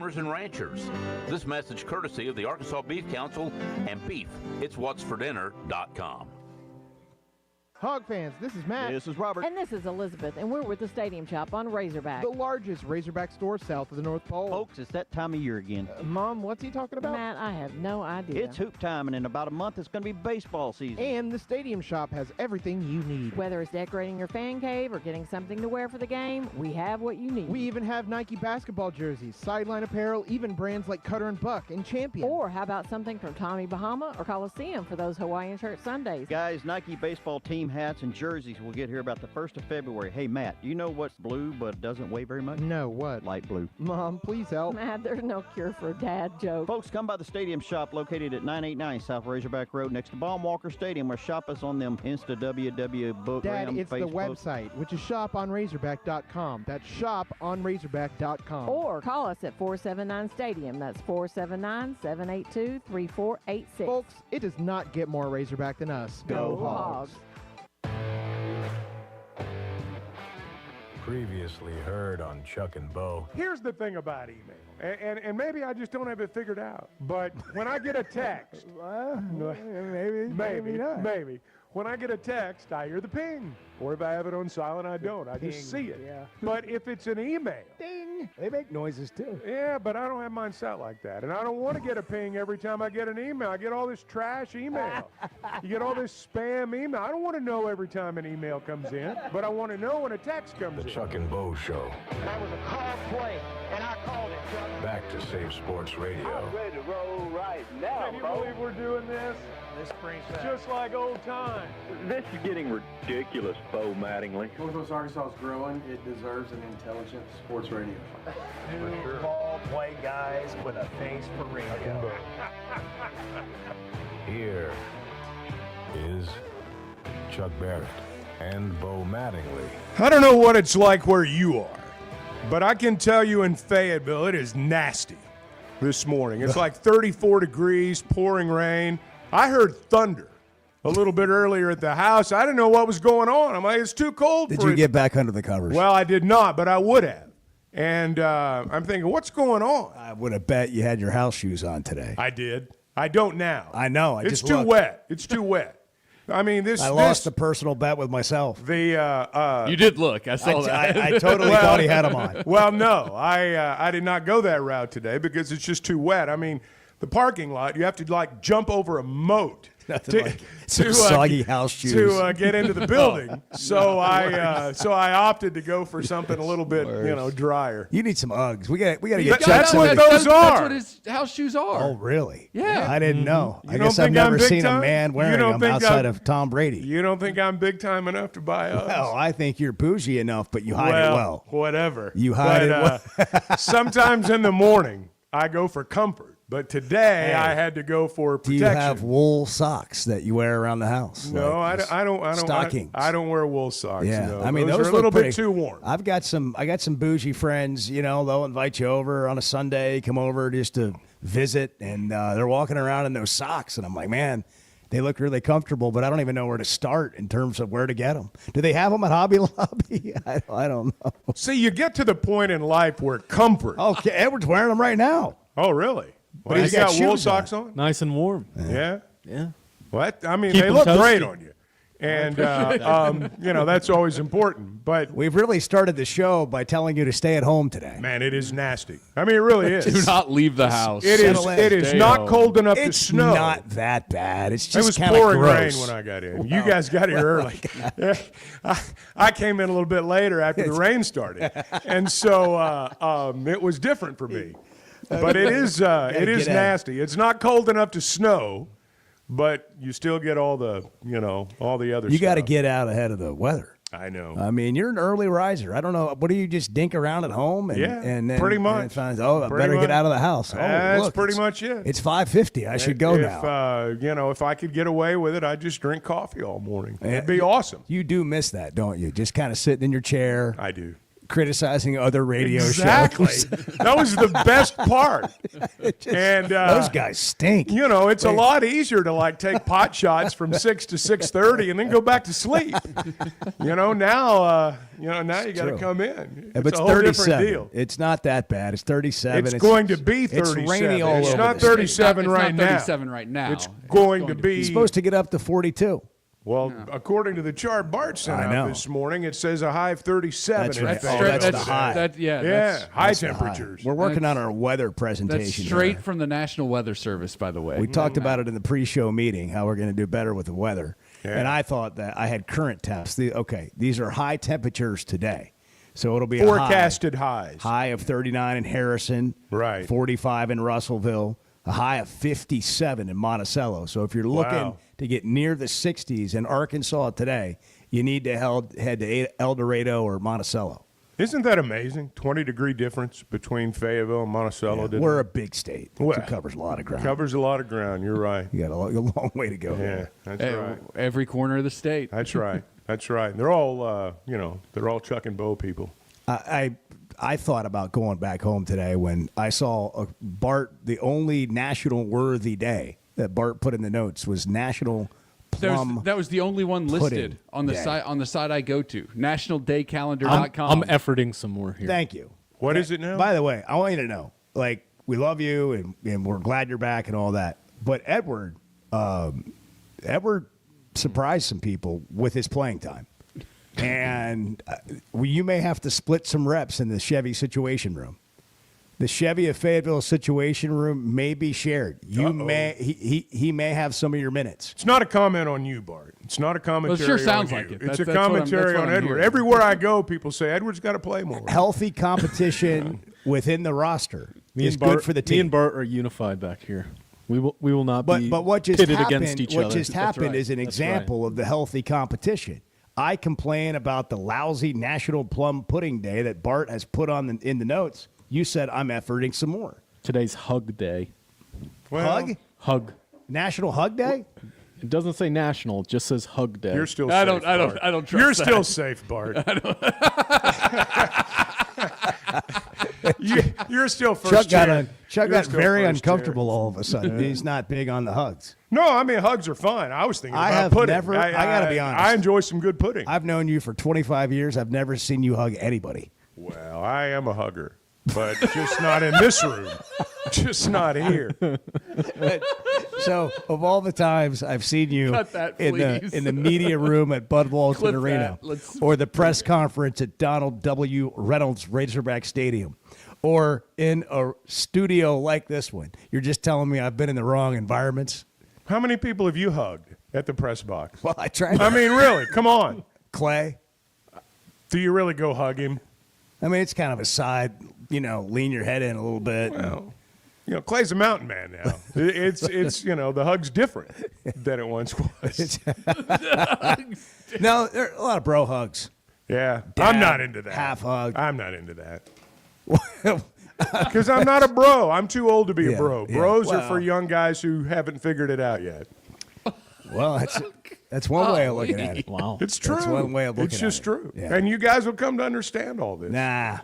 farmers and ranchers. This message courtesy of the Arkansas Beef Council and Beef, it's what's for dinner.com. Hog fans, this is Matt. This is Robert. And this is Elizabeth, and we're with the Stadium Shop on Razorback. The largest Razorback store south of the North Pole. Folks, it's that time of year again. Mom, what's he talking about? Matt, I have no idea. It's hoop time, and in about a month, it's going to be baseball season. And the Stadium Shop has everything you need. Whether it's decorating your fan cave or getting something to wear for the game, we have what you need. We even have Nike basketball jerseys, sideline apparel, even brands like Cutter and Buc and Champion. Or how about something from Tommy Bahama or Coliseum for those Hawaiian shirt Sundays? Guys, Nike baseball team hats and jerseys will get here about the 1st of February. Hey, Matt, you know what's blue but doesn't weigh very much? No, what? Light blue. Mom, please help. Matt, there's no cure for a dad joke. Folks, come by the Stadium Shop located at 989 South Razorback Road next to Baum-Walker Stadium, or shop us on them Insta www. Dad, it's Facebook. the website, which is shoponrazorback.com. That's shoponrazorback.com. Or call us at 479-STADIUM. That's 479-782-3486. Folks, it does not get more Razorback than us. Go Hogs. Previously heard on Chuck and Bo. Here's the thing about email, and maybe I just don't have it figured out, but when I get a text, maybe not. When I get a text, I hear the ping, or if I have it on silent, I don't. I just see it. Yeah. But if it's an email, Ding. They make noises too. yeah, but I don't have mine set like that, and I don't want to get a ping every time I get an email. I get all this trash email. You get all this spam email. I don't want to know every time an email comes in, but I want to know when a text comes The in. Chuck and Bo Show. That was a call play, and I called it, Chuck. Back to Save Sports Radio. I'm ready to roll right now, Can you bro. believe we're doing this? This brings back. Just like old times. This is getting ridiculous, Bo Mattingly. Northwest Arkansas is growing. It deserves an intelligent sports radio. Two ball play guys with a face for radio. Here is Chuck Barrett and Bo Mattingly. I don't know what it's like where you are, but I can tell you in Fayetteville, it is nasty this morning. It's like 34 degrees, pouring rain. I heard thunder a little bit earlier at the house. I didn't know what was going on. I'm like, it's too cold Did for you it. get back under the covers? Well, I did not, but I would have. And I'm thinking, what's going on? I would have bet you had your house shoes on today. I did. I don't now. I know. It's too wet. It's too wet. I mean, I lost a personal bet with myself. You did look. I saw that. I totally thought he had them on. Well, no, I did not go that route today because it's just too wet. I mean, the parking lot, you have to like jump over a moat Some soggy house shoes to get into the building. So I opted to go for something a little bit drier. You need some Uggs. We got to get That's Chuck what some. those are. That's what his house shoes are. Oh, really? Yeah. I didn't know. You I don't guess I've think I'm never big seen time? a man You wearing don't them think outside I'm- of Tom Brady. You don't think I'm big time enough to buy Uggs? Well, I think you're bougie enough, but you hide it well. Whatever. You hide it well. Sometimes in the morning, I go for comfort. But today, I had to go for Do protection. you have wool socks that you wear around the house? No, Like I don't. Stockings. I don't wear wool socks. Yeah, no. I mean those are a look little pretty. bit too warm. I got some bougie friends. They'll invite you over on a Sunday, come over just to visit, and they're walking around in those socks, and I'm like, man, they look really comfortable, but I don't even know where to start in terms of where to get them. Do they have them at Hobby Lobby? I don't know. See, you get to the point in life where comfort. Okay, Edward's wearing them right now. Oh, really? Well, But he's he's got got wool shoes socks on. Nice and warm. Yeah. Yeah. What? I mean, Keep they 'em look toasty. great on you, and that's always important. But We've really started the show by telling you to stay at home today. man, it is nasty. I mean, it really is. Do not leave the house. It is. Settle in. It is Stay not home. cold enough to It's snow. not that bad. It's It just was kind of pouring rain gross. when I got in. You guys got here early. I came in a little bit later after the rain started, and so it was different for me. But it is get out. nasty. It's not cold enough to snow, but you still get all the all the other. You stuff. got to get out ahead of the weather. I know. I mean, you're an early riser. I don't know. What do you just dink around at home? And, Yeah, and then, pretty and much. find, I Pretty better much. get out of the house. That's look, pretty it's- much it. It's 5:50. I should go if, now. If I could get away with it, I'd just drink coffee all morning. Yeah. It'd be awesome. You do miss that, don't you? Just kind of sitting in your chair. I do. criticizing other radio Exactly. shows. That was the best part. And those guys stink. You know, it's a lot easier to like take pot shots from 6 to 6:30 and then go back to sleep. Now you got to come in. But It's a whole different 37. deal. It's not that bad. It's 37. It's going to be 37. It's rainy all It's over not the state. 37 It's right not now. 37 right now. It's going to be. It's supposed to get up to 42. Well, according to the chart Bart sent I know. out this morning, it says a high of 37. That's in right. fact. Oh, that's the high. High That's the high. temperatures. We're working on That's- our weather presentation. That's straight here. from the National Weather Service, by the way. We talked about it in the pre-show meeting, how we're going to do better with the weather. Yeah. And I thought that I had current temps. These are high temperatures today. So it'll be Forecasted a highs. high of 39 in Harrison, Right. 45 in Russellville, a high of 57 in Monticello. So if you're looking Wow. to get near the 60s in Arkansas today, you need to head to El Dorado or Monticello. Isn't that amazing? 20-degree difference between Fayetteville and Monticello. today. We're a big state. Well, It covers a lot of ground. Covers a lot of ground. You're right. You got a long way to go. Yeah, that's right. Every corner of the state. That's right. That's right. They're all, they're all Chuck and Bo people. I thought about going back home today when I saw Bart. The only national worthy day that Bart put in the notes was National Plum. That was the only one listed Pudding on the Day. site I go to. NationalDayCalendar.com. I'm efforting some more here. Thank you. What is it now? By the way, I want you to know, like, we love you and we're glad you're back and all that. But Edward surprised some people with his playing time. And you may have to split some reps in the Chevy Situation Room. The Chevy of Fayetteville Situation Room may be shared. You may he may have some of your minutes. It's not a comment on you, Bart. It's not a commentary sure sounds on like you. it. It's That's a what I'm- commentary that's what on I'm Edward. hearing. Everywhere I go, people say, Edward's got to play more. Healthy competition within the roster is Bart, good for the team. Me and Bart are unified back here. We will not be But what just pitted happened, against each other. what just That's happened right. is an That's example of the healthy competition. I complain about the lousy National Plum Pudding Day that Bart has put on in the notes. You said I'm efforting some more. right. Today's Hug Day. Well, Hug. National Hug Day? It doesn't say national. It just says Hug Day. You're still I safe, don't Bart. trust You're that. still safe, Bart. You're still first Chuck got, chair. Chuck You're got still very first uncomfortable chair. all of a sudden. He's not big on the hugs. No, I mean, hugs are fine. I was thinking I about have pudding. never- I gotta be honest. I enjoy some good pudding. I've known you for 25 years. I've never seen you hug anybody. Well, I am a hugger, but just not in this room. Just not here. So, of all the times I've seen you Cut that, in please. the media room at Bud Walton Clip Arena, that. Let's- or the press conference at Donald W. Reynolds Razorback Stadium, or in a studio like this one, you're just telling me I've been in the wrong environments? How many people have you hugged at the press box? Well, I tried. I mean, really, come on. Clay. Do you really go hug him? I mean, it's kind of a side, lean your head in a little bit. Well, Clay's a mountain man now. It's the hug's different than it once was. No, there are a lot of bro hugs. Yeah, Dab, I'm not into that. half hug. I'm not into that. Because I'm not a bro. I'm too old to be a Yeah, bro. yeah. Bros are Well- for young guys who haven't figured it out yet. Well, that's one way of looking at it. Wow. It's true. That's one way of looking It's at just it. true. Yeah. And you guys will come to understand all this. Nah,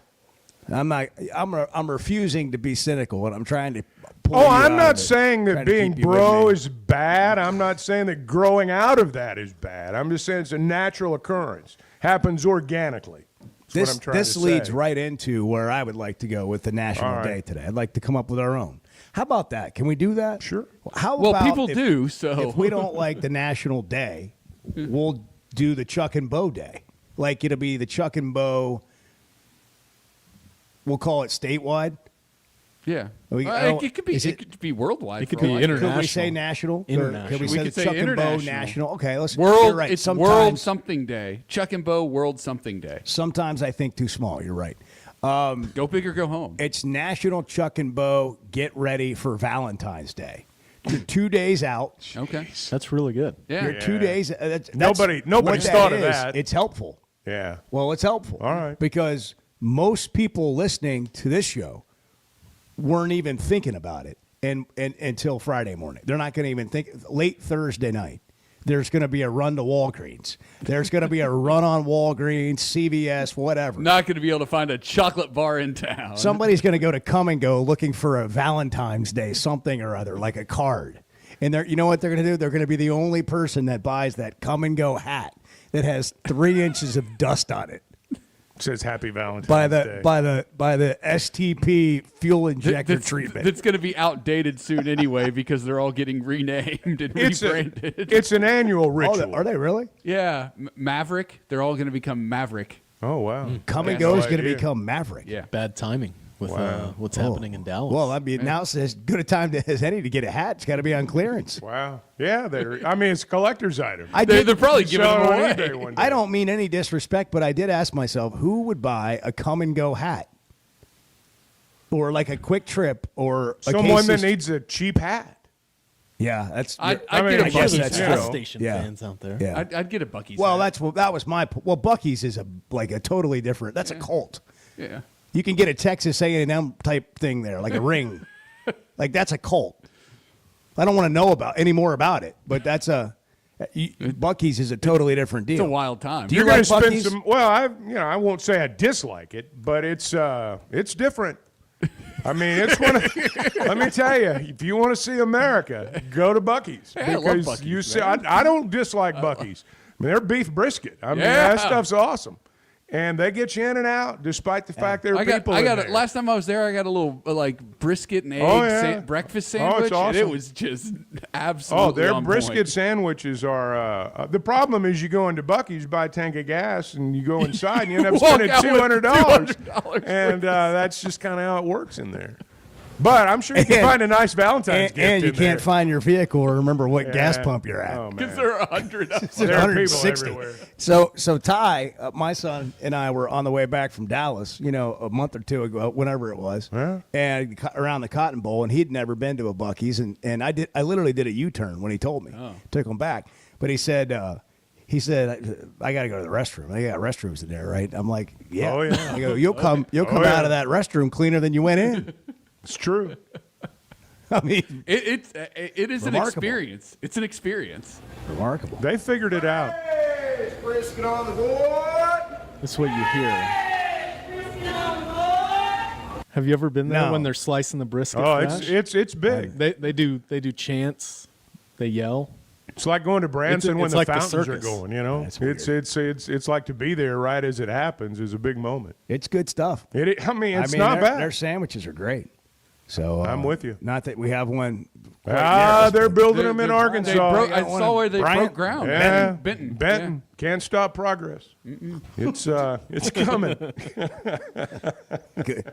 I'm not. I'm refusing to be cynical, and I'm trying to. Pull Oh, you I'm out not of it. saying that Trying to being keep you with bro me. is bad. I'm not saying that growing out of that is bad. I'm just saying it's a natural occurrence. Happens organically. That's what I'm trying This to leads say. right into where I would like to go with the National All right. Day today. I'd like to come up with our own. How about that? Can we do that? Sure. How Well, about people if- do, so. If we don't like the National Day, we'll do the Chuck and Bo Day. Like it'll be the Chuck and Bo. We'll call it statewide. Yeah. It It could be worldwide. It could for be all I international. care. Could we say national? Or International. Could we We say could say Chuck and Bo international. national? Okay, let's. World. You're right. It's Sometimes, World something day. Chuck and Bo World something day. Sometimes I think too small. You're right. Go big or go home. It's National Chuck and Bo Get Ready for Valentine's Day. You're 2 days out. Okay. That's really good. Yeah. You're 2 days. That's Nobody's what thought of is. that. It's helpful. Yeah. Well, it's helpful. All right. Because most people listening to this show weren't even thinking about it and until Friday morning. They're not going to even think late Thursday night. there's going to be a run to Walgreens. There's going to be a run on Walgreens, CVS, whatever. Not going to be able to find a chocolate bar in town. Somebody's going to go to Come and Go looking for a Valentine's Day something or other, like a card. And you know what they're going to do? They're going to be the only person that buys that Come and Go hat that has 3 inches of dust on it. Says Happy Valentine's Day. By the STP fuel injector treatment. That's going to be outdated soon anyway because they're all getting renamed and rebranded. It's an annual ritual. Are they really? Yeah, Maverick. They're all going to become Maverick. Oh wow! Come and Go is going to become Maverick. Yeah, bad timing with what's happening in Dallas. Well, I mean, now it's as good a time as any to get a hat. It's got to be on clearance. Wow. Yeah, I mean, it's a collector's item. They're probably giving them away. I don't mean any disrespect, but I did ask myself, who would buy a Come and Go hat? Or like a quick trip or someone that needs a cheap hat. Yeah, that's. I'd get a Buc-ee's Buc-ee's. gas station fans out there. Yeah. I'd get a Buc-ee's. Well, hat. that was my. Well, Buc-ee's is a totally different. That's a cult. Yeah. You can get a Texas A&M type thing there, like a ring. Like that's a cult. I don't want to know any more about it, but that's Buc-ee's is a totally different deal. It's a wild time. Do you You're going like to spend Buc-ee's? some. Well, I won't say I dislike it, but it's different. I mean, it's one of. Let me tell you, if you want to see America, go to Buc-ee's Hey, I love because Buc-ee's, you see. man. I don't dislike Buc-ee's. I mean, they're beef brisket. I mean, that stuff's awesome. And they get you in and out, despite the fact there are people in there. Last time I was there, I got a little brisket and egg breakfast sandwich, it's awesome. and it was just absolutely their on brisket point. sandwiches are. The problem is you go into Buc-ee's, buy a tank of gas, and you go inside, and you end up spending $200, and that's just kind of how it works in there. But I'm sure you can find a nice Valentine's gift and you in can't there. find your vehicle or remember what gas pump you're at. Oh, Because man. there are 100 of them. There's There are people 160. everywhere. So Ty, my son, and I were on the way back from Dallas, a month or two ago, whenever it was, and around the Cotton Bowl, and he'd never been to a Buc-ee's, and I literally did a U-turn when he told me, took him back, but he said, I got to go to the restroom. They got restrooms in there, right? I'm like, yeah. Oh, yeah. I go, you'll come out of that restroom cleaner than you went in. It's true. I mean, it is an remarkable. experience. It's an experience. Remarkable. They figured it out. Hey, it's brisket on the board. That's what you hear. Have you ever been there No. when they're slicing the brisket? Oh, fresh? it's big. They do chants. They yell. It's like going to Branson when it's the like the fountains are circus. going. You know, That's weird. it's like to be there right as it happens is a big moment. It's good stuff. I mean, it's not bad. Their sandwiches are great. So I'm with you. Not that we have one. quite near us, They're but- building them in Arkansas. I saw where they Bryant? broke ground. Yeah, Benton. Can't stop progress. It's coming.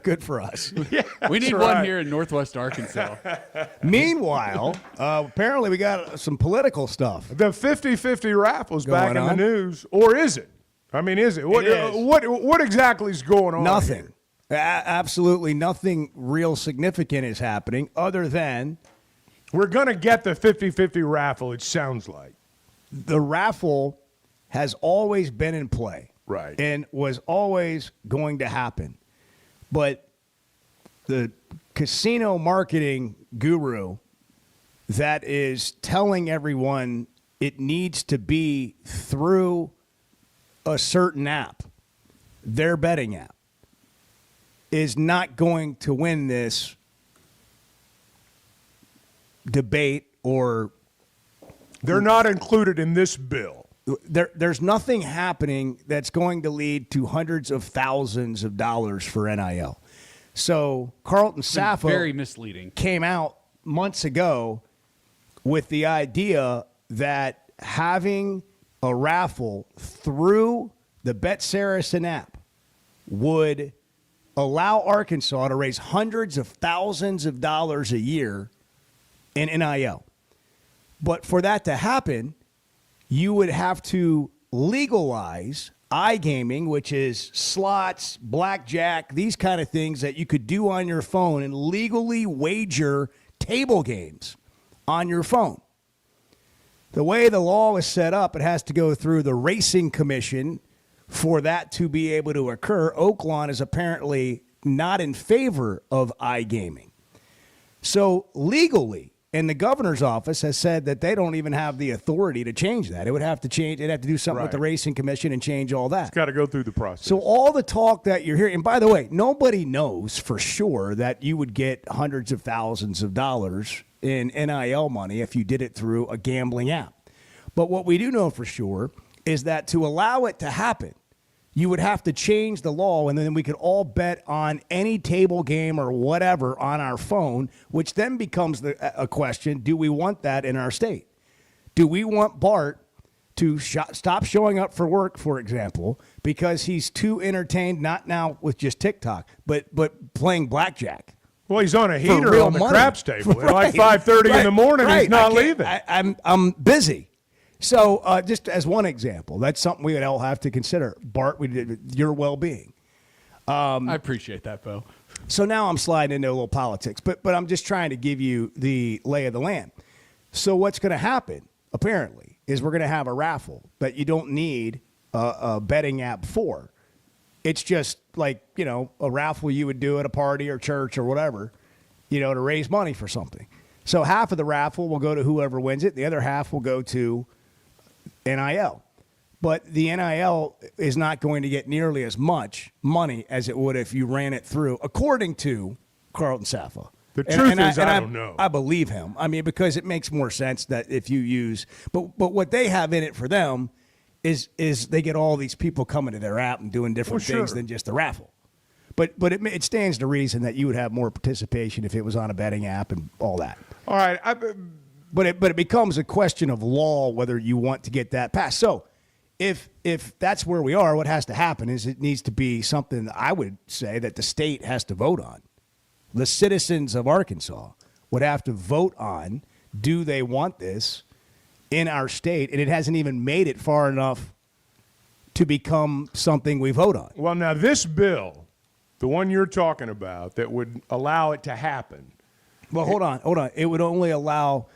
Good for us. We need That's one right. here in Northwest Arkansas. Meanwhile, apparently we got some political stuff. The 50-50 raffles back Going in the on? news, or is it? I mean, is it? What is. what exactly is going on? Nothing. here? Absolutely nothing real significant is happening other than We're gonna get the 50-50 raffle. It sounds like. the raffle has always been in play. Right. And was always going to happen. But the casino marketing guru that is telling everyone it needs to be through a certain app, their betting app, is not going to win this debate or They're not included in this bill. there's nothing happening that's going to lead to hundreds of thousands of dollars for NIL. So Carlton Sappho Very misleading. came out months ago with the idea that having a raffle through the Bet Saracen app would allow Arkansas to raise hundreds of thousands of dollars a year in NIL. But for that to happen, you would have to legalize iGaming, which is slots, blackjack, these kind of things that you could do on your phone and legally wager table games on your phone. The way the law is set up, it has to go through the Racing Commission for that to be able to occur. Oaklawn is apparently not in favor of iGaming. So legally, And the governor's office has said that they don't even have the authority to change that. It would have to change. It'd have to do something with the racing commission and change all that. It's got to go through the process. So all the talk that you're hearing, and by the way, nobody knows for sure that you would get hundreds of thousands of dollars in NIL money if you did it through a gambling app. But what we do know for sure is that to allow it to happen, you would have to change the law, and then we could all bet on any table game or whatever on our phone, which then becomes a question, do we want that in our state? Do we want Bart to stop showing up for work, for example, because he's too entertained, not now with just TikTok, but playing blackjack? Well, he's on a heater on the craps table. At like 5:30 in the morning, he's not leaving. I'm busy. So just as one example, that's something we would all have to consider. Bart, your well-being. I appreciate that, Bo. So now I'm sliding into a little politics, but I'm just trying to give you the lay of the land. So what's going to happen, apparently, is we're going to have a raffle that you don't need a betting app for. It's just like, a raffle you would do at a party or church or whatever, to raise money for something. So half of the raffle will go to whoever wins it. The other half will go to NIL. But the NIL is not going to get nearly as much money as it would if you ran it through, according to Carlton Saffa. The truth is, I don't know. I believe him. I mean, because it makes more sense that if you use, but what they have in it for them is they get all these people coming to their app and doing different things than just the raffle. But it stands to reason that you would have more participation if it was on a betting app and all that. All right. But it becomes a question of law whether you want to get that passed. So if that's where we are, what has to happen is it needs to be something that I would say that the state has to vote on. The citizens of Arkansas would have to vote on, do they want this in our state? And it hasn't even made it far enough to become something we vote on. Well, now this bill, the one you're talking about that would allow it to happen. Well, hold on. It would only allow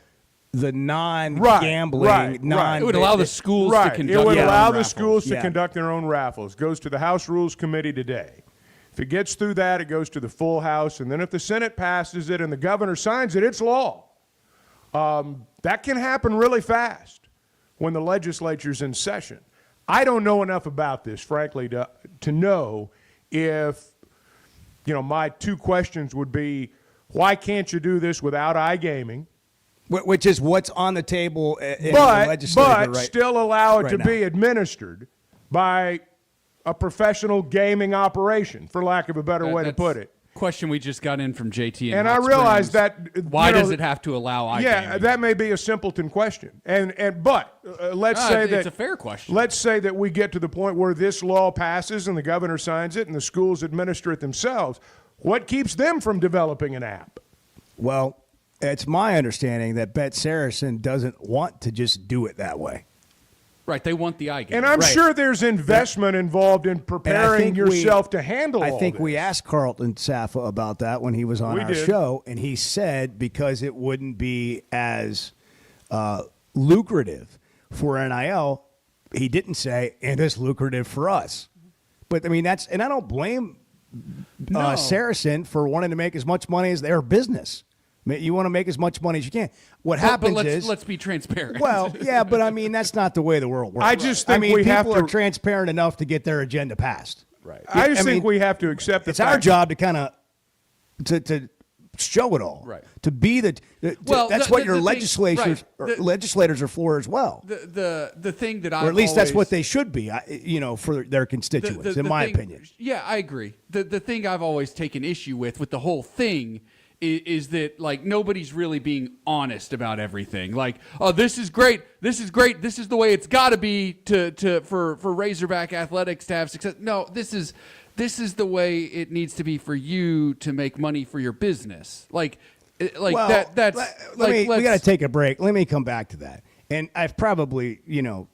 the non-gambling, It would allow the schools to conduct It would their allow own the raffles. schools to conduct their own raffles. Goes to the House Rules Committee today. If it gets through that, it goes to the full House, and then if the Senate passes it and the governor signs it, it's law. That can happen really fast when the legislature's in session. I don't know enough about this, frankly, to know if, my two questions would be, why can't you do this without iGaming? Which is what's on the table in the legislature, but still allow it to be administered by a professional gaming operation, for lack of a better way to put it. Question we just got in from JT. And I realize that. Why does it have to allow iGaming? Yeah, that may be a simpleton question. But let's say that it's a fair question. Let's say that we get to the point where this law passes and the governor signs it and the schools administer it themselves. What keeps them from developing an app? Well, it's my understanding that Bet Saracen doesn't want to just do it that way. Right, they want the iGaming. And I'm sure there's investment involved in preparing yourself to handle all I think this. we asked Carlton Saffa about that when he was on our show, and he said because it wouldn't be as lucrative for NIL, he didn't say, and it's lucrative for us. But, I mean, and I don't blame Saracen for wanting to make as much money as their business. You want to make as much money as you can. What happens is... let's be transparent. Well, yeah, but I mean, that's not the way the world works. I just think we have to... people are transparent enough to get their agenda passed. Right. I just think we have to accept the fact. It's our job to kind of... to show it all. Right. To be that's what your legislators are for as well. The thing that I... Or at least that's what they should be, for their constituents, in my opinion. Yeah, I agree. The thing I've always taken issue with the whole thing is that, like, nobody's really being honest about everything. Like, oh, this is great. This is great. This is the way it's got to be for Razorback athletics to have success. No, this is the way it needs to be for you to make money for your business. We got to take a break. Let me come back to that. And I've probably,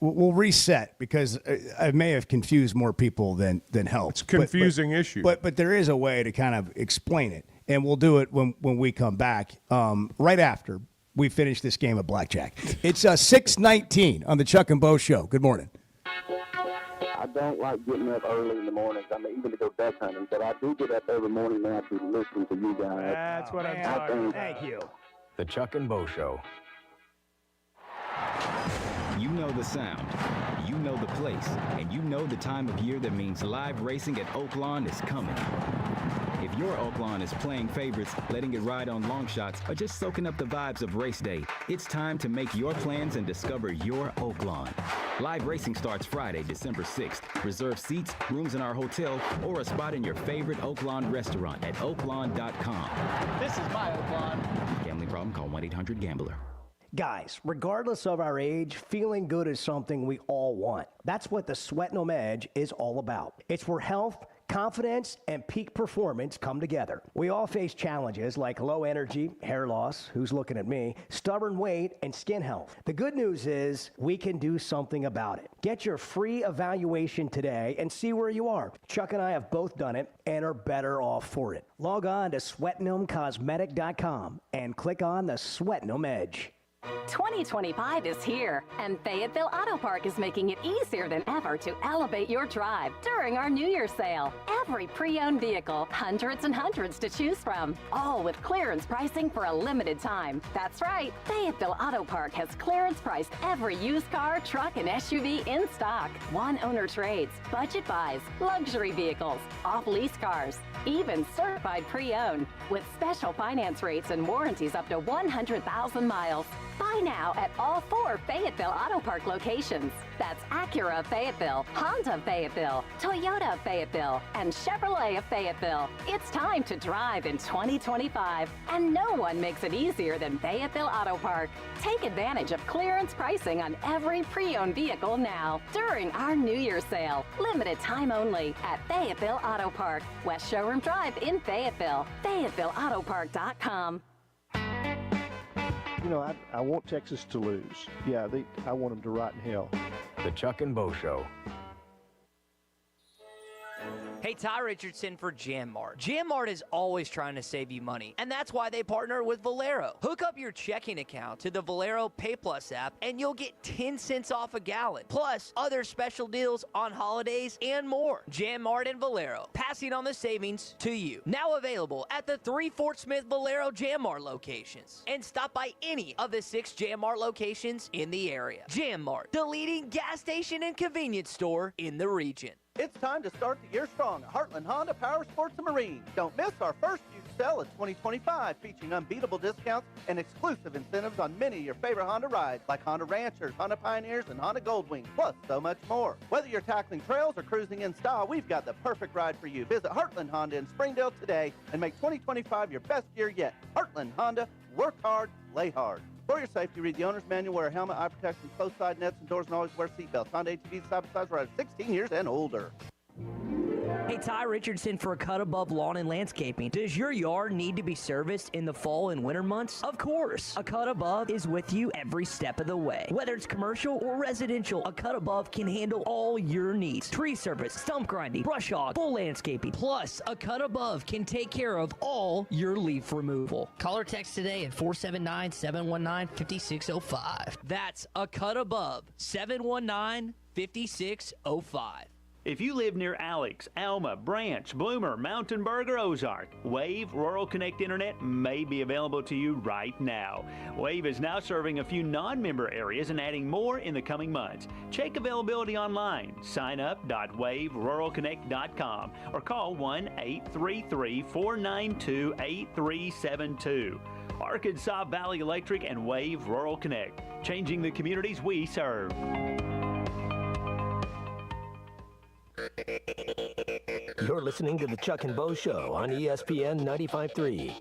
we'll reset because I may have confused more people than helped. It's a confusing issue. But there is a way to kind of explain it. And we'll do it when we come back, right after we finish this game of blackjack. It's 6:19 on the Chuck and Bo Show. Good morning. I don't like getting up early in the mornings. I mean, even to go duck hunting, but I do get up every morning now to listen to you guys. That's what I'm talking about. Thank you. The Chuck and Bo Show. You know the sound, you know the place, and you know the time of year that means live racing at Oaklawn is coming. If your Oaklawn is playing favorites, letting it ride on long shots, or just soaking up the vibes of race day, it's time to make your plans and discover your Oaklawn. Live racing starts Friday, December 6th. Reserve seats, rooms in our hotel, or a spot in your favorite Oaklawn restaurant at oaklawn.com. This is my Oaklawn. Gambling problem? Call 1-800-GAMBLER. Guys, regardless of our age, feeling good is something we all want. That's what the Sweatnum Edge is all about. It's where health, confidence, and peak performance come together. We all face challenges like low energy, hair loss, who's looking at me, stubborn weight, and skin health. The good news is we can do something about it. Get your free evaluation today and see where you are. Chuck and I have both done it and are better off for it. Log on to SweatnumCosmetic.com and click on the Sweatnum Edge. 2025 is here, and Fayetteville Auto Park is making it easier than ever to elevate your drive during our New Year's sale. Every pre-owned vehicle, hundreds and hundreds to choose from, all with clearance pricing for a limited time. That's right, Fayetteville Auto Park has clearance priced every used car, truck, and SUV in stock. One-owner trades, budget buys, luxury vehicles, off-lease cars, even certified pre-owned, with special finance rates and warranties up to 100,000 miles. Buy now at all 4 Fayetteville Auto Park locations. That's Acura of Fayetteville, Honda of Fayetteville, Toyota of Fayetteville, and Chevrolet of Fayetteville. It's time to drive in 2025, and no one makes it easier than Fayetteville Auto Park. Take advantage of clearance pricing on every pre-owned vehicle now during our New Year's sale. Limited time only at Fayetteville Auto Park, West Showroom Drive in Fayetteville. FayettevilleAutoPark.com. You know, I want Texas to lose. Yeah, I want them to rot in hell. The Chuck and Bo Show. Hey, Ty Richardson for Jam Mart. Jam Mart is always trying to save you money, and that's why they partner with Valero. Hook up your checking account to the Valero Pay Plus app, and you'll get 10 cents off a gallon, plus other special deals on holidays and more. Jam Mart and Valero, passing on the savings to you. Now available at the 3 Fort Smith Valero Jam Mart locations. And stop by any of the 6 Jam Mart locations in the area. Jam Mart, the leading gas station and convenience store in the region. It's time to start the year strong at Heartland Honda Power Sports and Marine. Don't miss our first huge sale in 2025, featuring unbeatable discounts and exclusive incentives on many of your favorite Honda rides, like Honda Ranchers, Honda Pioneers, and Honda Goldwing, plus so much more. Whether you're tackling trails or cruising in style, we've got the perfect ride for you. Visit Heartland Honda in Springdale today and make 2025 your best year yet. Heartland Honda, work hard, play hard. For your safety, read the owner's manual, wear a helmet, eye protection, close side nets and doors, and always wear seatbelts. Honda ATVs side-by-sides are 16 years and older. Hey, Ty Richardson for Cut Above Lawn and Landscaping. Does your yard need to be serviced in the fall and winter months? Of course. A Cut Above is with you every step of the way. Whether it's commercial or residential, a Cut Above can handle all your needs. Tree service, stump grinding, brush hog, full landscaping. Plus, a Cut Above can take care of all your leaf removal. Call or text today at 479-719-5605. That's a Cut Above, 719-5605. If you live near Alex, Alma, Branch, Bloomer, Mountain Berg, or Ozark, Wave Rural Connect Internet may be available to you right now. Wave is now serving a few non-member areas and adding more in the coming months. Check availability online. Sign up.waveruralconnect.com or call 1-833-492-8372. Arkansas Valley Electric and Wave Rural Connect, changing the communities we serve. You're listening to the Chuck and Bo Show on ESPN 95.3.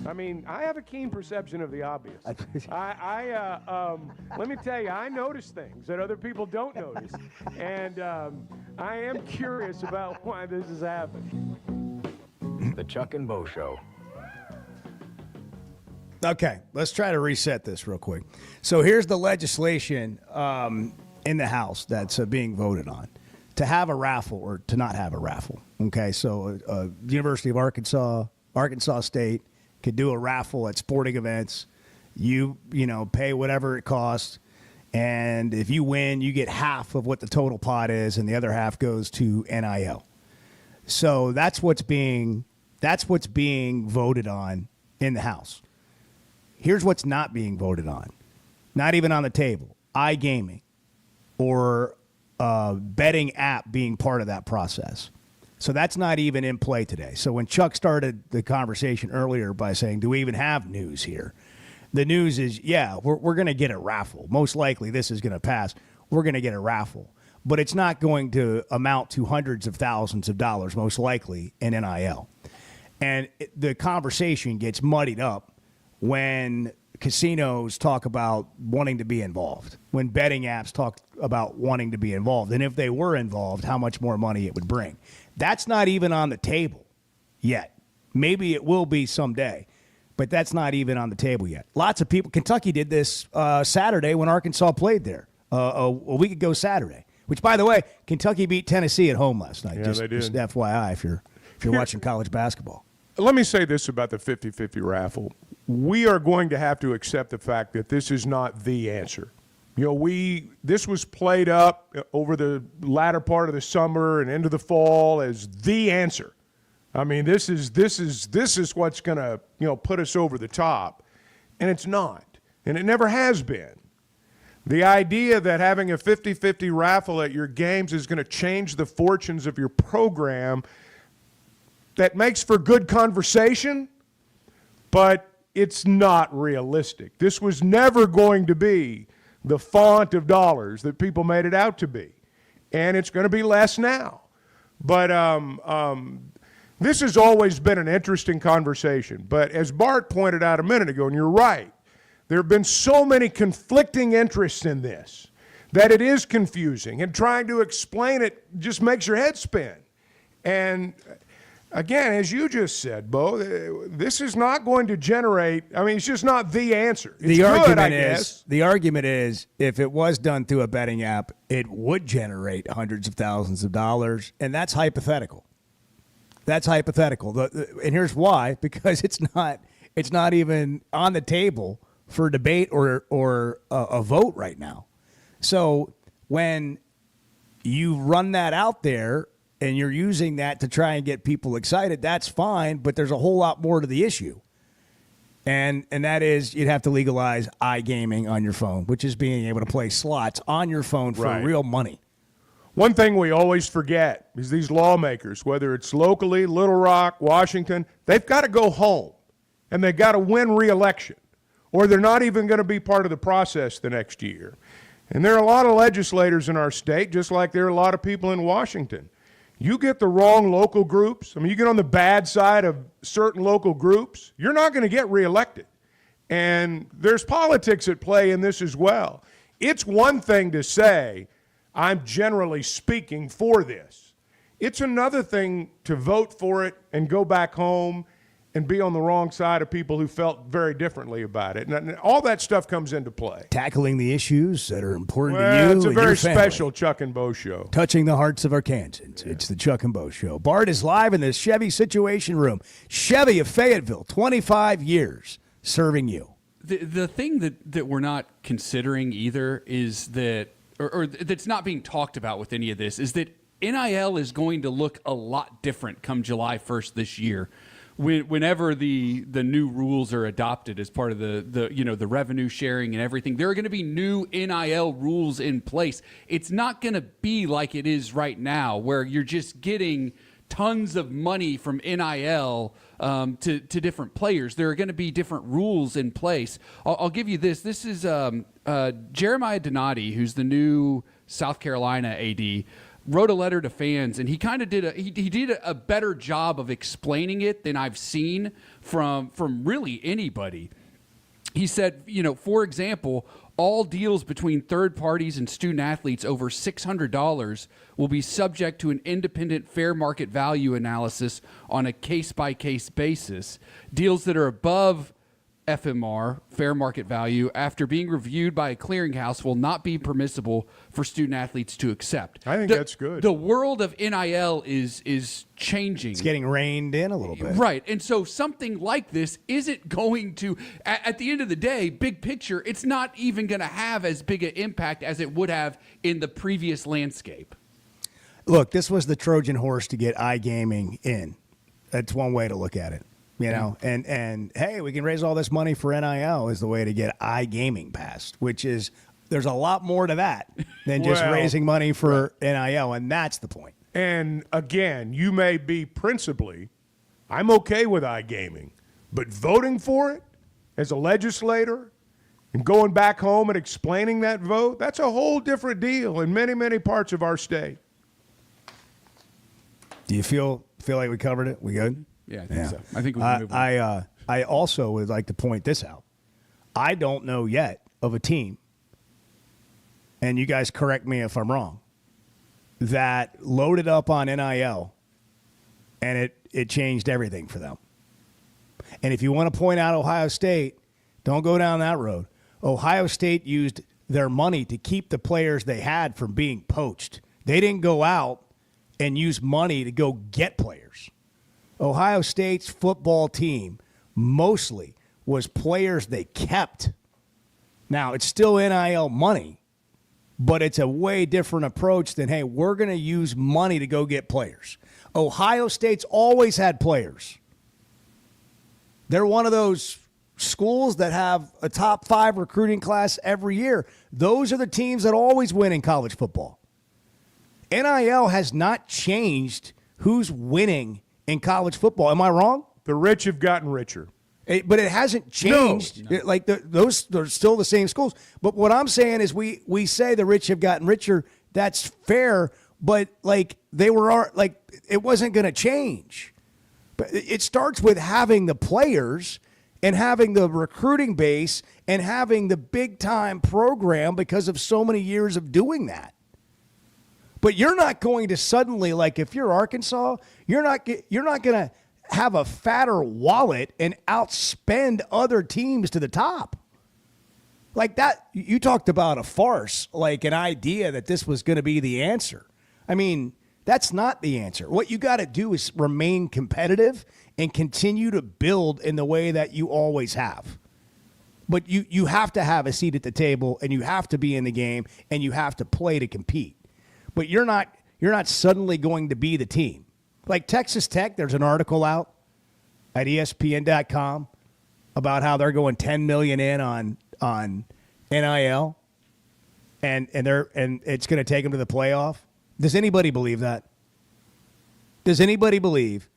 I mean, I have a keen perception of the obvious. Let me tell you, I notice things that other people don't notice, and I am curious about why this is happening. The Chuck and Bo Show. Okay, let's try to reset this real quick. So here's the legislation in the House that's being voted on to have a raffle or to not have a raffle. Okay, so University of Arkansas State could do a raffle at sporting events. You pay whatever it costs, and if you win, you get half of what the total pot is, and the other half goes to NIL. So that's what's being voted on in the House. Here's what's not being voted on. Not even on the table. iGaming or betting app being part of that process. So that's not even in play today. So when Chuck started the conversation earlier by saying, do we even have news here? The news is, yeah, we're going to get a raffle. Most likely this is going to pass. We're going to get a raffle. But it's not going to amount to hundreds of thousands of dollars, most likely, in NIL. And the conversation gets muddied up when casinos talk about wanting to be involved, when betting apps talk about wanting to be involved. And if they were involved, how much more money it would bring. That's not even on the table yet. Maybe it will be someday, but that's not even on the table yet. Lots of people, Kentucky did this Saturday when Arkansas played there, a week ago Saturday, which, by the way, Kentucky beat Tennessee at home last night. Yeah, they did. Just FYI if you're watching college basketball. Let me say this about the 50-50 raffle. We are going to have to accept the fact that this is not the answer. You know, this was played up over the latter part of the summer and into the fall as the answer. I mean, this is what's going to, put us over the top, and it's not, and it never has been. The idea that having a 50-50 raffle at your games is going to change the fortunes of your program, that makes for good conversation, but it's not realistic. This was never going to be the font of dollars that people made it out to be, and it's going to be less now. But this has always been an interesting conversation. But as Bart pointed out a minute ago, and you're right, there have been so many conflicting interests in this that it is confusing, and trying to explain it just makes your head spin. And again, as you just said, Bo, this is not going to generate, it's just not the answer. It's good, I guess. The argument is, if it was done through a betting app, it would generate hundreds of thousands of dollars, and that's hypothetical. That's hypothetical. And here's why, because it's not even on the table for debate or a vote right now. So when you run that out there, and you're using that to try and get people excited, that's fine, but there's a whole lot more to the issue. And that is, you'd have to legalize iGaming on your phone, which is being able to play slots on your phone for real money. One thing we always forget is these lawmakers, whether it's locally, Little Rock, Washington, they've got to go home, and they've got to win re-election, or they're not even going to be part of the process the next year. And there are a lot of legislators in our state, just like there are a lot of people in Washington. You get the wrong local groups, you get on the bad side of certain local groups, you're not going to get reelected. And there's politics at play in this as well. It's one thing to say, I'm generally speaking for this. It's another thing to vote for it and go back home and be on the wrong side of people who felt very differently about it. And all that stuff comes into play. Tackling the issues that are important to you. It's a and very your family. special Chuck and Bo show. Touching the hearts of Arkansans. Yeah. It's the Chuck and Bo show. Bart is live in the Chevy Situation Room. Chevy of Fayetteville, 25 years serving you. The thing that we're not considering either is that, or that's not being talked about with any of this, is that NIL is going to look a lot different come July 1st this year. Whenever the new rules are adopted as part of the revenue sharing and everything, there are going to be new NIL rules in place. It's not going to be like it is right now, where you're just getting tons of money from NIL to different players. There are going to be different rules in place. I'll give you this. This is Jeremiah Donati, who's the new South Carolina AD. Wrote a letter to fans, and he kind of did a better job of explaining it than I've seen from really anybody. He said, for example, all deals between third parties and student athletes over $600 will be subject to an independent fair market value analysis on a case-by-case basis. Deals that are above FMR, fair market value, after being reviewed by a clearinghouse will not be permissible for student athletes to accept. I think that's good. The world of NIL is changing. It's getting reined in a little bit. Right. And so something like this isn't going to, at the end of the day, big picture, it's not even going to have as big an impact as it would have in the previous landscape. Look, this was the Trojan horse to get iGaming in. That's one way to look at it. You know, and hey, we can raise all this money for NIL is the way to get iGaming passed, which is there's a lot more to that than just raising money for NIL, and that's the point. And again, you may be principally, I'm okay with iGaming, but voting for it as a legislator and going back home and explaining that vote, that's a whole different deal in many, many parts of our state. Do you feel like we covered it? We good? Yeah, I think so. I think we can move on. I also would like to point this out. I don't know yet of a team, and you guys correct me if I'm wrong, that loaded up on NIL and it changed everything for them. And if you want to point out Ohio State, don't go down that road. Ohio State used their money to keep the players they had from being poached. They didn't go out and use money to go get players. Ohio State's football team mostly was players they kept. Now, it's still NIL money, but it's a way different approach than, hey, we're going to use money to go get players. Ohio State's always had players. They're one of those schools that have a top 5 recruiting class every year. Those are the teams that always win in college football. NIL has not changed who's winning in college football. Am I wrong? The rich have gotten richer. But it hasn't changed. No. Those are still the same schools. But what I'm saying is we say the rich have gotten richer. That's fair. But it wasn't going to change. But it starts with having the players and having the recruiting base and having the big time program because of so many years of doing that. But you're not going to suddenly, like if you're Arkansas, you're not going to have a fatter wallet and outspend other teams to the top. Like that, you talked about a farce, like an idea that this was going to be the answer. I mean, that's not the answer. What you got to do is remain competitive and continue to build in the way that you always have. But you have to have a seat at the table, and you have to be in the game, and you have to play to compete. But you're not suddenly going to be the team. Like Texas Tech, there's an article out at ESPN.com about how they're going $10 million in on NIL, and it's going to take them to the playoff. Does anybody believe that? Does anybody believe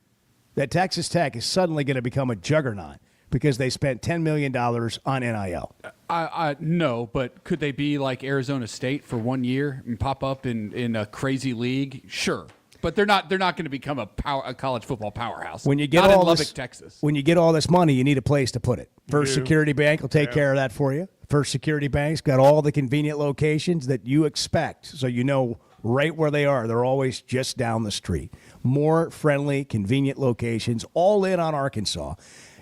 that Texas Tech is suddenly going to become a juggernaut because they spent $10 million on NIL? No, but could they be like Arizona State for 1 year and pop up in a crazy league? Sure. But they're not going to become a college football powerhouse. When you get not all in Lubbock, this, Texas. When you get all this money, you need a place to put it. First Security Bank will take care of that for you. First Security Bank's got all the convenient locations that you expect, so you know right where they are. They're always just down the street. More friendly, convenient locations, all in on Arkansas.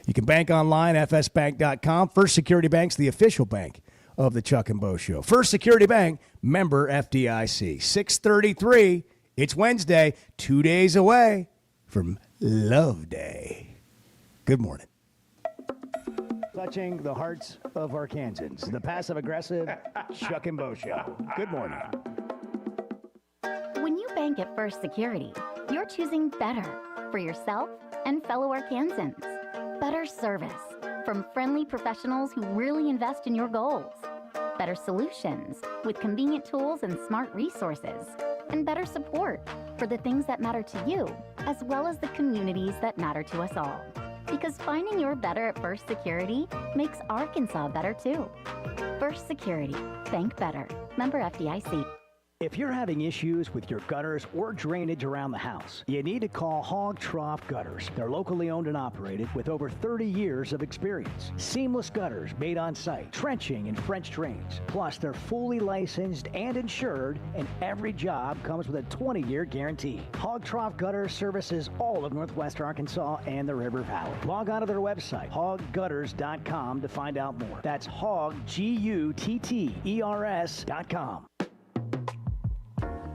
You can bank online, fsbank.com. First Security Bank's the official bank of the Chuck and Bo Show. First Security Bank, member FDIC. 6:33. It's Wednesday, 2 days away from Love Day. Good morning. Touching the hearts of Arkansans, the passive-aggressive Chuck and Bo Show. Good morning. When you bank at First Security, you're choosing better for yourself and fellow Arkansans. Better service from friendly professionals who really invest in your goals. Better solutions with convenient tools and smart resources. And better support for the things that matter to you, as well as the communities that matter to us all. Because finding your better at First Security makes Arkansas better too. First Security. Bank better. Member FDIC. If you're having issues with your gutters or drainage around the house, you need to call Hog Trough Gutters. They're locally owned and operated with over 30 years of experience. Seamless gutters made on site, trenching and French drains. Plus, they're fully licensed and insured, and every job comes with a 20-year guarantee. Hog Trough Gutters services all of Northwest Arkansas and the River Valley. Log on to their website, hoggutters.com, to find out more. That's hog, Gutters.com.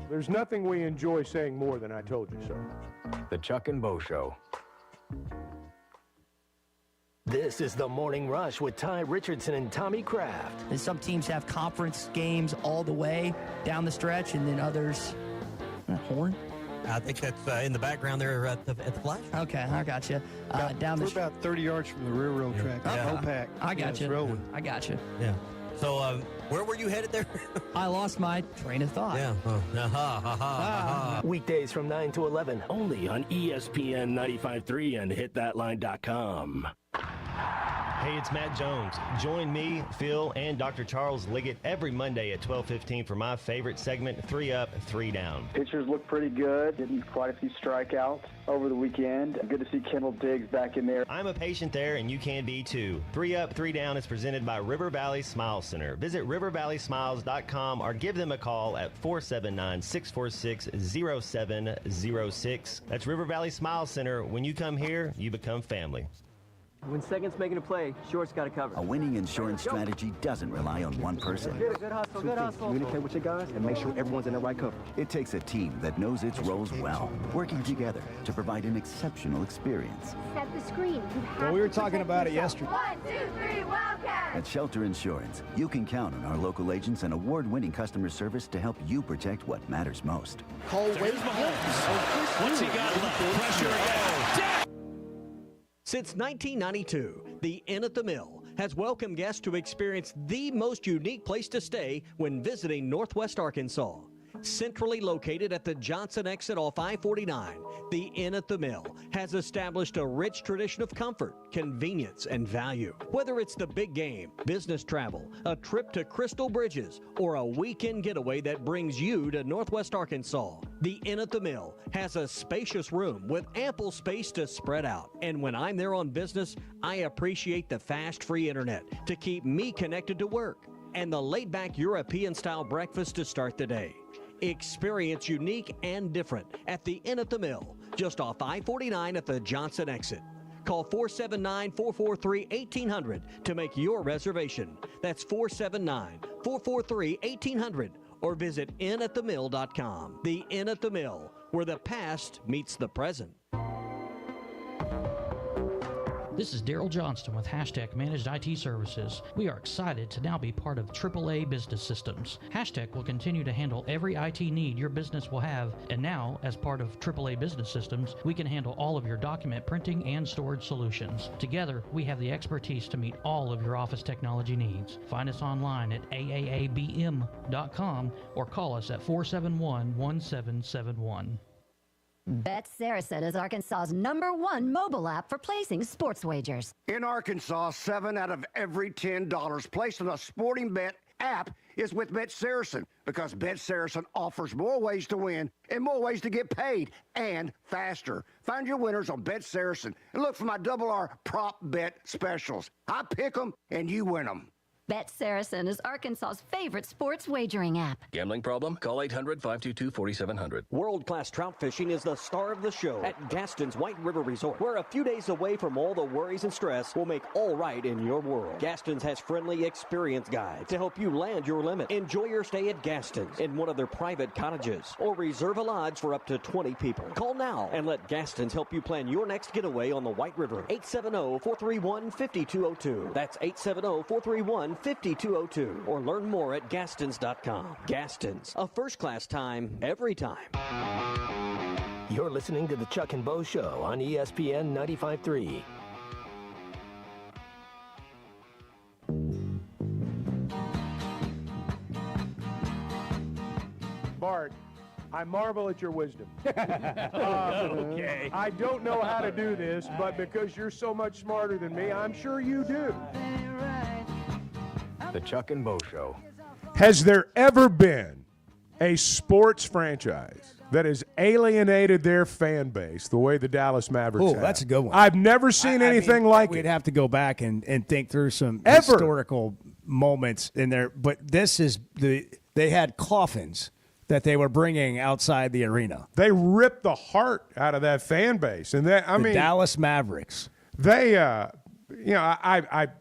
There's nothing we enjoy saying more than I told you so. The Chuck and Bo Show. This is the Morning Rush with Ty Richardson and Tommy Kraft. And some teams have conference games all the way down the stretch, and then others Horn? I think that's in the background there at the flash. Okay, I got you. Down We're about 30 yards from the railroad track. No pack. I got you. Rolling. I got you. Yeah. So where were you headed there? I lost my train of thought. Yeah. Weekdays from 9 to 11, only on ESPN 95.3 and hitthatline.com. Hey, it's Matt Jones. Join me, Phil, and Dr. Charles Liggett every Monday at 12:15 for my favorite segment, 3 Up, 3 Down. Pitchers look pretty good. Getting quite a few strikeouts over the weekend. Good to see Kendall Diggs back in there. I'm a patient there, and you can be too. 3 Up, 3 Down is presented by River Valley Smile Center. Visit rivervalleysmiles.com or give them a call at 479-646-0706. That's River Valley Smile Center. When you come here, you become family. When second's making a play, short's got to cover. A winning insurance strategy doesn't rely on one person. Good hustle, good hustle. Communicate with your guys and make sure everyone's in the right cover. It takes a team that knows its roles well, working together to provide an exceptional experience. Set the screen. Well, we were talking about it yesterday. 1, 2, 3, Wildcat! At Shelter Insurance, you can count on our local agents and award-winning customer service to help you protect what matters most. Cole Wade Mahomes. What's he got left? Pressure again. Since 1992, the Inn at the Mill has welcomed guests to experience the most unique place to stay when visiting Northwest Arkansas. Centrally located at the Johnson exit off I-49, the Inn at the Mill has established a rich tradition of comfort, convenience, and value. Whether it's the big game, business travel, a trip to Crystal Bridges, or a weekend getaway that brings you to Northwest Arkansas, the Inn at the Mill has a spacious room with ample space to spread out. And when I'm there on business, I appreciate the fast, free internet to keep me connected to work and the laid-back European-style breakfast to start the day. Experience unique and different at the Inn at the Mill, just off I-49 at the Johnson exit. Call 479-443-1800 to make your reservation. That's 479-443-1800 or visit innatthemill.com. The Inn at the Mill, where the past meets the present. This is Daryl Johnston with Hashtag Managed IT Services. We are excited to now be part of AAA Business Systems. Hashtag will continue to handle every IT need your business will have, and now, as part of AAA Business Systems, we can handle all of your document printing and storage solutions. Together, we have the expertise to meet all of your office technology needs. Find us online at aaabm.com or call us at 471-1771. Bet Saracen is Arkansas's #1 mobile app for placing sports wagers. In Arkansas, 7 out of every $10 placed on a sporting bet app is with Bet Saracen, because Bet Saracen offers more ways to win and more ways to get paid, and faster. Find your winners on Bet Saracen and look for my R prop bet specials. I pick them and you win them. Bet Saracen is Arkansas's favorite sports wagering app. Gambling problem? Call 800-522-4700. World-class trout fishing is the star of the show at Gaston's White River Resort, where a few days away from all the worries and stress will make all right in your world. Gaston's has friendly, experienced guides to help you land your limit. Enjoy your stay at Gaston's in one of their private cottages, or reserve a lodge for up to 20 people. Call now and let Gaston's help you plan your next getaway on the White River. 870-431-5202. That's 870-431-5202, or learn more at Gastons.com. Gastons, a first-class time, every time. You're listening to the Chuck and Bo Show on ESPN 95.3. Bart, I marvel at your wisdom. Okay. I don't know how to do this, but because you're so much smarter than me, I'm sure you do. The Chuck and Bo Show. Has there ever been a sports franchise that has alienated their fan base the way the Dallas Mavericks have? That's a good one. I've never seen anything like we'd it. We'd have to go back and think through some historical moments in there. But this is they had coffins that they were bringing outside the arena. They ripped the heart out of that fan base. And that, I mean, Dallas Mavericks. They, I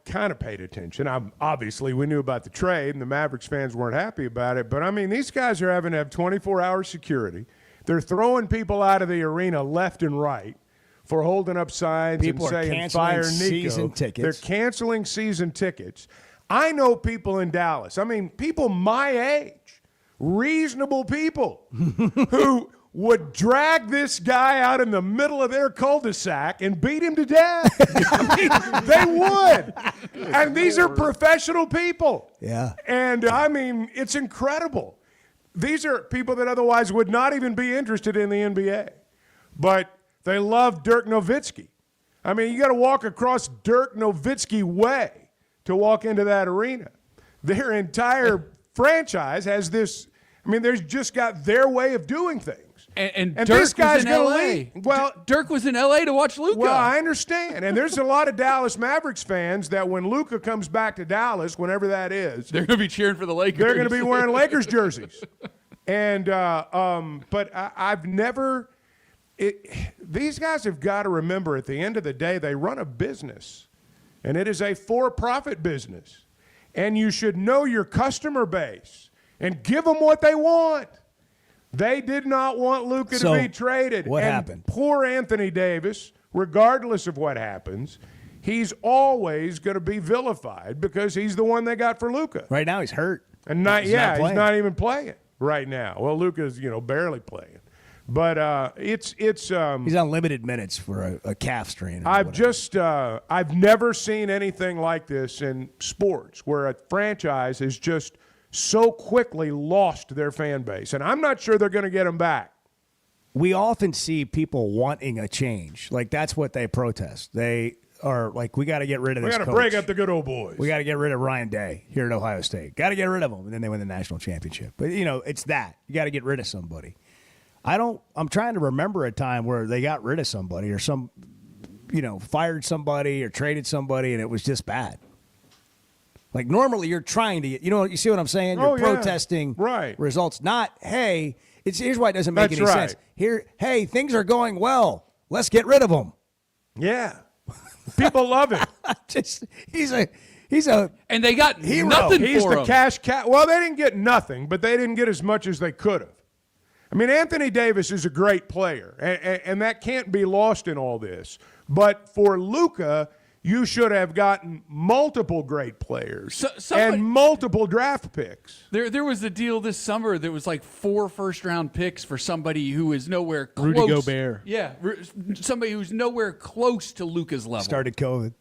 kind of paid attention. Obviously, we knew about the trade, and the Mavericks fans weren't happy about it. But, I mean, these guys are having to have 24-hour security. They're throwing people out of the arena left and right for holding up signs People and are saying, canceling fire Nico. season tickets. They're canceling season tickets. I know people in Dallas, I mean, people my age, reasonable people who would drag this guy out in the middle of their cul-de-sac and beat him to death. I mean, they would. And these are professional people. Yeah. And, I mean, it's incredible. These are people that otherwise would not even be interested in the NBA. But they love Dirk Nowitzki. I mean, you got to walk across Dirk Nowitzki Way to walk into that arena. Their entire franchise has this. I mean, they've just got their way of doing things. And Dirk this guy's was in going to LA. leave. Well, Dirk was in L.A. to watch Luka. Well, I understand. And there's a lot of Dallas Mavericks fans that when Luka comes back to Dallas, whenever that is, they're going to be cheering for the Lakers. They're going to be wearing Lakers jerseys. And but I've never these guys have got to remember at the end of the day, they run a business. And it is a for-profit business. And you should know your customer base and give them what they want. They did not want Luka to be traded. What and happened? Poor Anthony Davis, regardless of what happens, he's always going to be vilified because he's the one they got for Luka. Right now he's hurt. And he's not even playing right now. Well, Luka's, barely playing. But it's he's on limited minutes for a calf strain. I've never seen anything like this in sports where a franchise has just so quickly lost their fan base. And I'm not sure they're going to get them back. We often see people wanting a change. Like, that's what they protest. They are like, we got to get rid of this coach. We got to break up the good old boys. We got to get rid of Ryan Day here at Ohio State. Got to get rid of him. And then they win the national championship. But, it's that. You got to get rid of somebody. I'm trying to remember a time where they got rid of somebody or fired somebody or traded somebody and it was just bad. Like, normally you're trying to get, you see what I'm saying? You're protesting results, not, hey, here's why it doesn't make any sense. Hey, things are going well. Let's get rid of them. Yeah. People love it. He's a and they got hero. nothing He's for the him. cash cat. Well, they didn't get nothing, but they didn't get as much as they could have. I mean, Anthony Davis is a great player, and that can't be lost in all this. But for Luka, you should have gotten multiple great players and multiple draft picks. There was a deal this summer that was like 4 first-round picks for somebody who is nowhere close. Rudy Gobert. Yeah, somebody who's nowhere close to Luka's level. Started COVID.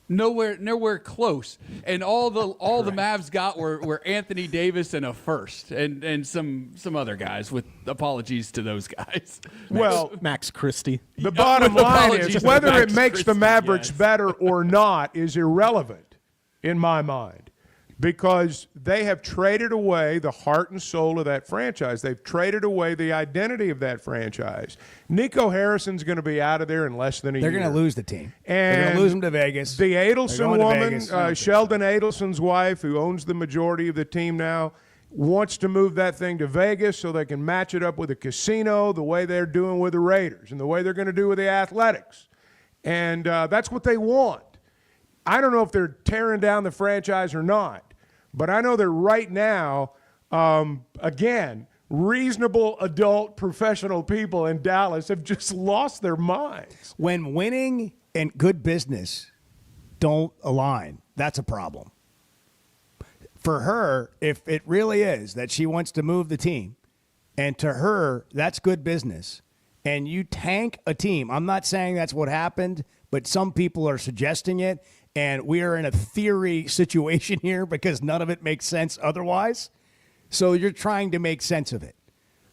Nowhere close, and all the Mavs got were Anthony Davis and a first, and some other guys. With apologies to those guys. Max Christie. The bottom line is whether it makes the Mavericks yes. better or not is irrelevant in my mind, because they have traded away the heart and soul of that franchise. They've traded away the identity of that franchise. Nico Harrison's going to be out of there in less than a year. They're going to lose the team. And they're going to lose them to Vegas. The Adelson woman, Sheldon Adelson's wife, who owns the majority of the team now, wants to move that thing to Vegas so they can match it up with a casino the way they're doing with the Raiders and the way they're going to do with the Athletics. And that's what they want. I don't know if they're tearing down the franchise or not. But I know that right now, again, reasonable adult professional people in Dallas have just lost their minds. When winning and good business don't align, that's a problem. For her, if it really is that she wants to move the team, and to her, that's good business, and you tank a team, I'm not saying that's what happened, but some people are suggesting it. And we are in a theory situation here because none of it makes sense otherwise. So you're trying to make sense of it.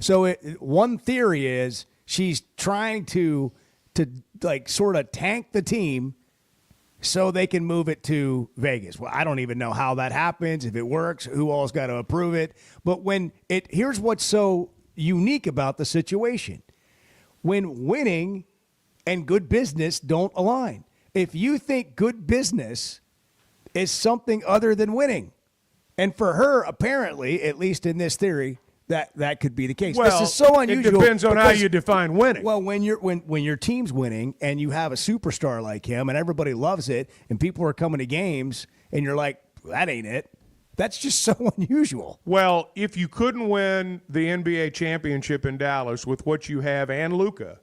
So one theory is she's trying to like sort of tank the team so they can move it to Vegas. Well, I don't even know how that happens, if it works, who all's got to approve it. But here's what's so unique about the situation. When winning and good business don't align. If you think good business is something other than winning, and for her, apparently, at least in this theory, that could be the case. Well, this is so unusual. It depends on how you define winning. Well, when your team's winning and you have a superstar like him and everybody loves it and people are coming to games and you're like, that ain't it. That's just so unusual. Well, if you couldn't win the NBA championship in Dallas with what you have and Luka,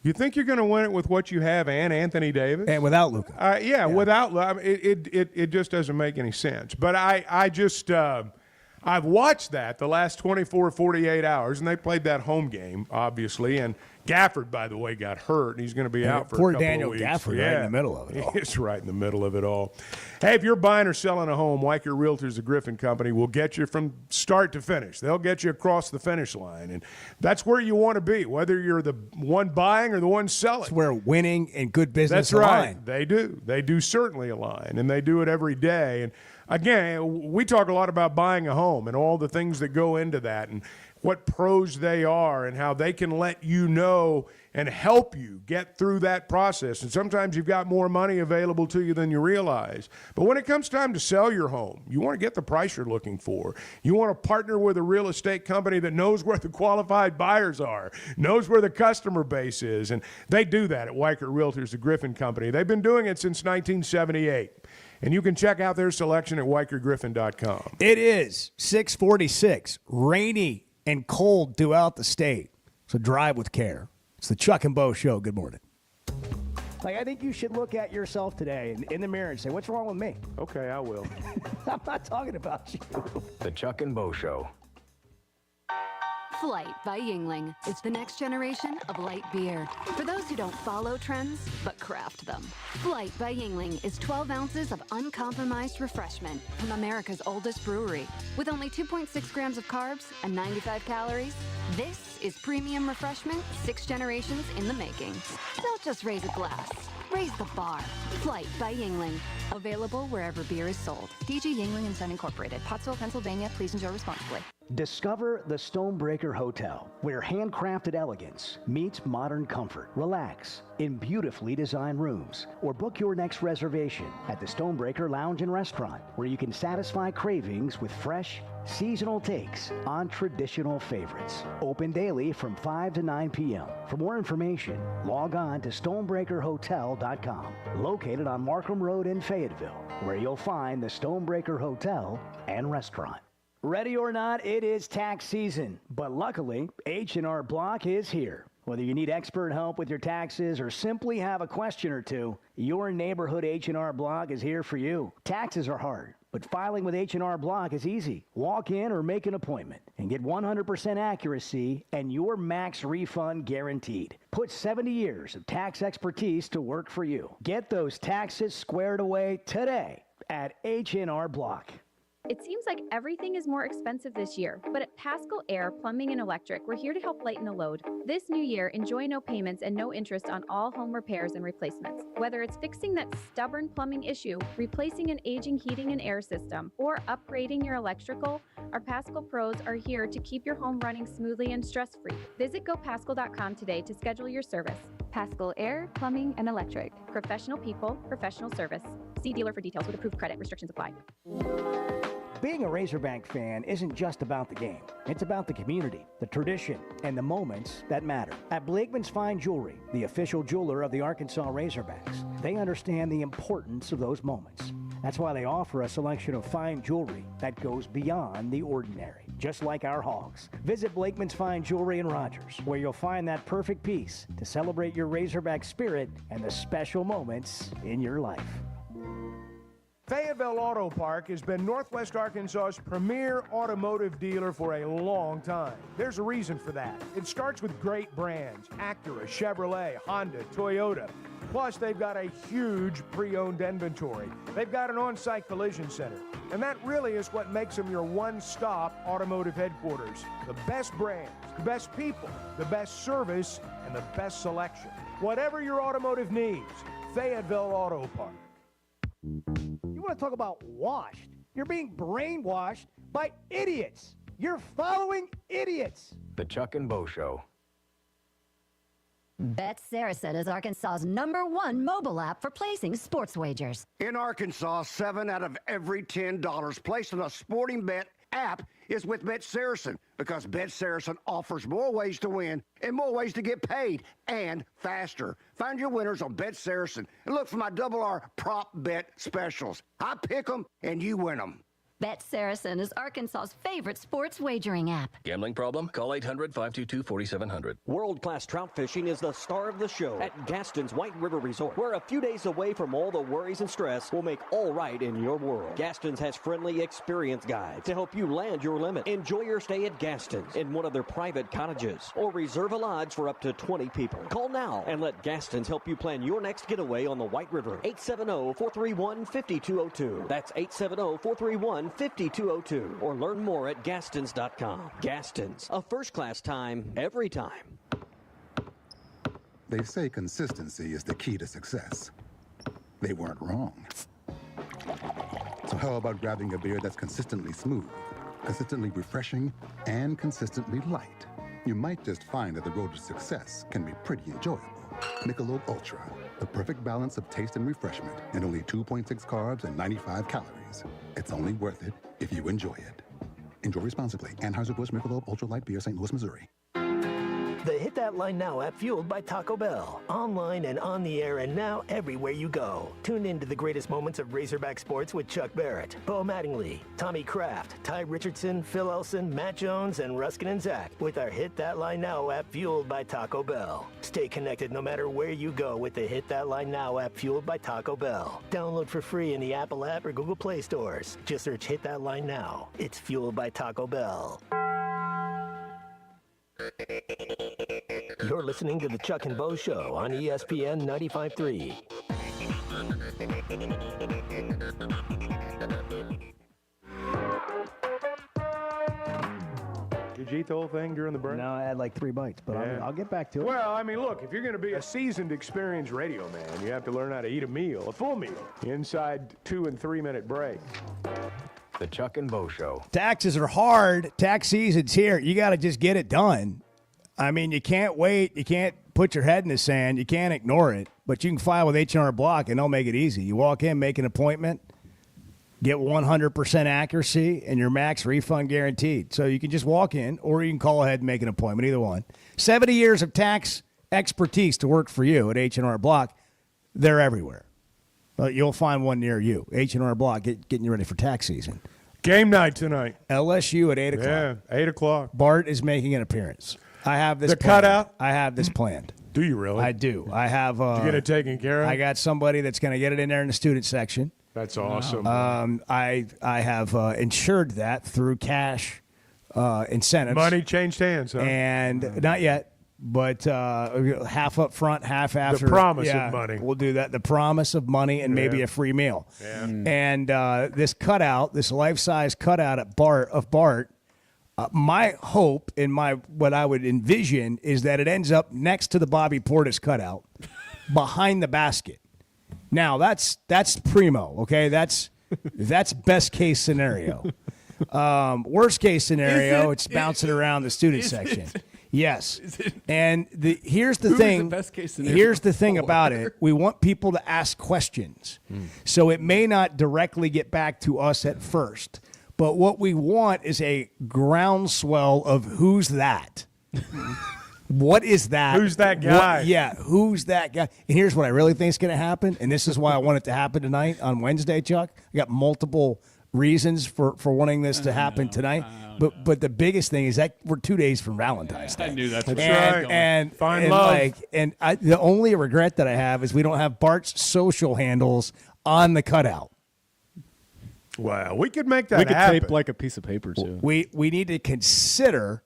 you think you're going to win it with what you have and Anthony Davis? And without Luka. Yeah, without – it just doesn't make any sense. But I I've watched that the last 24, 48 hours, and they played that home game, obviously. And Gafford, by the way, got hurt, and he's going to be out for a Poor couple Daniel of weeks. Gafford right in the middle of it all. He's right in the middle of it all. Hey, if you're buying or selling a home, Weicker Realtors, the Griffin Company, will get you from start to finish. They'll get you across the finish line, and that's where you want to be, whether you're the one buying or the one selling. It's where winning and good business That's right. align. They do. They do certainly align, and they do it every day. And again, we talk a lot about buying a home and all the things that go into that and what pros they are and how they can let you know and help you get through that process. And sometimes you've got more money available to you than you realize. But when it comes time to sell your home, you want to get the price you're looking for. You want to partner with a real estate company that knows where the qualified buyers are, knows where the customer base is. And they do that at Weicker Realtors, the Griffin Company. They've been doing it since 1978. And you can check out their selection at WeicherGriffin.com. It is 646, rainy and cold throughout the state. So drive with care. It's the Chuck and Bo Show. Good morning. Like, I think you should look at yourself today in the mirror and say, what's wrong with me? Okay, I will. I'm not talking about you. The Chuck and Bo Show. Flight by Yingling is the next generation of light beer. For those who don't follow trends, but craft them. Flight by Yingling is 12 ounces of uncompromised refreshment from America's oldest brewery. With only 2.6 grams of carbs and 95 calories, this is premium refreshment 6 generations in the making. Don't just raise a glass. Raise the bar. Flight by Yingling. Available wherever beer is sold. DG Yingling & Son Incorporated, Pottsville, Pennsylvania. Please enjoy responsibly. Discover the Stonebreaker Hotel, where handcrafted elegance meets modern comfort. Relax in beautifully designed rooms, or book your next reservation at the Stonebreaker Lounge and Restaurant, where you can satisfy cravings with fresh, seasonal takes on traditional favorites. Open daily from 5 to 9 p.m. For more information, log on to stonebreakerhotel.com, located on Markham Road in Fayetteville, where you'll find the Stonebreaker Hotel and Restaurant. Ready or not, it is tax season, but luckily, H&R Block is here. Whether you need expert help with your taxes or simply have a question or two, your neighborhood H&R Block is here for you. Taxes are hard, but filing with H&R Block is easy. Walk in or make an appointment and get 100% accuracy and your max refund guaranteed. Put 70 years of tax expertise to work for you. Get those taxes squared away today at H&R Block. It seems like everything is more expensive this year, but at Paschal Air Plumbing and Electric, we're here to help lighten the load. This new year, enjoy no payments and no interest on all home repairs and replacements. Whether it's fixing that stubborn plumbing issue, replacing an aging heating and air system, or upgrading your electrical, our Paschal pros are here to keep your home running smoothly and stress-free. Visit GoPaschal.com today to schedule your service. Paschal Air Plumbing and Electric. Professional people, professional service. See dealer for details with approved credit. Restrictions apply. Being a Razorback fan isn't just about the game. It's about the community, the tradition, and the moments that matter. At Blakeman's Fine Jewelry, the official jeweler of the Arkansas Razorbacks, they understand the importance of those moments. That's why they offer a selection of fine jewelry that goes beyond the ordinary, just like our hogs. Visit Blakeman's Fine Jewelry in Rogers, where you'll find that perfect piece to celebrate your Razorback spirit and the special moments in your life. Fayetteville Auto Park has been Northwest Arkansas's premier automotive dealer for a long time. There's a reason for that. It starts with great brands: Acura, Chevrolet, Honda, Toyota. Plus, they've got a huge pre-owned inventory. They've got an on-site collision center. And that really is what makes them your one-stop automotive headquarters. The best brands, the best people, the best service, and the best selection. Whatever your automotive needs, Fayetteville Auto Park. You want to talk about washed? You're being brainwashed by idiots. You're following idiots. The Chuck and Bo Show. Bet Saracen is Arkansas's #1 mobile app for placing sports wagers. In Arkansas, 7 out of every $10 placed on a sporting bet app is with Bet Saracen, because Bet Saracen offers more ways to win and more ways to get paid, and faster. Find your winners on Bet Saracen and look for my double R prop bet specials. I pick them and you win them. Bet Saracen is Arkansas's favorite sports wagering app. Gambling problem? Call 800-522-4700. World-class trout fishing is the star of the show at Gaston's White River Resort, where a few days away from all the worries and stress will make all right in your world. Gaston's has friendly, experienced guides to help you land your limit. Enjoy your stay at Gaston's in one of their private cottages, or reserve a lodge for up to 20 people. Call now and let Gaston's help you plan your next getaway on the White River. 870-431-5202. That's 870-431-5202. Or learn more at Gastons.com. Gaston's, a first-class time, every time. They say consistency is the key to success. They weren't wrong. So how about grabbing a beer that's consistently smooth, consistently refreshing, and consistently light? You might just find that the road to success can be pretty enjoyable. Michelob Ultra, the perfect balance of taste and refreshment, and only 2.6 carbs and 95 calories. It's only worth it if you enjoy it. Enjoy responsibly. Anheuser-Busch Michelob Ultra Light Beer, St. Louis, Missouri. The Hit That Line Now app, fueled by Taco Bell. Online and on the air and now everywhere you go. Tune in to the greatest moments of Razorback sports with Chuck Barrett, Bo Mattingly, Tommy Kraft, Ty Richardson, Phil Elson, Matt Jones, and Ruskin and Zach with our Hit That Line Now app, fueled by Taco Bell. Stay connected no matter where you go with the Hit That Line Now app, fueled by Taco Bell. Download for free in the Apple app or Google Play stores. Just search Hit That Line Now. It's fueled by Taco Bell. You're listening to the Chuck and Bo Show on ESPN 95.3. Did you eat the whole thing during the break? No, I had like 3 bites, but I'll get back to it. Well, I mean, look, if you're going to be a seasoned, experienced radio man, you have to learn how to eat a meal, a full meal, inside 2 and 3 minute break. The Chuck and Bo Show. Taxes are hard. Tax season's here. You got to just get it done. I mean, you can't wait. You can't put your head in the sand. You can't ignore it. But you can file with H&R Block, and they'll make it easy. You walk in, make an appointment, get 100% accuracy, and your max refund guaranteed. So you can just walk in, or you can call ahead and make an appointment, either one. 70 years of tax expertise to work for you at H&R Block. They're everywhere. You'll find one near you. H&R Block, getting you ready for tax season. Game night tonight. LSU at 8 o'clock. Yeah, 8 o'clock. Bart is making an appearance. I have this cutout? I have this planned. Do you really? I do. I have. Did you get it taken care of? I got somebody that's going to get it in there in the student section. That's awesome. I have insured that through cash incentives. Money changed hands, huh? And not yet. But half up front, half after. The promise of money. We'll do that. The promise of money and maybe a free meal. Yeah. And this cutout, this life-size cutout of Bart, my hope and what I would envision is that it ends up next to the Bobby Portis cutout, behind the basket. Now that's primo, okay? That's best case scenario. Worst case scenario, it's bouncing around the student section. Yes. And here's the thing. The best case scenario? Here's the thing about it. We want people to ask questions. So it may not directly get back to us at first. But what we want is a groundswell of who's that? What is that? Who's that guy? Who's that guy? And here's what I really think is going to happen. And this is why I want it to happen tonight on Wednesday, Chuck. I got multiple reasons for wanting this to happen tonight. But the biggest thing is that we're 2 days from Valentine's Day. I knew that's right. And find love. The only regret that I have is we don't have Bart's social handles on the cutout. Wow, we could make that We could happen. tape like a piece of paper, too. We need to consider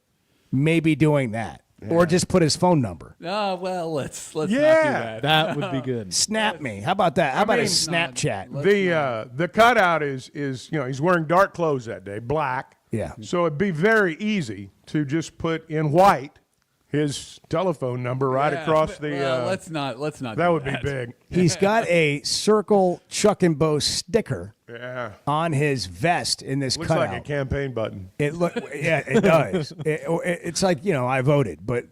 maybe doing that. Or just put his phone number. Oh, well, let's not do that. That would be good. Snap me. How about that? How about a Snapchat? The cutout is he's wearing dark clothes that day, black. Yeah. So it'd be very easy to just put in white his telephone number right across the. Let's not. That would be big. He's got a circle Chuck and Bo sticker on his vest in this Looks cutout. like a campaign button. It does. It's like I voted, but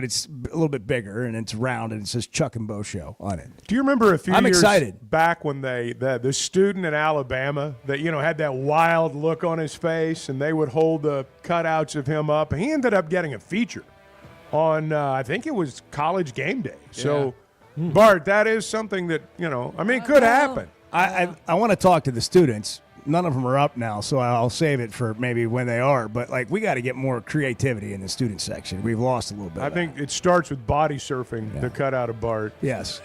it's a little bit bigger and it's round and it says Chuck and Bo Show on it. Do you remember a few I'm years excited. back when the student in Alabama that had that wild look on his face and they would hold the cutouts of him up and he ended up getting a feature on I think it was College Game Day. So Bart, that is something that could happen. I want to talk to the students. none of them are up now, so I'll save it for maybe when they are. But, like, we got to get more creativity in the student section. We've lost a little bit. I think it starts with body surfing, the cutout of Bart. Yes.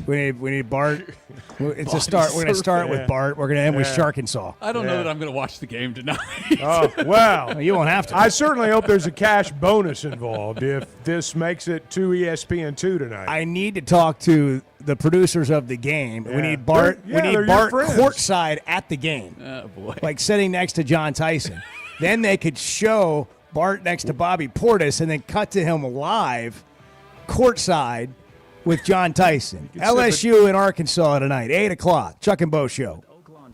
We need Bart. It's Body a start. We're going to start with surfing. Bart. We're going to end with Sharkensaw. I don't know that I'm going to watch the game tonight. Oh, well. You won't have to. I certainly hope there's a cash bonus involved if this makes it to ESPN2 tonight. I need to talk to the producers of the game. Yeah. We need Bart. They're we need your Bart friends. courtside at the game. Oh, boy. Like sitting next to John Tyson. Then they could show Bart next to Bobby Portis and then cut to him live courtside with John Tyson. LSU in Arkansas tonight, 8 o'clock. Chuck and Bo Show.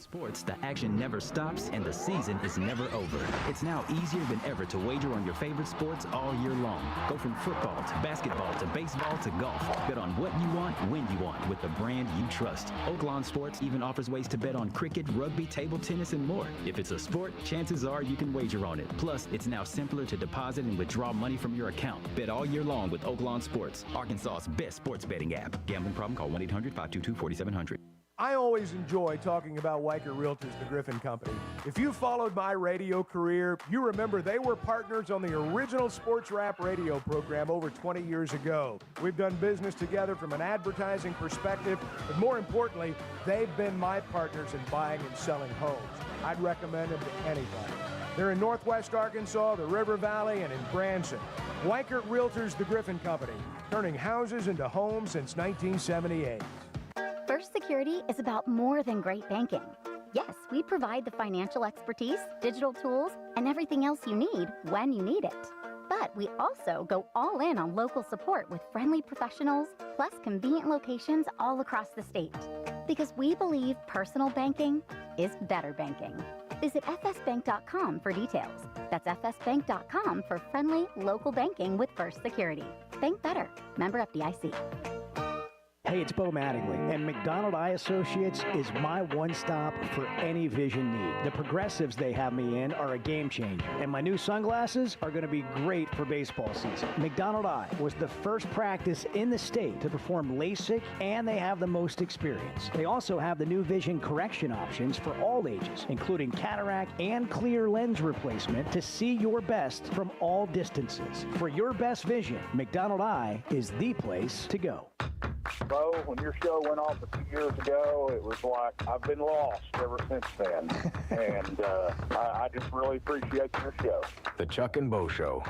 Sports, the action never stops and the season is never over. It's now easier than ever to wager on your favorite sports all year long. Go from football to basketball to baseball to golf. Bet on what you want, when you want, with the brand you trust. Oaklawn Sports even offers ways to bet on cricket, rugby, table tennis, and more. If it's a sport, chances are you can wager on it. Plus, it's now simpler to deposit and withdraw money from your account. Bet all year long with Oaklawn Sports, Arkansas's best sports betting app. Gambling problem? Call 1-800-522-4700. I always enjoy talking about Weicker Realtors, the Griffin Company. If you followed my radio career, you remember they were partners on the original sports rap radio program over 20 years ago. We've done business together from an advertising perspective, but more importantly, they've been my partners in buying and selling homes. I'd recommend them to anybody. They're in Northwest Arkansas, the River Valley, and in Branson. Weicker Realtors, the Griffin Company, turning houses into homes since 1978. First Security is about more than great banking. Yes, we provide the financial expertise, digital tools, and everything else you need when you need it. But we also go all in on local support with friendly professionals, plus convenient locations all across the state. Because we believe personal banking is better banking. Visit fsbank.com for details. That's fsbank.com for friendly local banking with First Security. Bank better. Member FDIC. Hey, it's Bo Mattingly, and McDonald Eye Associates is my one-stop for any vision need. The progressives they have me in are a game changer, and my new sunglasses are going to be great for baseball season. McDonald Eye was the first practice in the state to perform LASIK, and they have the most experience. They also have the new vision correction options for all ages, including cataract and clear lens replacement to see your best from all distances. For your best vision, McDonald Eye is the place to go. Bo, when your show went off a few years ago, it was like I've been lost ever since then. And I just really appreciate your show. The Chuck and Bo Show.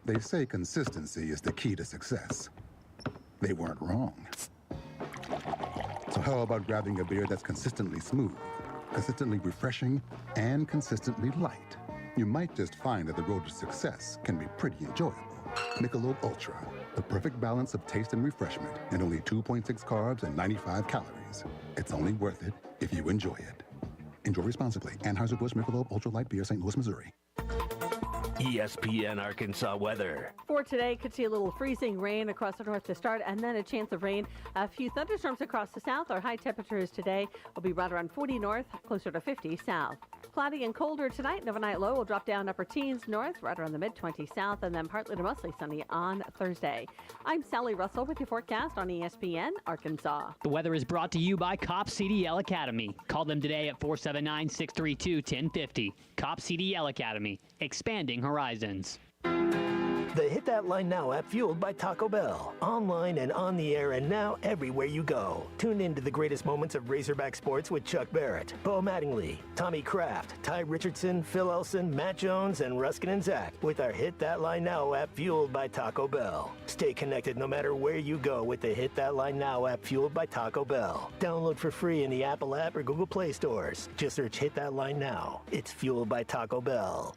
They say consistency is the key to success. They weren't wrong. So how about grabbing a beer that's consistently smooth, consistently refreshing, and consistently light? You might just find that the road to success can be pretty enjoyable. Michelob Ultra, the perfect balance of taste and refreshment, and only 2.6 carbs and 95 calories. It's only worth it if you enjoy it. Enjoy responsibly. Anheuser-Busch Michelob Ultra Light Beer, St. Louis, Missouri. ESPN Arkansas weather. For today, could see a little freezing rain across the north to start, and then a chance of rain. A few thunderstorms across the south. Our high temperatures today will be right around 40 north, closer to 50 south. Cloudy and colder tonight. An overnight low will drop down upper teens north, right around the mid-20s south, and then partly to mostly sunny on Thursday. I'm Sally Russell with your forecast on ESPN Arkansas. The weather is brought to you by Cop CDL Academy. Call them today at 479-632-1050. Cop CDL Academy, expanding horizons. The Hit That Line Now app, fueled by Taco Bell. Online and on the air and now everywhere you go. Tune in to the greatest moments of Razorback sports with Chuck Barrett, Bo Mattingly, Tommy Kraft, Ty Richardson, Phil Elson, Matt Jones, and Ruskin and Zach with our Hit That Line Now app, fueled by Taco Bell. Stay connected no matter where you go with the Hit That Line Now app, fueled by Taco Bell. Download for free in the Apple app or Google Play stores. Just search Hit That Line Now. It's fueled by Taco Bell.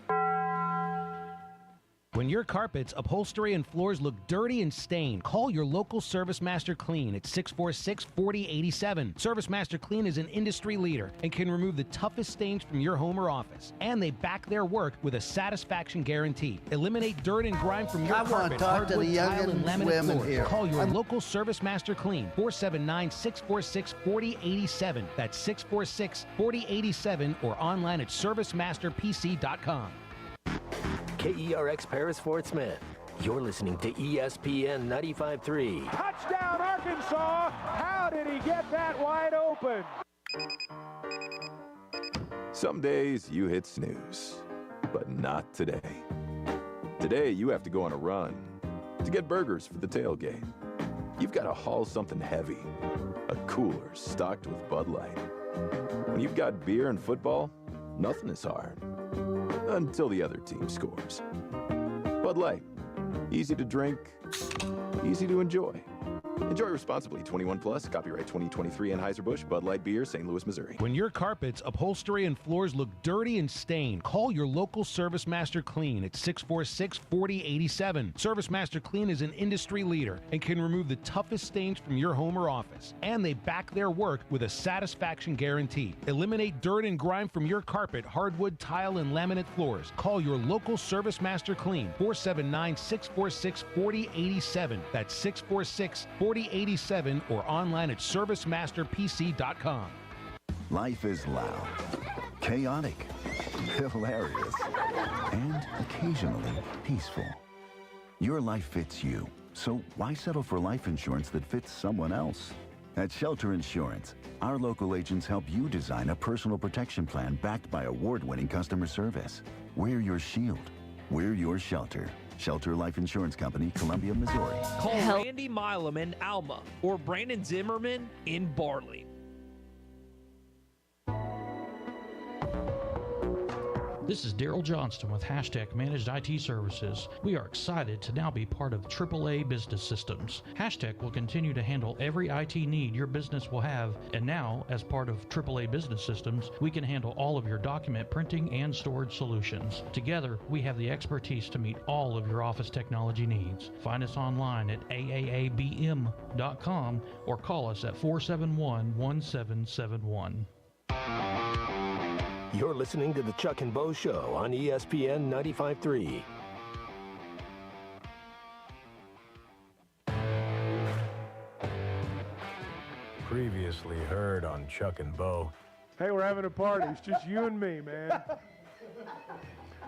When your carpets, upholstery, and floors look dirty and stained, call your local Service Master Clean at 646-4087. Service Master Clean is an industry leader and can remove the toughest stains from your home or office. And they back their work with a satisfaction guarantee. Eliminate dirt and grime from your carpet, hardwood, tile, and laminate floors. Call your local Service Master Clean, 479-646-4087. That's 646-4087 or online at servicemasterpc.com. KERX Paris Fort Smith. You're listening to ESPN 95.3. Touchdown, Arkansas! How did he get that wide open? Some days you hit snooze, but not today. Today you have to go on a run to get burgers for the tailgate. You've got to haul something heavy, a cooler stocked with Bud Light. When you've got beer and football, nothing is hard. Until the other team scores. Bud Light. Easy to drink, easy to enjoy. Enjoy responsibly. 21 plus. Copyright 2023 Anheuser-Busch, Bud Light Beer, St. Louis, Missouri. When your carpets, upholstery, and floors look dirty and stained, call your local Service Master Clean at 646-4087. Service Master Clean is an industry leader and can remove the toughest stains from your home or office. And they back their work with a satisfaction guarantee. Eliminate dirt and grime from your carpet, hardwood, tile, and laminate floors. Call your local Service Master Clean, 479-646-4087. That's 646-4087 or online at servicemasterpc.com. Life is loud, chaotic, hilarious, and occasionally peaceful. Your life fits you, so why settle for life insurance that fits someone else? At Shelter Insurance, our local agents help you design a personal protection plan backed by award-winning customer service. We're your shield. We're your shelter. Shelter Life Insurance Company, Columbia, Missouri. Call Randy Milam in Alma or Brandon Zimmerman in Barley. This is Daryl Johnston with Hashtag Managed IT Services. We are excited to now be part of AAA Business Systems. Hashtag will continue to handle every IT need your business will have, and now, as part of AAA Business Systems, we can handle all of your document printing and storage solutions. Together, we have the expertise to meet all of your office technology needs. Find us online at aaabm.com or call us at 471-1771. You're listening to the Chuck and Bo Show on ESPN 95.3. Previously heard on Chuck and Bo. Hey, we're having a party. It's just you and me, man.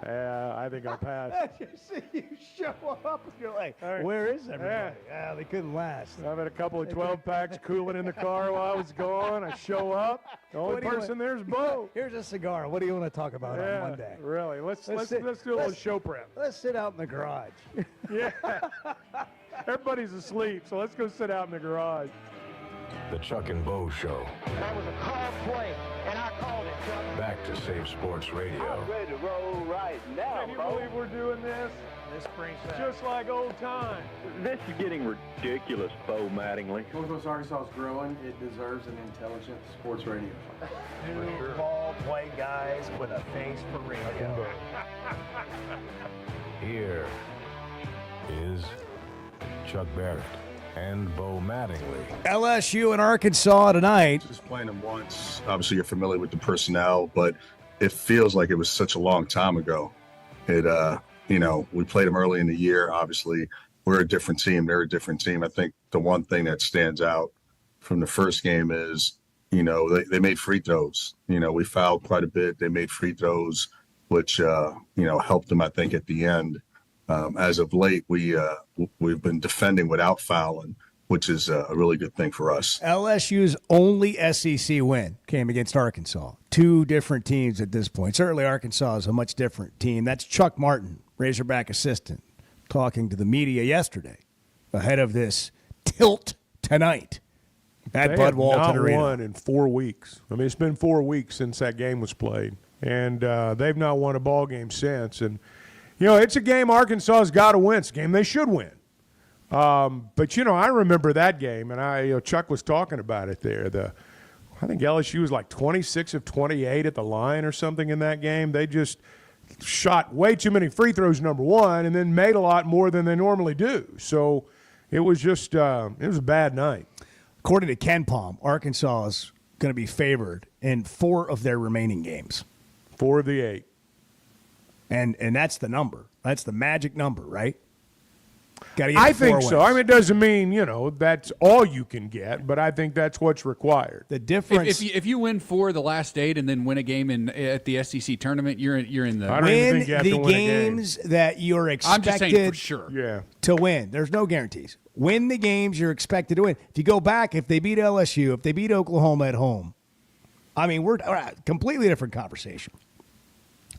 I think I'll pass. I just see you show up and you're like, where is everybody? Yeah, they couldn't last. I've had a couple of 12-packs cooling in the car while I was gone. I show up. The only person there's Bo. Here's a cigar. What do you want to talk about on Monday? Really. Let's do a little show prep. Let's sit out in the garage. Yeah. Everybody's asleep, so let's go sit out in the garage. The Chuck and Bo Show. That was a call play, and I called it, Chuck. Back to Save Sports Radio. I'm ready to roll right now, Can you believe we're doing this? This brings Just like old times. This is getting ridiculous, Bo Mattingly. Northwest Arkansas is growing. It deserves an intelligent sports radio. Two ball white guys with a face for radio. Here is Chuck Barrett and Bo Mattingly. LSU and Arkansas tonight. Just playing them once. Obviously, you're familiar with the personnel, but it feels like it was such a long time ago. We played them early in the year. Obviously, we're a different team. They're a different team. I think the one thing that stands out from the first game is, they made free throws. We fouled quite a bit. They made free throws, which, helped them, I think, at the end. As of late, we've been defending without fouling, which is a really good thing for us. LSU's only SEC win came against Arkansas. Two different teams at this point. Certainly Arkansas is a much different team. That's Chuck Martin, Razorback assistant, talking to the media yesterday ahead of this tilt tonight at Bud Walton Arena. They have not won in 4 weeks. I mean, it's been 4 weeks since that game was played, and they've not won a ball game since. And it's a game Arkansas's got to win. It's a game they should win. But I remember that game, and Chuck was talking about it there. I think LSU was like 26 of 28 at the line or something in that game. They just shot way too many free throws, number one, and then made a lot more than they normally do. So it was just it was a bad night. According to Ken Palm, Arkansas is going to be favored in 4 of their remaining games. 4 of the 8. And that's the number. That's the magic number, right? Got to get I 4 think so. wins. I mean, it doesn't mean, that's all you can get, but I think that's what's required. The difference. If you win 4 of the last 8 and then win a game at the SEC tournament, you're in the. I don't even win think you have the to win a game. games that you're I'm expected just saying for sure. to win. There's no guarantees. Win the games you're expected to win. If you go back, if they beat LSU, if they beat Oklahoma at home, I mean, we're a completely different conversation.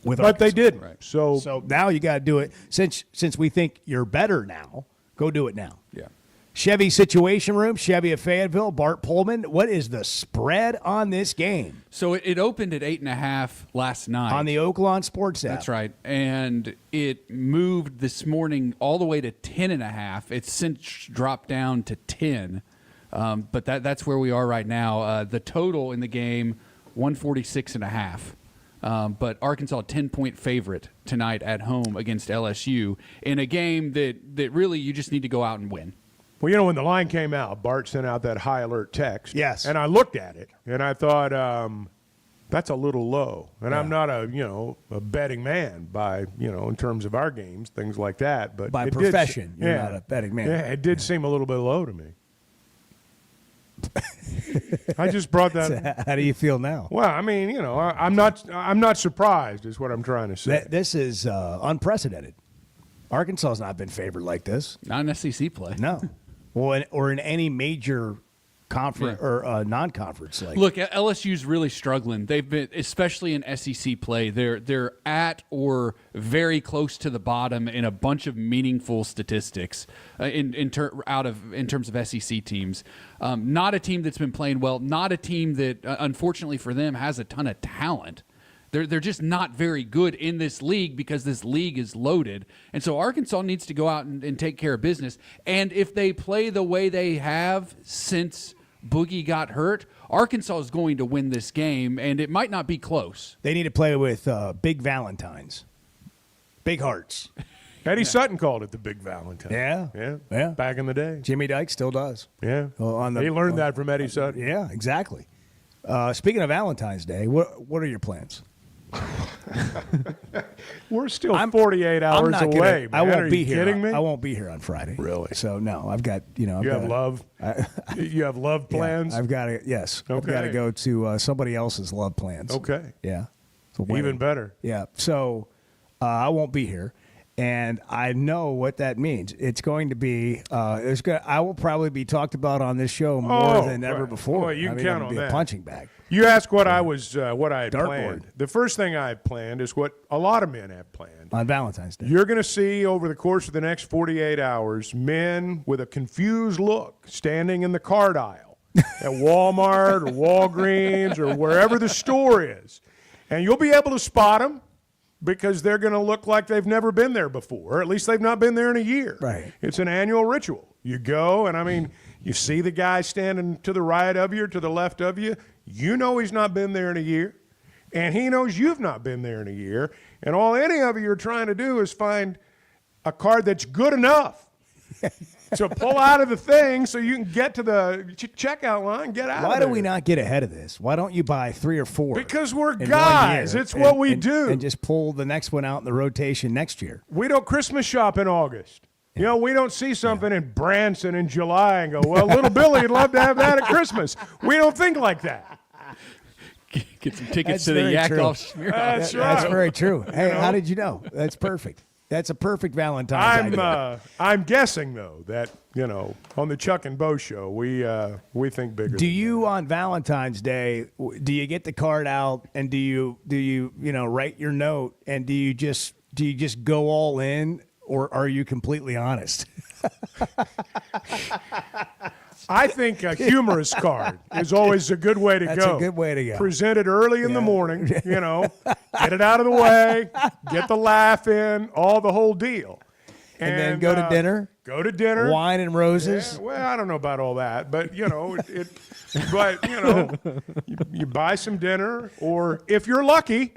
But they didn't. Right. So now you got to do it. Since we think you're better now, go do it now. Yeah. Chevy Situation Room, Chevy of Fayetteville, Bart Pullman. What is the spread on this game? So it opened at 8.5 last night On the Oaklawn Sports app. That's right, and it moved this morning all the way to 10.5. It's since dropped down to 10, but that's where we are right now. The total in the game 146.5. But Arkansas, 10-point favorite tonight at home against LSU in a game that really you just need to go out and win. Well, when the line came out, Bart sent out that high alert text. Yes. And I looked at it, and I thought, that's a little low. And I'm not a betting man by, in terms of our games, things like that. But By it profession, did, you're not a betting man. Yeah, it did seem a little bit low to me. I just brought that. How do you feel now? Well, I mean, I'm not surprised is what I'm trying to say. This is unprecedented. Arkansas has not been favored like this. Not in SEC play. No. Well, or in any major conference or non-conference. Look, LSU's really struggling. They've been, especially in SEC play, they're at or very close to the bottom in a bunch of meaningful statistics in terms of SEC teams. Not a team that's been playing well. Not a team that, unfortunately for them, has a ton of talent. They're just not very good in this league because this league is loaded. And so Arkansas needs to go out and take care of business. And if they play the way they have since Buc-ee got hurt, Arkansas is going to win this game, and it might not be close. They need to play with big Valentines, big hearts. Eddie Sutton called it the Big Valentine. Yeah. Back in the day. Jimmy Dike still does. Yeah. He learned that from Eddie Sutton. Yeah, exactly. Speaking of Valentine's Day, what are your plans? We're still 48 hours away. I won't be here. Kidding me? I won't be here on Friday. Really? So no, I've got you have love. You have love plans. Yeah, I've got to. Yes. Okay. I've got to go to somebody else's love plans. Okay. Yeah. Even better. Yeah. So I won't be here, and I know what that means. It's going to be. I will probably be talked about on this show more than ever before. Well, you can count on that. A punching bag. You asked what I had Dartboard. planned. The first thing I had planned is what a lot of men have planned. On Valentine's Day. You're going to see over the course of the next 48 hours men with a confused look standing in the cart aisle at Walmart or Walgreens or wherever the store is. And you'll be able to spot them because they're going to look like they've never been there before, or at least they've not been there in a year. Right. It's an annual ritual. You go, and I mean, you see the guy standing to the right of you or to the left of you. You know he's not been there in a year, and he knows you've not been there in a year, and all any of you are trying to do is find a card that's good enough to pull out of the thing so you can get to the checkout line and get out of Why there. do we not get ahead of this? Why don't you buy 3 or 4? Because we're in guys. 1 year It's what we do. And just pull the next one out in the rotation next year. We don't Christmas shop in August. You know, we don't see something in Branson in July and go, well, little Billy would love to have that at Christmas. We don't think like that. Get some tickets to the Yakov Smear. That's right. That's very true. Hey, how did you know? That's perfect. That's a perfect Valentine's idea. I'm guessing, though, that, on the Chuck and Bo show, we think bigger. Do you, on Valentine's Day, do you get the card out and do you write your note and do you just go all in? Or are you completely honest? I think a humorous card is always a good way to go. That's a good way to go. Present it early in the morning, get it out of the way, get the laugh in, the whole deal. And then go to dinner? Go to dinner. Wine and roses? Yeah, well, I don't know about all that, but, you buy some dinner, or if you're lucky,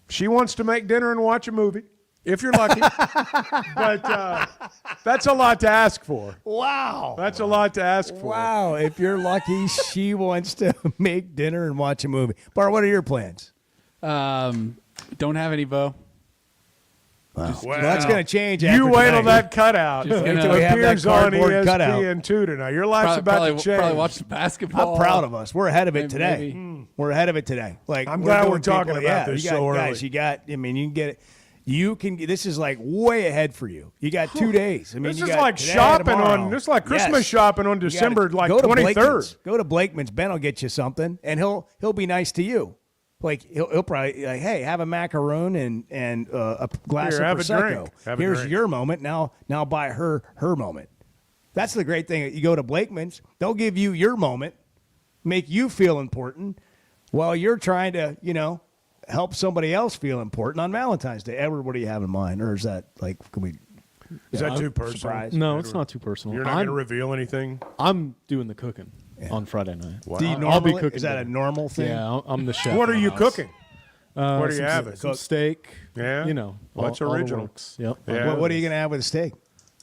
she wants to make dinner and watch a movie. If you're lucky. But that's a lot to ask for. Wow. That's a lot to ask for. Wow. If you're lucky, she wants to make dinner and watch a movie. Bart, what are your plans? Don't have any, Bo. Well, that's going to change after You wait tonight. till that cutout Wait till we have that appears on cardboard cutout. ESPN2 tonight. Your life's about to change. Probably watch the basketball. I'm proud of us. We're ahead of it today. Maybe. We're ahead of it today. Like I'm we're glad doing we're talking people- about yeah, this you got, so early. guys, you can get it. You can. This is like way ahead for you. You got 2 days. I mean, This you is got like today, shopping tomorrow. on. This is like Christmas Yes. shopping on You gotta December like go to 23rd. Blakeman's. Go to Blakeman's. Ben will get you something, and he'll be nice to you. Like he'll probably like, hey, have a macaroon and a glass Here, of have a prosecco. drink. Have a Here's drink. your moment. Now buy her moment. That's the great thing. You go to Blakeman's, they'll give you your moment, make you feel important, while you're trying to help somebody else feel important on Valentine's Day. Edward, what do you have in mind, or is that like can we? Is that too personal? Surprise? No, it's not too personal. You're not going to reveal anything? I'm doing the cooking on Friday night. Wow. Do you I'll be normally- cooking. is that a dinner. normal thing? Yeah, I'm the chef. What in are the you house. cooking? What are you some- having? Some steak. Yeah? What's all the original? works. Yep. Yeah. What are you going to have with the steak?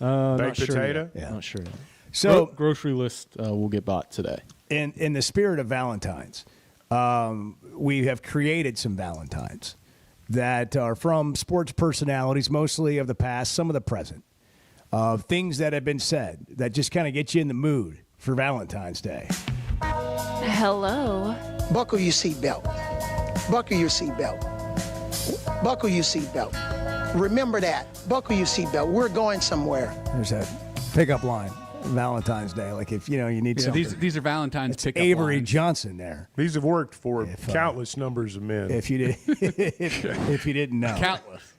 Not Baked sure potato? yet. Yeah. Not sure yet. So- grocery list will get bought today. In the spirit of Valentine's, we have created some Valentines that are from sports personalities, mostly of the past, some of the present. Things that have been said that just kind of get you in the mood for Valentine's Day. Hello. Buckle your seatbelt. Buckle your seatbelt. Buckle your seatbelt. Remember that. Buckle your seatbelt. We're going somewhere. There's that pickup line, Valentine's Day. Like if you need Yeah, something. these are Valentine's It's pickup Avery lines. Johnson there. These have worked for countless numbers of men. If you did, if you didn't know,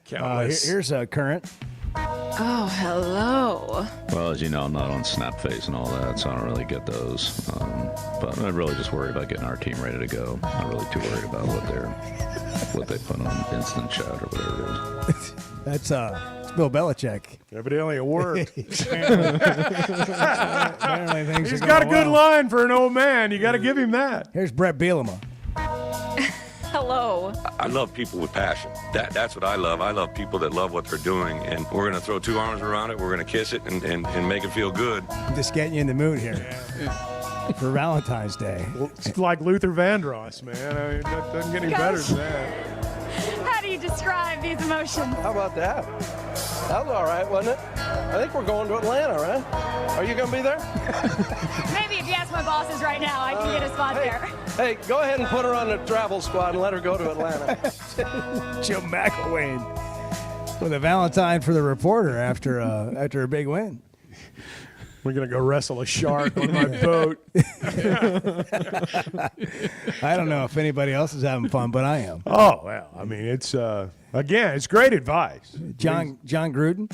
Countless. Here's a current. Oh, hello. Well, as you know, I'm not on Snapface and all that, so I don't really get those. But I'm really just worried about getting our team ready to go. Not really too worried about what they put on Instant Chat or whatever it is. That's Bill Belichick. Evidently it worked. Apparently things He's are got a going good well. line for an old man. You got to give him that. Here's Brett Bielema. Hello. I love people with passion. That's what I love. I love people that love what they're doing, and we're going to throw two arms around it. We're going to kiss it and make it feel good. I'm just getting you in the mood here for Valentine's Day. Well, it's like Luther Vandross, man. I mean, that doesn't get any better than that. How do you describe these emotions? How about that? That was all right, wasn't it? I think we're going to Atlanta, right? Are you going to be there? Maybe if you ask my bosses right now, I can get a spot there. Hey, go ahead and put her on the travel squad and let her go to Atlanta. Joe McElwain with a Valentine for the reporter after a big win. We're going to go wrestle a shark on my boat. I don't know if anybody else is having fun, but I am. Oh, well, I mean, it's, again, it's great advice. John Gruden.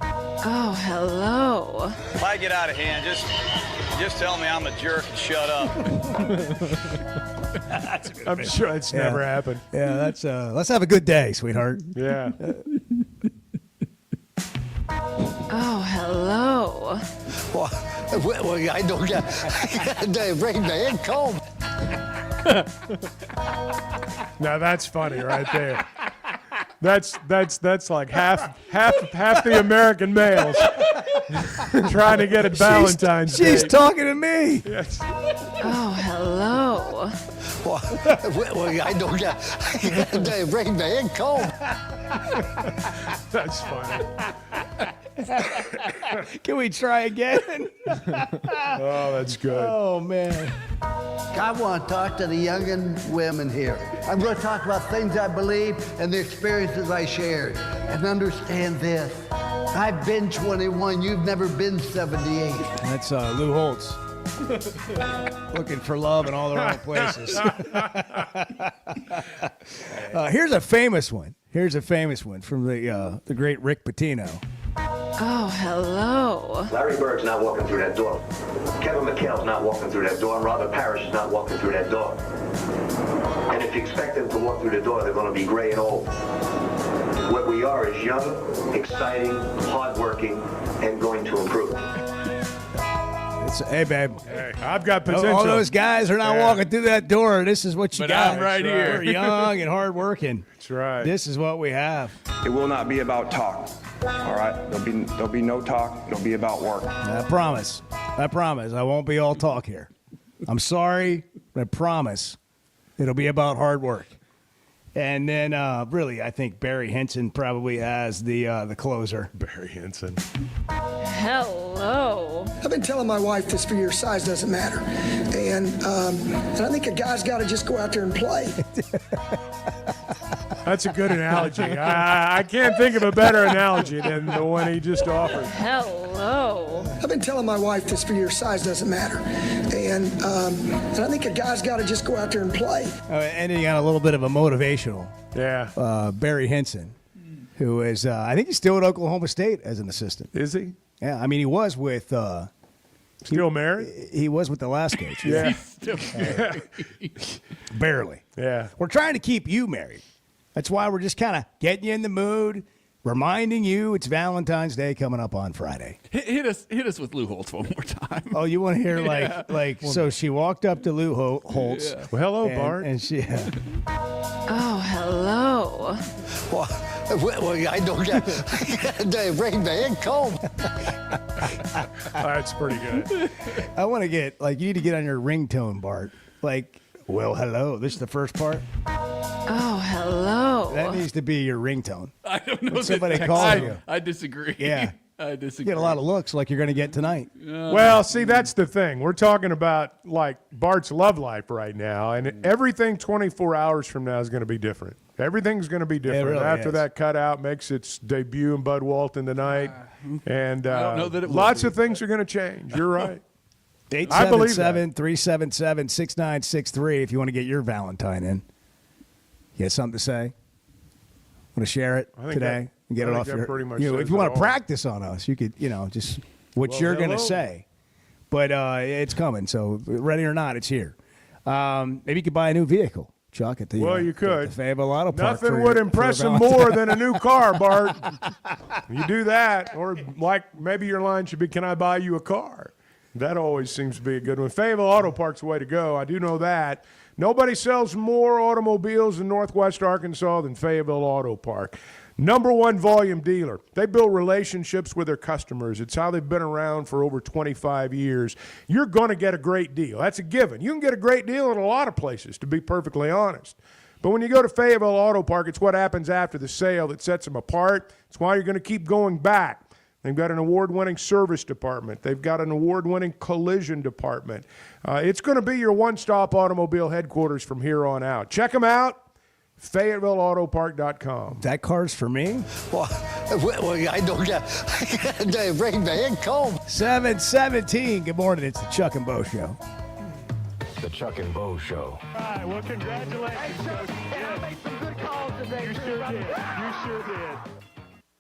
Oh, hello. If I get out of hand, just tell me I'm a jerk and shut up. I'm sure it's never happened. Yeah, that's let's have a good day, sweetheart. Yeah. Oh, hello. Well, I don't get they bring the head comb. Now that's funny right there. That's like half the American males trying to get a Valentine's Day. She's talking to me. Yes. Oh, hello. Well, I don't get they bring the head comb. That's funny. Can we try again? Oh, that's good. Oh, man. I want to talk to the young women here. I'm going to talk about things I believe and the experiences I shared. And understand this. I've been 21. You've never been 78. That's Lou Holtz. Looking for love in all the wrong places. Here's a famous one. Here's a famous one from the great Rick Pitino. Oh, hello. Larry Bird's not walking through that door. Kevin McHale's not walking through that door, and Robert Parrish is not walking through that door. And if you expect them to walk through the door, they're going to be gray and old. What we are is young, exciting, hardworking, and going to improve. Hey, babe. Hey, I've got potential. All those guys are not walking through that door. This is what you But got. I'm right here. We're young and hardworking. That's right. This is what we have. It will not be about talk. All right, there'll be no talk. It'll be about work. I promise. I won't be all talk here. I'm sorry, but I promise it'll be about hard work. And then, really, I think Barry Henson probably has the closer. Barry Henson. Hello. I've been telling my wife this for years, size doesn't matter. And I think a guy's got to just go out there and play. That's a good analogy. I can't think of a better analogy than the one he just offered. Hello. I've been telling my wife this for years, size doesn't matter. And I think a guy's got to just go out there and play. Ending on a little bit of a motivational. Yeah. Barry Henson, who is, I think he's still at Oklahoma State as an assistant. Is he? Yeah, I mean, he was with... Still married? He was with the last coach. Yeah. He's still married. Barely. Yeah. We're trying to keep you married. That's why we're just kind of getting you in the mood, reminding you it's Valentine's Day coming up on Friday. Hit us with Lou Holtz one more time. Oh, you want to hear so she walked up to Lou Holtz. Yeah. Well, hello, Bart. And she... Oh, hello. Well, I don't get the ring man comb. That's pretty good. I want to get, you need to get on your ringtone, Bart. Well, hello. This is the first part. Oh, hello. That needs to be your ringtone. I don't know. When somebody calls you. I disagree. Yeah. I disagree. You get a lot of looks like you're going to get tonight. Well, see, that's the thing. We're talking about, Bart's love life right now, and everything 24 hours from now is going to be different. Everything's going to be different really after is. that cutout makes its debut in Bud Walton tonight. And I don't know that it will lots be. of things are going to change. You're right. I believe that. 877-377-6963 if you want to get your Valentine in. You got something to say? Want to share it I think today and get I it think off that your... pretty much if says you want it to all. practice on us, you could, just what Well, you're going to hello. say. But it's coming, so ready or not, it's here. Maybe you could buy a new vehicle, Chuck, at the You could. the Fayetteville Auto Park. Nothing would impress him more than a new car, Bart. You do that, or maybe your line should be, "Can I buy you a car?" That always seems to be a good one. Fayetteville Auto Park's the way to go. I do know that. Nobody sells more automobiles in Northwest Arkansas than Fayetteville Auto Park. #1 volume dealer. They build relationships with their customers. It's how they've been around for over 25 years. You're going to get a great deal. That's a given. You can get a great deal in a lot of places, to be perfectly honest. But when you go to Fayetteville Auto Park, it's what happens after the sale that sets them apart. It's why you're going to keep going back. They've got an award-winning service department. They've got an award-winning collision department. It's going to be your one-stop automobile headquarters from here on out. Check them out, FayettevilleAutoPark.com. That car's for me? Well, I don't get the ring man comb. 717. Good morning. It's the Chuck and Bo Show. The Chuck and Bo Show. All right, well, congratulations, Coach. I made some good calls today. You sure did. You sure did.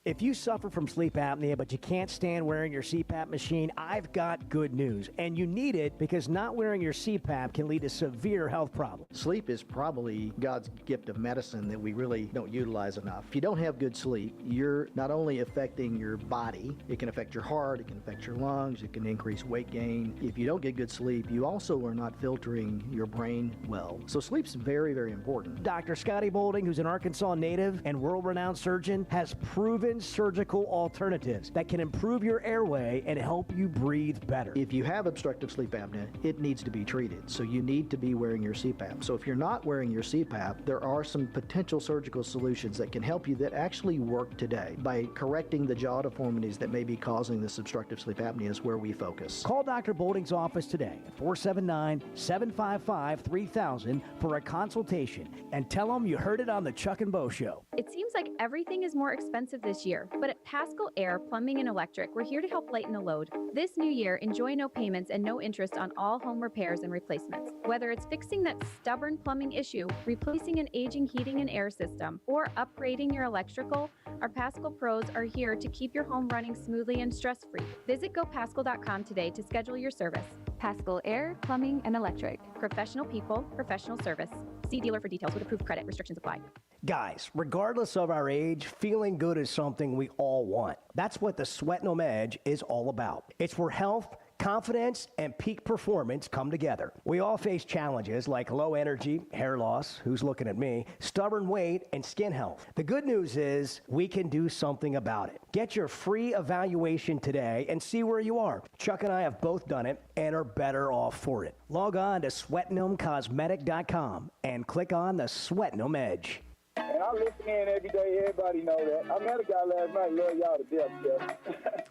If you suffer from sleep apnea, but you can't stand wearing your CPAP machine, I've got good news. And you need it because not wearing your CPAP can lead to severe health problems. Sleep is probably God's gift of medicine that we really don't utilize enough. If you don't have good sleep, you're not only affecting your body, it can affect your heart, it can affect your lungs, it can increase weight gain. If you don't get good sleep, you also are not filtering your brain well. So sleep's very, very important. Dr. Scotty Boulding, who's an Arkansas native and world-renowned surgeon, has proven surgical alternatives that can improve your airway and help you breathe better. If you have obstructive sleep apnea, it needs to be treated. So you need to be wearing your CPAP. So if you're not wearing your CPAP, there are some potential surgical solutions that can help you that actually work today. By correcting the jaw deformities that may be causing this obstructive sleep apnea is where we focus. Call Dr. Boulding's office today at 479-755-3000 for a consultation and tell them you heard it on the Chuck and Bo Show. It seems like everything is more expensive this year, but at Paschal Air Plumbing and Electric, we're here to help lighten the load. This new year, enjoy no payments and no interest on all home repairs and replacements. Whether it's fixing that stubborn plumbing issue, replacing an aging heating and air system, or upgrading your electrical, our Paschal pros are here to keep your home running smoothly and stress-free. Visit GoPaschal.com today to schedule your service. Paschal Air Plumbing and Electric. Professional people, professional service. See dealer for details with approved credit. Restrictions apply. Guys, regardless of our age, feeling good is something we all want. That's what the Sweat No Edge is all about. It's where health, confidence, and peak performance come together. We all face challenges like low energy, hair loss, who's looking at me, stubborn weight, and skin health. The good news is we can do something about it. Get your free evaluation today and see where you are. Chuck and I have both done it and are better off for it. Log on to sweatnomecosmetic.com and click on the Sweat No Edge. And I listen in every day. Everybody know that. I met a guy last night. Love y'all to death, Jeff.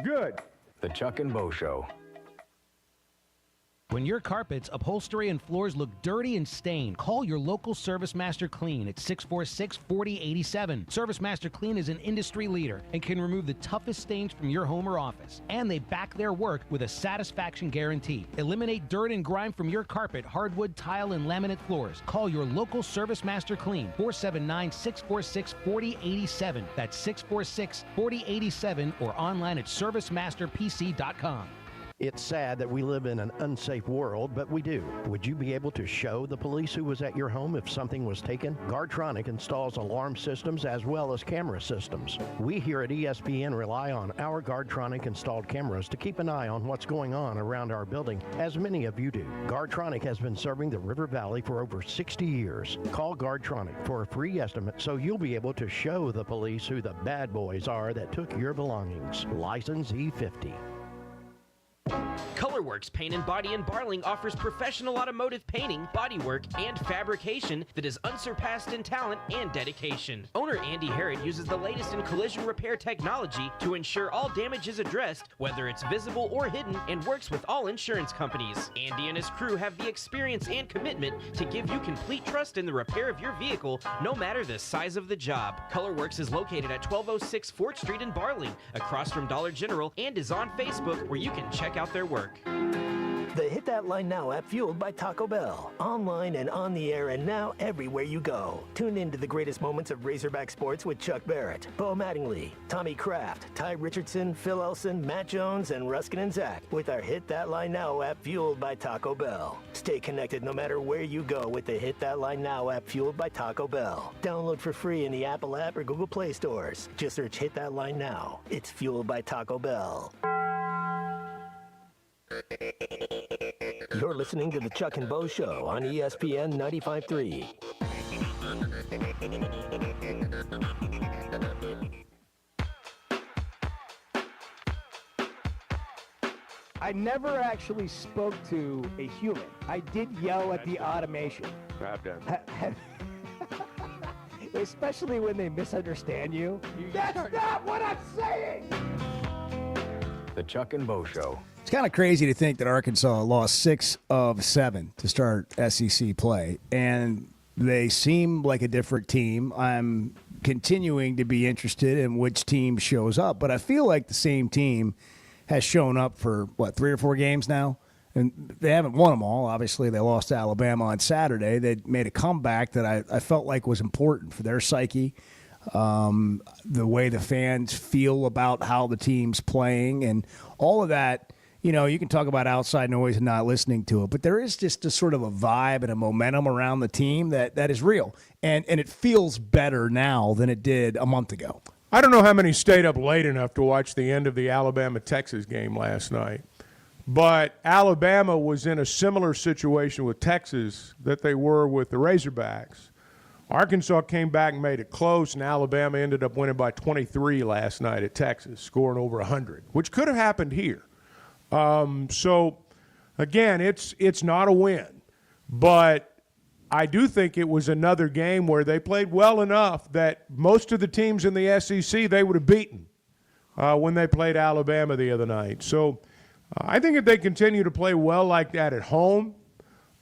Good. The Chuck and Bo Show. When your carpets, upholstery, and floors look dirty and stained, call your local Service Master Clean at 646-4087. Service Master Clean is an industry leader and can remove the toughest stains from your home or office. And they back their work with a satisfaction guarantee. Eliminate dirt and grime from your carpet, hardwood, tile, and laminate floors. Call your local Service Master Clean, 479-646-4087. That's 646-4087 or online at servicemasterpc.com. It's sad that we live in an unsafe world, but we do. Would you be able to show the police who was at your home if something was taken? Guardtronic installs alarm systems as well as camera systems. We here at ESPN rely on our Guardtronic installed cameras to keep an eye on what's going on around our building, as many of you do. Guardtronic has been serving the River Valley for over 60 years. Call Guardtronic for a free estimate so you'll be able to show the police who the bad boys are that took your belongings. License E50. Colorworks Paint and Body in Barling offers professional automotive painting, bodywork, and fabrication that is unsurpassed in talent and dedication. Owner Andy Harrod uses the latest in collision repair technology to ensure all damage is addressed, whether it's visible or hidden, and works with all insurance companies. Andy and his crew have the experience and commitment to give you complete trust in the repair of your vehicle, no matter the size of the job. Colorworks is located at 1206 Fort Street in Barling, across from Dollar General, and is on Facebook, where you can check out their work. The Hit That Line Now app, fueled by Taco Bell. Online and on the air and now everywhere you go. Tune in to the greatest moments of Razorback sports with Chuck Barrett, Bo Mattingly, Tommy Kraft, Ty Richardson, Phil Elson, Matt Jones, and Ruskin and Zach with our Hit That Line Now app, fueled by Taco Bell. Stay connected no matter where you go with the Hit That Line Now app, fueled by Taco Bell. Download for free in the Apple app or Google Play stores. Just search Hit That Line Now. It's fueled by Taco Bell. You're listening to the Chuck and Bo Show on ESPN 95.3. I never actually spoke to a human. I did yell at the automation. I've done. Especially when they misunderstand you. That's not what I'm saying! The Chuck and Bo Show. It's kind of crazy to think that Arkansas lost 6 of 7 to start SEC play, and they seem like a different team. I'm continuing to be interested in which team shows up, but I feel like the same team has shown up for, 3 or 4 games now? And they haven't won them all. Obviously, they lost to Alabama on Saturday. They made a comeback that I felt like was important for their psyche. The way the fans feel about how the team's playing and all of that. You know, you can talk about outside noise and not listening to it, but there is just a sort of a vibe and a momentum around the team that is real. And it feels better now than it did a month ago. I don't know how many stayed up late enough to watch the end of the Alabama-Texas game last night, but Alabama was in a similar situation with Texas that they were with the Razorbacks. Arkansas came back and made it close, and Alabama ended up winning by 23 last night at Texas, scoring over 100, which could have happened here. So, again, it's not a win, but I do think it was another game where they played well enough that most of the teams in the SEC they would have beaten when they played Alabama the other night. So I think if they continue to play well like that at home,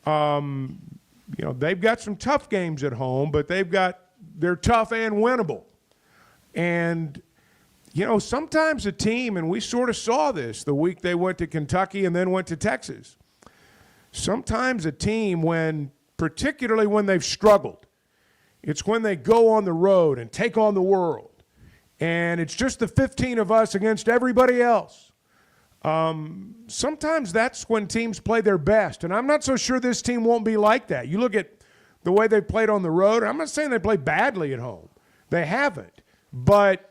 you know, they've got some tough games at home, but they're tough and winnable. And you know, sometimes a team, and we sort of saw this the week they went to Kentucky and then went to Texas. Sometimes a team, particularly when they've struggled, it's when they go on the road and take on the world. And it's just the 15 of us against everybody else. Sometimes that's when teams play their best. And I'm not so sure this team won't be like that. You look at the way they played on the road. I'm not saying they play badly at home. They haven't. But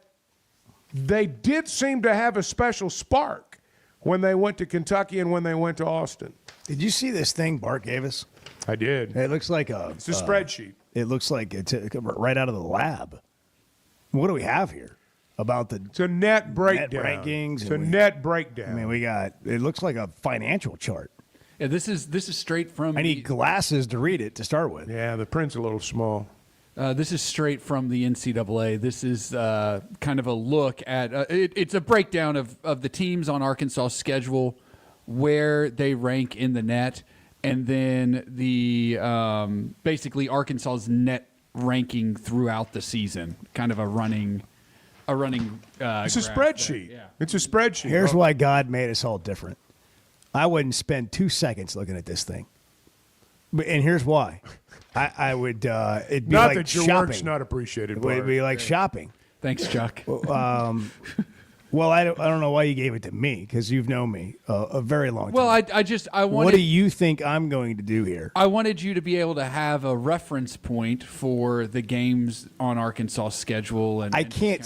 they did seem to have a special spark when they went to Kentucky and when they went to Austin. Did you see this thing Bart gave us? I did. It looks like it's a spreadsheet. It looks like it's right out of the lab. What do we have here? About it's a net breakdown. Net rankings. It's a net breakdown. I mean, it looks like a financial chart. Yeah, this is straight from. I need glasses to read it to start with. Yeah, the print's a little small. This is straight from the NCAA. This is kind of a look at it's a breakdown of the teams on Arkansas' schedule, where they rank in the net, and then the basically Arkansas's net ranking throughout the season. Kind of a running. It's a spreadsheet. Yeah. It's a spreadsheet. Here's why God made us all different. I wouldn't spend 2 seconds looking at this thing, and here's why. I would. It'd be not like that your shopping. work's not appreciated. It would be like shopping. Thanks, Chuck. Well, I don't know why you gave it to me, because you've known me a very long time. Well, I wanted. What do you think I'm going to do here? I wanted you to be able to have a reference point for the games on Arkansas' schedule, and I can't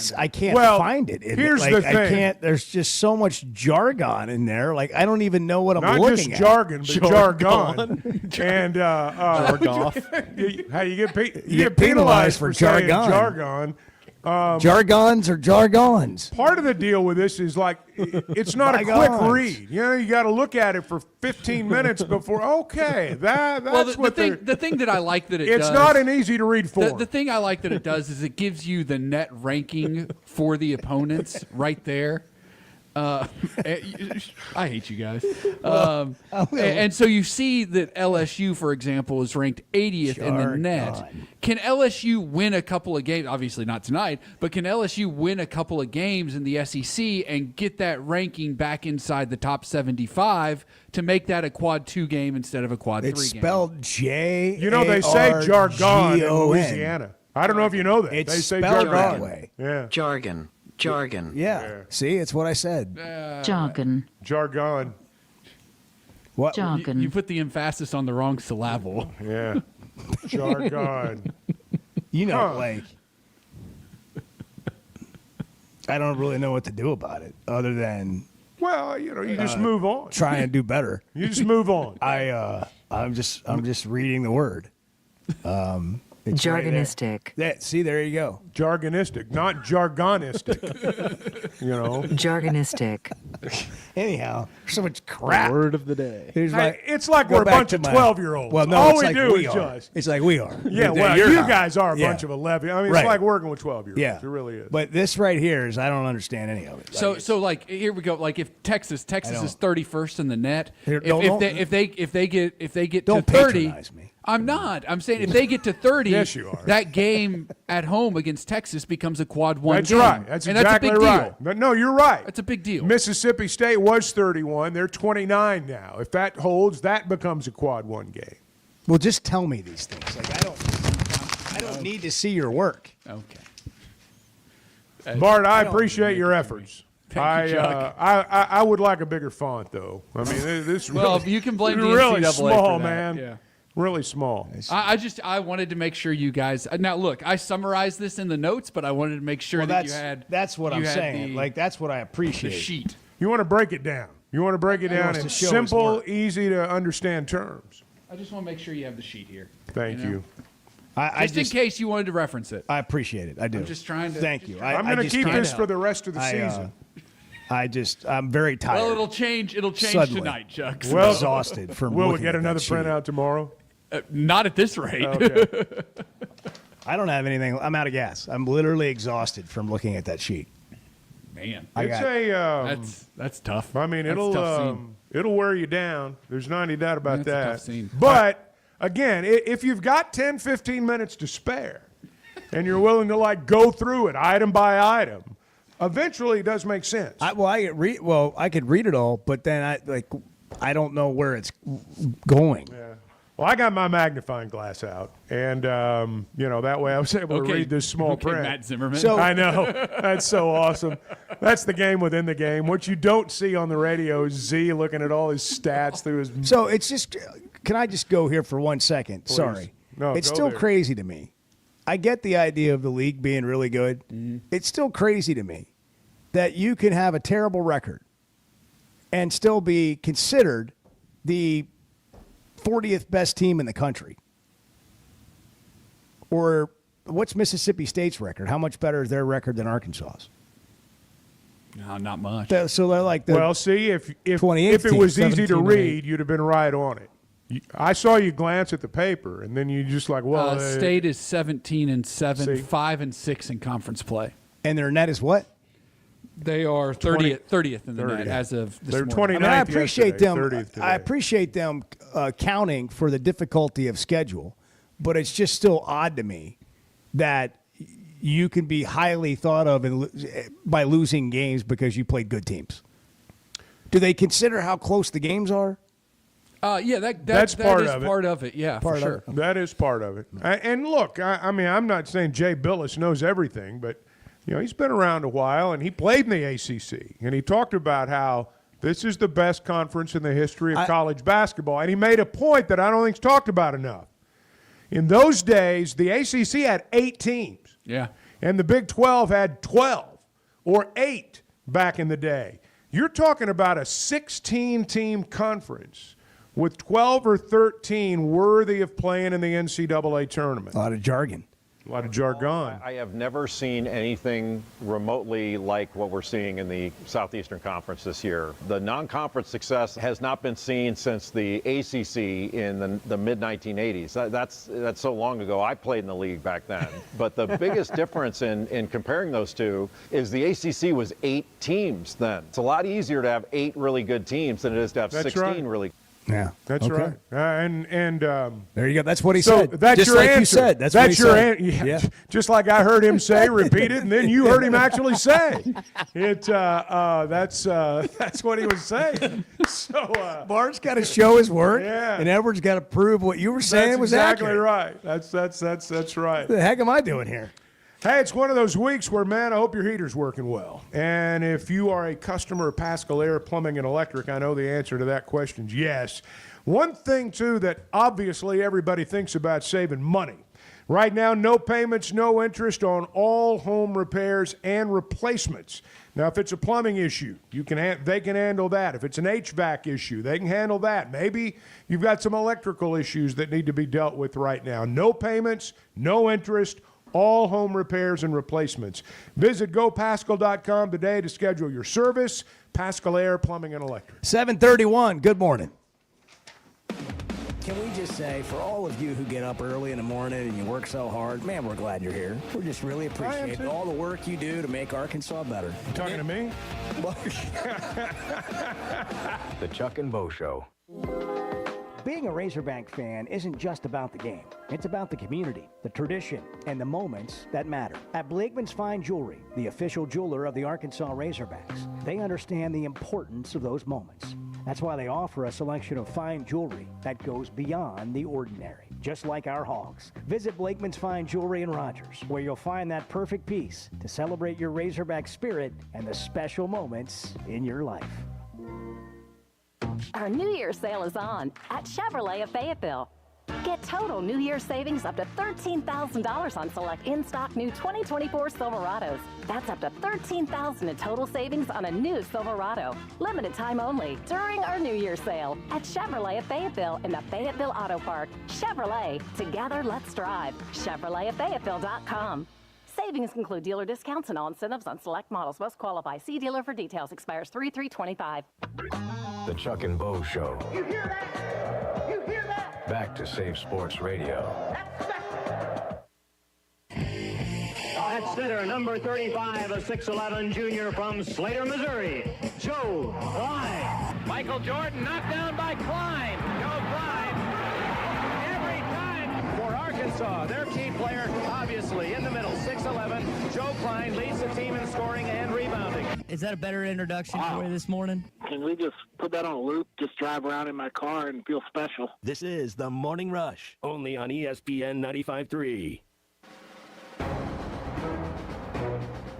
Well, find it. here's like, the thing. I can't. There's just so much jargon in there. Like, I don't even know what I'm Not looking just at. jargon, but jargon. And how you get penalized for saying jargon. Jargons or jargons. Part of the deal with this is like it's not a quick Bygones. read. You know, you got to look at it for 15 minutes before. Okay, that's well, what the thing that I like that it it's does. not an easy to read form. The thing I like that it does is it gives you the net ranking for the opponents right there. I hate you guys. And so you see that LSU, for example, is ranked 80th in the net. Can LSU win a couple of games? Obviously not tonight, but can LSU win a couple of games in the SEC and get that ranking back inside the top 75 to make that a quad 2 game instead of a quad 3 game? It's spelled J. You know, they say jargon in Louisiana. I don't know if you know that. It's they say spelled jargon. that way. Yeah. Jargon. Yeah. See, it's what I said. Jargon. Jargon. What? Jargon. You put the emphasis on the wrong syllable. Yeah. Jargon. You know, Blake. I don't really know what to do about it other than Well, you know, you just move on. try and do better. You just move on. I'm just reading the word. It's right Jargonistic. there. See, there you go. Jargonistic, not jargonistic. You know. Jargonistic. Anyhow, there's so much crap. Word of the day. There's It's like go we're a back bunch to of my- 12-year-olds. Well, no, all it's we like do we is are. just. It's like we are. Yeah, well, You're you not. guys are a Yeah. bunch of 11. I mean, Right. it's like working with 12-year-olds. Yeah, It really is. But this right here is I don't understand any of it. So like here we go. Like if Texas I is don't. 31st in the net. Here, If they get Don't to 30, patronize me. I'm not. I'm saying if they get to 30, Yes, you are. that game at home against Texas becomes a quad 1 That's game. right. That's and exactly that's a big right. deal. But no, you're right. That's a big deal. Mississippi State was 31. They're 29 now. If that holds, that becomes a quad 1 game. Well, just tell me these things. Like I don't need to see your work. Okay. Bart, I appreciate your efforts. Thank you, Chuck. I would like a bigger font, though. I mean, this Well, really, you can blame the really NCAA small, for that. man. Yeah. Really small. I wanted to make sure you guys. Now look, I summarized this in the notes, but I wanted to make sure Well, that you had. that's what you I'm had saying. the- That's what I the appreciate. sheet. You want to break it down. You want to break it He down wants in to show his simple, work. easy to understand terms. I just want to make sure you have the sheet here. Thank You know? you. I Just in case you wanted to reference it. I appreciate it. I do. I'm just trying to. Thank just you. trying- I'm going to just keep trying this to for the rest of the season. I'm very tired. Well, it'll change. It'll change Suddenly. tonight, Chuck. Well, exhausted from Will we looking get at another that sheet. printout tomorrow? Not at this rate. Okay. I don't have anything. I'm out of gas. I'm literally exhausted from looking at that sheet. Man, That's tough. I mean, That's a tough it'll wear you down. There's not any doubt about That's a that. tough scene. But again, if you've got 10, 15 minutes to spare, and you're willing to like go through it item by item, eventually it does make sense. I could read it all, but then I don't know where it's going. Yeah. Well, I got my magnifying glass out, and that way I was able to read this small print. Matt Zimmerman. So- I know. That's so awesome. That's the game within the game. What you don't see on the radio is Z looking at all his stats through his. So it's just. Can I just go here for 1 second? Please. Sorry. No, it's go still there. crazy to me. I get the idea of the league being really good. Mm-hmm. It's still crazy to me that you can have a terrible record and still be considered the 40th best team in the country. Or what's Mississippi State's record? How much better is their record than Arkansas's? No, not much. So they're like the Well, see, if 28th it was team, easy to 17-8. read, you'd have been right on it. I saw you glance at the paper, and then you just like, well, State is 17-7, See? 5-6 in conference play. And their net is what? They are 30th in the net as of this They're morning. 29th I appreciate yesterday, them. 30th today. I appreciate them counting for the difficulty of schedule, but it's just still odd to me that you can be highly thought of by losing games because you played good teams. Do they consider how close the games are? Yeah, that's part of it. Yeah, for sure. That is part of it. And look, I mean, I'm not saying Jay Billis knows everything, but he's been around a while, and he played in the ACC, and he talked about how this is the best conference in the history of college basketball, and he made a point that I don't think's talked about enough. In those days, the ACC had 8 teams. Yeah. And the Big 12 had 12 or 8 back in the day. You're talking about a 16-team conference with 12 or 13 worthy of playing in the NCAA tournament. A lot of jargon. A lot of jargon. I have never seen anything remotely like what we're seeing in the Southeastern Conference this year. The non-conference success has not been seen since the ACC in the mid-1980s. That's so long ago. I played in the league back then. But the biggest difference in comparing those two is the ACC was 8 teams then. It's a lot easier to have 8 really good teams than it is to have 16 really good. Yeah, that's right. And there you go. That's what he so said. That's just your like answer. you said. That's what he your said. Yeah. Just like I heard him say, repeat it, and then you heard him actually say it. That's what he was saying. So Bart's got to show his work, yeah, and Edwards got to prove what you were saying was exactly accurate. right. That's right. What the heck am I doing here? Hey, it's one of those weeks where, man, I hope your heater's working well. And if you are a customer of Pascal Air Plumbing and Electric, I know the answer to that question is yes. One thing, too, that obviously everybody thinks about saving money. Right now, no payments, no interest on all home repairs and replacements. Now, if it's a plumbing issue, they can handle that. If it's an HVAC issue, they can handle that. Maybe you've got some electrical issues that need to be dealt with right now. No payments, no interest, all home repairs and replacements. Visit gopascal.com today to schedule your service. Pascal Air Plumbing and Electric. 7:31. Good morning. Can we just say, for all of you who get up early in the morning and you work so hard, man, we're glad you're here. We just really appreciate all the work you do to make Arkansas better. You talking to me? The Chuck and Bo Show. Being a Razorback fan isn't just about the game. It's about the community, the tradition, and the moments that matter. At Blakeman's Fine Jewelry, the official jeweler of the Arkansas Razorbacks, they understand the importance of those moments. That's why they offer a selection of fine jewelry that goes beyond the ordinary, just like our hogs. Visit Blakeman's Fine Jewelry in Rogers, where you'll find that perfect piece to celebrate your Razorback spirit and the special moments in your life. Our New Year's sale is on at Chevrolet of Fayetteville. Get total New Year's savings up to $13,000 on select in-stock new 2024 Silverados. That's up to $13,000 in total savings on a new Silverado. Limited time only during our New Year's sale at Chevrolet of Fayetteville in the Fayetteville Auto Park. Chevrolet, together let's drive. ChevroletofFayetteville.com. Savings include dealer discounts and all incentives on select models. Must qualify. See dealer for details. Expires 3/3/25. The Chuck and Bo Show. You hear that? You hear that? Back to Save Sports Radio. At center, number 35, a 6'11 junior from Slater, Missouri, Joe Klein. Michael Jordan knocked down by Klein. Joe Klein. Every time for Arkansas, their key player, obviously, in the middle, 6'11. Joe Klein leads the team in scoring and rebounding. Is that a better introduction for you this morning? Can we just put that on a loop, just drive around in my car and feel special? This is The Morning Rush, only on ESPN 95.3.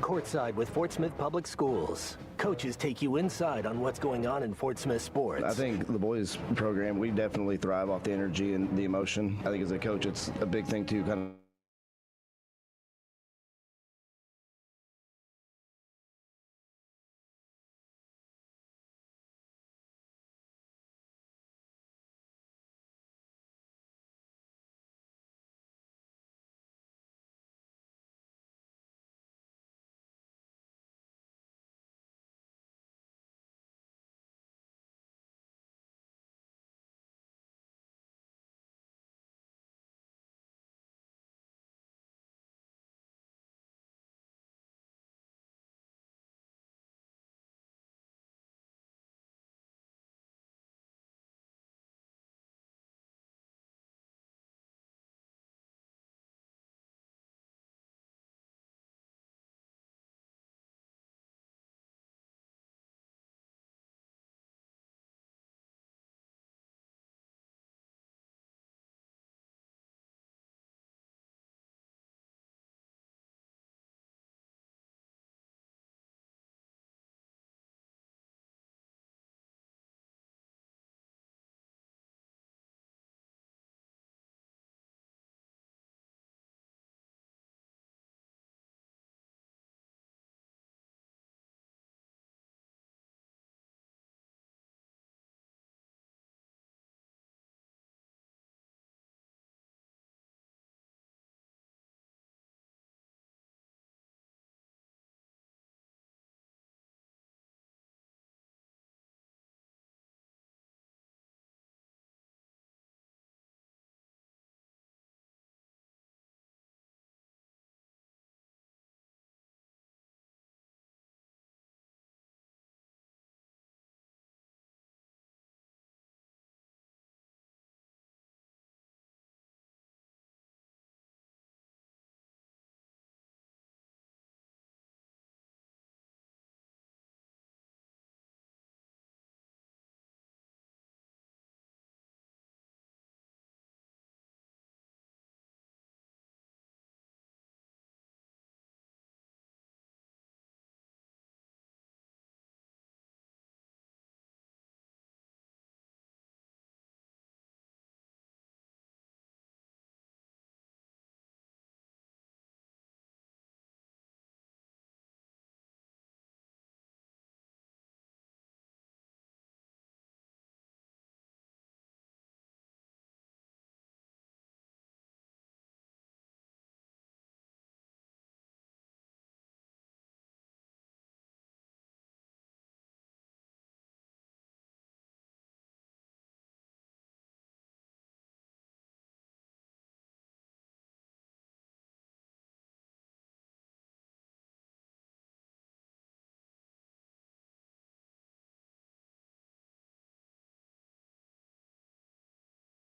Courtside with Fort Smith Public Schools. Coaches take you inside on what's going on in Fort Smith sports. I think the boys program, we definitely thrive off the energy and the emotion. I think as a coach, it's a big thing to kind of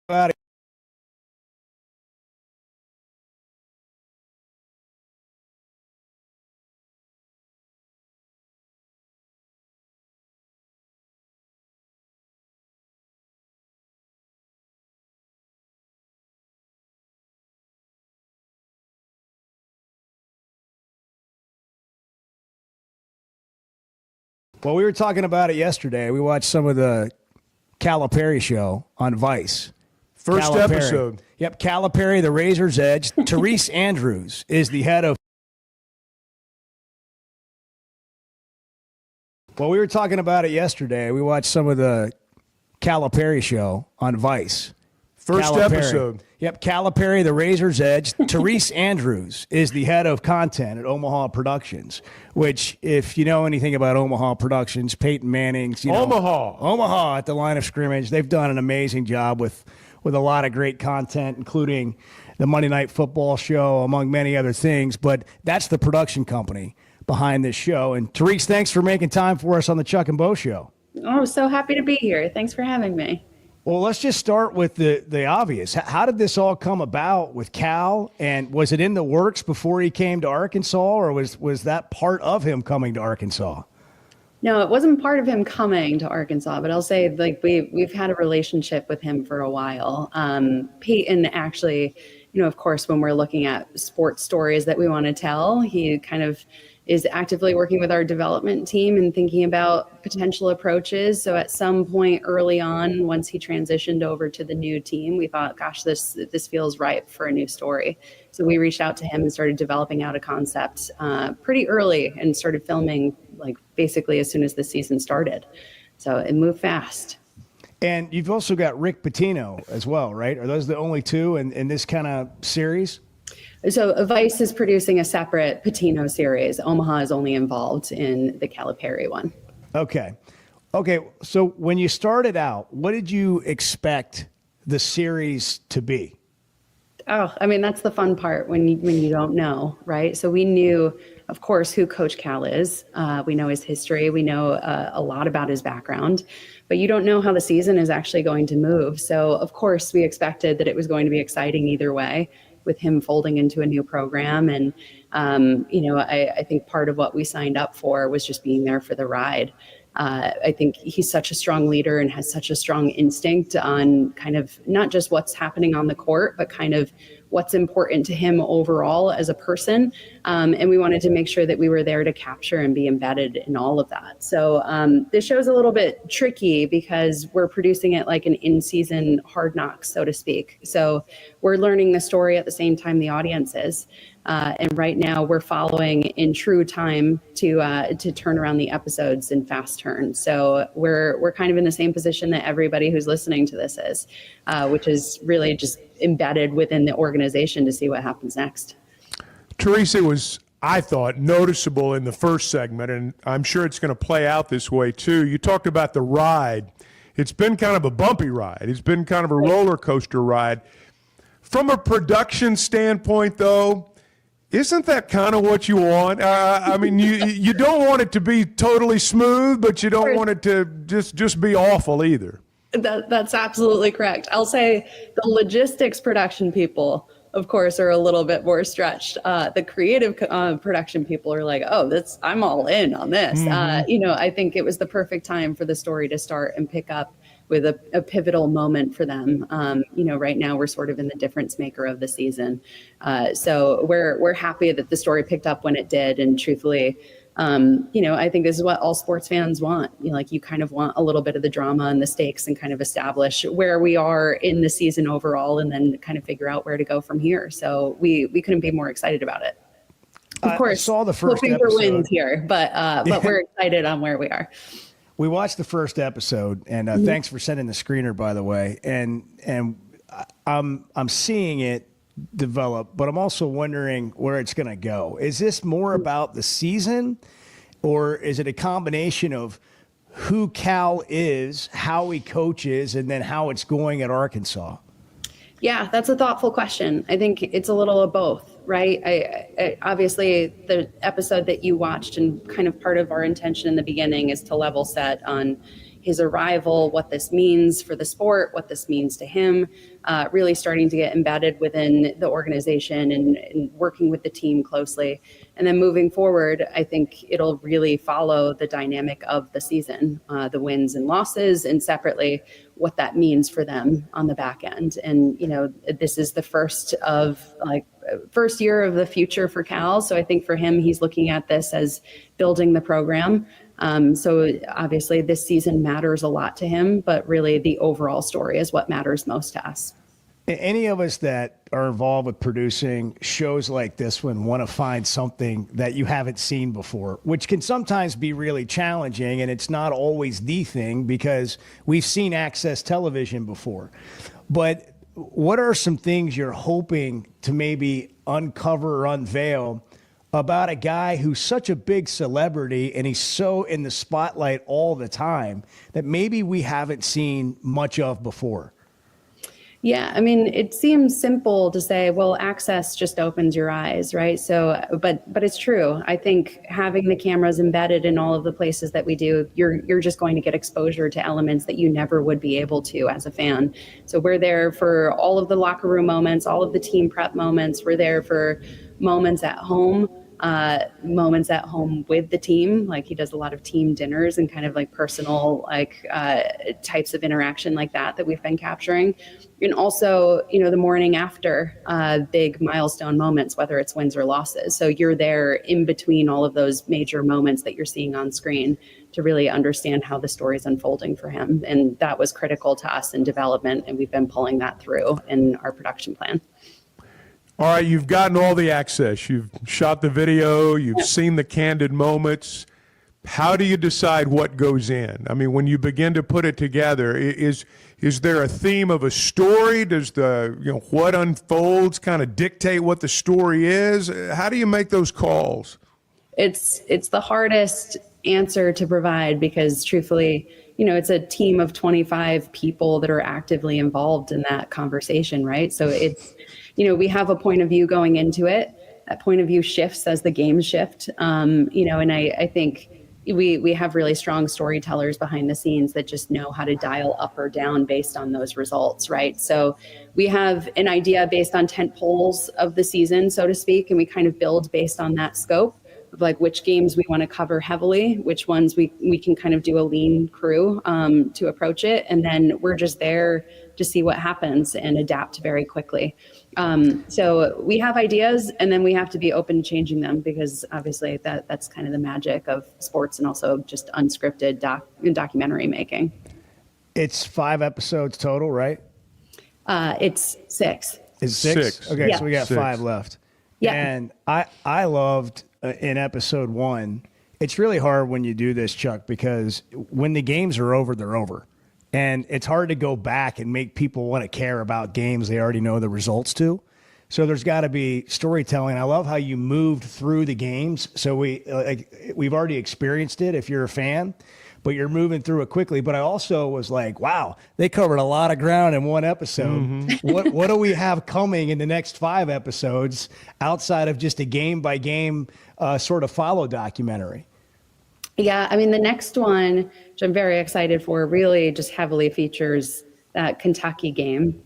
about it. Well, we were talking about it yesterday. We watched some of the Calipari show on Vice. First Calipari. episode. Yep, Calipari, the Razor's Edge. Theresa Andrews is the head of. Well, we were talking about it yesterday. We watched some of the Calipari show on Vice. First Calipari. episode. Yep, Calipari, the Razor's Edge. Theresa Andrews is the head of content at Omaha Productions, which, if you know anything about Omaha Productions, Peyton Manning's, Omaha at the line of scrimmage, they've done an amazing job with a lot of great content, including the Monday Night Football show, among many other things. But that's the production company behind this show. And Therese, thanks for making time for us on the Chuck and Bo Show. Oh, so happy to be here. Thanks for having me. Well, let's just start with the obvious. How did this all come about with Cal? And was it in the works before he came to Arkansas, or was that part of him coming to Arkansas? No, it wasn't part of him coming to Arkansas, but I'll say like we've had a relationship with him for a while. Peyton actually, of course, when we're looking at sports stories that we want to tell, he kind of is actively working with our development team and thinking about potential approaches. So at some point early on, once he transitioned over to the new team, we thought, gosh, this feels ripe for a new story. So we reached out to him and started developing out a concept pretty early and started filming like basically as soon as the season started. So it moved fast. And you've also got Rick Pitino as well, right? Are those the only two in this kind of series? So Vice is producing a separate Pitino series. Omaha is only involved in the Calipari one. Okay. So when you started out, what did you expect the series to be? Oh, I mean, that's the fun part when you don't know, right? So we knew, of course, who Coach Cal is. We know his history. We know a lot about his background, but you don't know how the season is actually going to move. So, of course, we expected that it was going to be exciting either way, with him folding into a new program. And, I think part of what we signed up for was just being there for the ride. I think he's such a strong leader and has such a strong instinct on kind of not just what's happening on the court, but kind of what's important to him overall as a person. And we wanted to make sure that we were there to capture and be embedded in all of that. So this show's a little bit tricky because we're producing it like an in-season Hard Knocks, so to speak. So we're learning the story at the same time the audience is. And right now we're following in true time to turn around the episodes in fast turn. So we're kind of in the same position that everybody who's listening to this is, which is really just embedded within the organization to see what happens next. Theresa, was, I thought, noticeable in the first segment, and I'm sure it's going to play out this way too. You talked about the ride. It's been kind of a bumpy ride. It's been kind of a roller coaster ride. From a production standpoint, though, isn't that kind of what you want? I mean, you don't want it to be totally smooth, but you don't want it to just be awful either. That's absolutely correct. I'll say the logistics production people, of course, are a little bit more stretched. The creative production people are like, oh, I'm all in on this. Mm-hmm. I think it was the perfect time for the story to start and pick up with a pivotal moment for them. Right now we're sort of in the difference maker of the season. So we're happy that the story picked up when it did. And truthfully, I think this is what all sports fans want. You kind of want a little bit of the drama and the stakes and kind of establish where we are in the season overall and then kind of figure out where to go from here. So we couldn't be more excited about it. Of course, I saw the first hoping for episode. wins here, but we're excited on where we are. We watched the first episode, and thanks for sending the screener, by the way. And I'm seeing it develop, but I'm also wondering where it's going to go. Is this more about the season, or is it a combination of who Cal is, how he coaches, and then how it's going at Arkansas? Yeah, that's a thoughtful question. I think it's a little of both, right? I obviously, the episode that you watched and kind of part of our intention in the beginning is to level set on, his arrival, what this means for the sport, what this means to him, really starting to get embedded within the organization and working with the team closely. And then moving forward, I think it'll really follow the dynamic of the season, the wins and losses, and separately what that means for them on the back end. And, this is the first year of the future for Cal. So I think for him, he's looking at this as building the program. So obviously this season matters a lot to him, but really the overall story is what matters most to us. Any of us that are involved with producing shows like this one want to find something that you haven't seen before, which can sometimes be really challenging. And it's not always the thing because we've seen access television before. But what are some things you're hoping to maybe uncover or unveil about a guy who's such a big celebrity and he's so in the spotlight all the time that maybe we haven't seen much of before? Yeah, I mean, it seems simple to say, well, access just opens your eyes, right? So, but it's true. I think having the cameras embedded in all of the places that we do, you're just going to get exposure to elements that you never would be able to as a fan. So we're there for all of the locker room moments, all of the team prep moments. We're there for moments at home with the team. Like he does a lot of team dinners and kind of like personal types of interaction like that we've been capturing. And also, the morning after big milestone moments, whether it's wins or losses. So you're there in between all of those major moments that you're seeing on screen to really understand how the story is unfolding for him. And that was critical to us in development. And we've been pulling that through in our production plan. All right, you've gotten all the access. You've shot the video. You've seen the candid moments. How do you decide what goes in? I mean, when you begin to put it together, is there a theme of a story? Does the what unfolds kind of dictate what the story is? How do you make those calls? It's the hardest answer to provide because truthfully, it's a team of 25 people that are actively involved in that conversation, right? So it's we have a point of view going into it. That point of view shifts as the games shift. And I think we have really strong storytellers behind the scenes that just know how to dial up or down based on those results, right? So we have an idea based on tent poles of the season, so to speak, and we kind of build based on that scope of like which games we want to cover heavily, which ones we can kind of do a lean crew to approach it. And then we're just there to see what happens and adapt very quickly. So we have ideas and then we have to be open to changing them because obviously that's kind of the magic of sports and also just unscripted documentary making. It's 5 episodes total, right? It's 6. Is 6? Okay, yeah. so we got 5 left. Yeah. And I loved in episode 1, it's really hard when you do this, Chuck, because when the games are over, they're over. And it's hard to go back and make people want to care about games they already know the results to. So there's got to be storytelling. I love how you moved through the games. So we've already experienced it if you're a fan, but you're moving through it quickly. But I also was like, wow, they covered a lot of ground in one episode. Mm-hmm. What do we have coming in the next 5 episodes outside of just a game-by-game sort of follow documentary? Yeah, I mean, the next one, which I'm very excited for, really just heavily features that Kentucky game.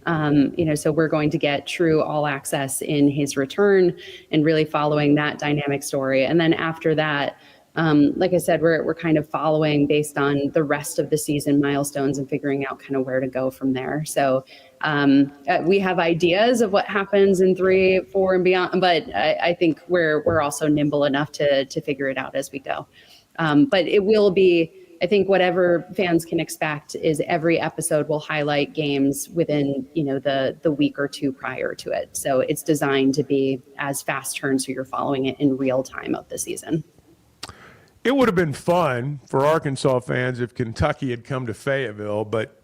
So we're going to get true all access in his return and really following that dynamic story. And then after that, like I said, we're kind of following based on the rest of the season milestones and figuring out kind of where to go from there. So we have ideas of what happens in 3, 4 and beyond, but I think we're also nimble enough to figure it out as we go. But it will be, I think whatever fans can expect is every episode will highlight games within, the week or 2 prior to it. So it's designed to be as fast turn so you're following it in real time of the season. It would have been fun for Arkansas fans if Kentucky had come to Fayetteville, but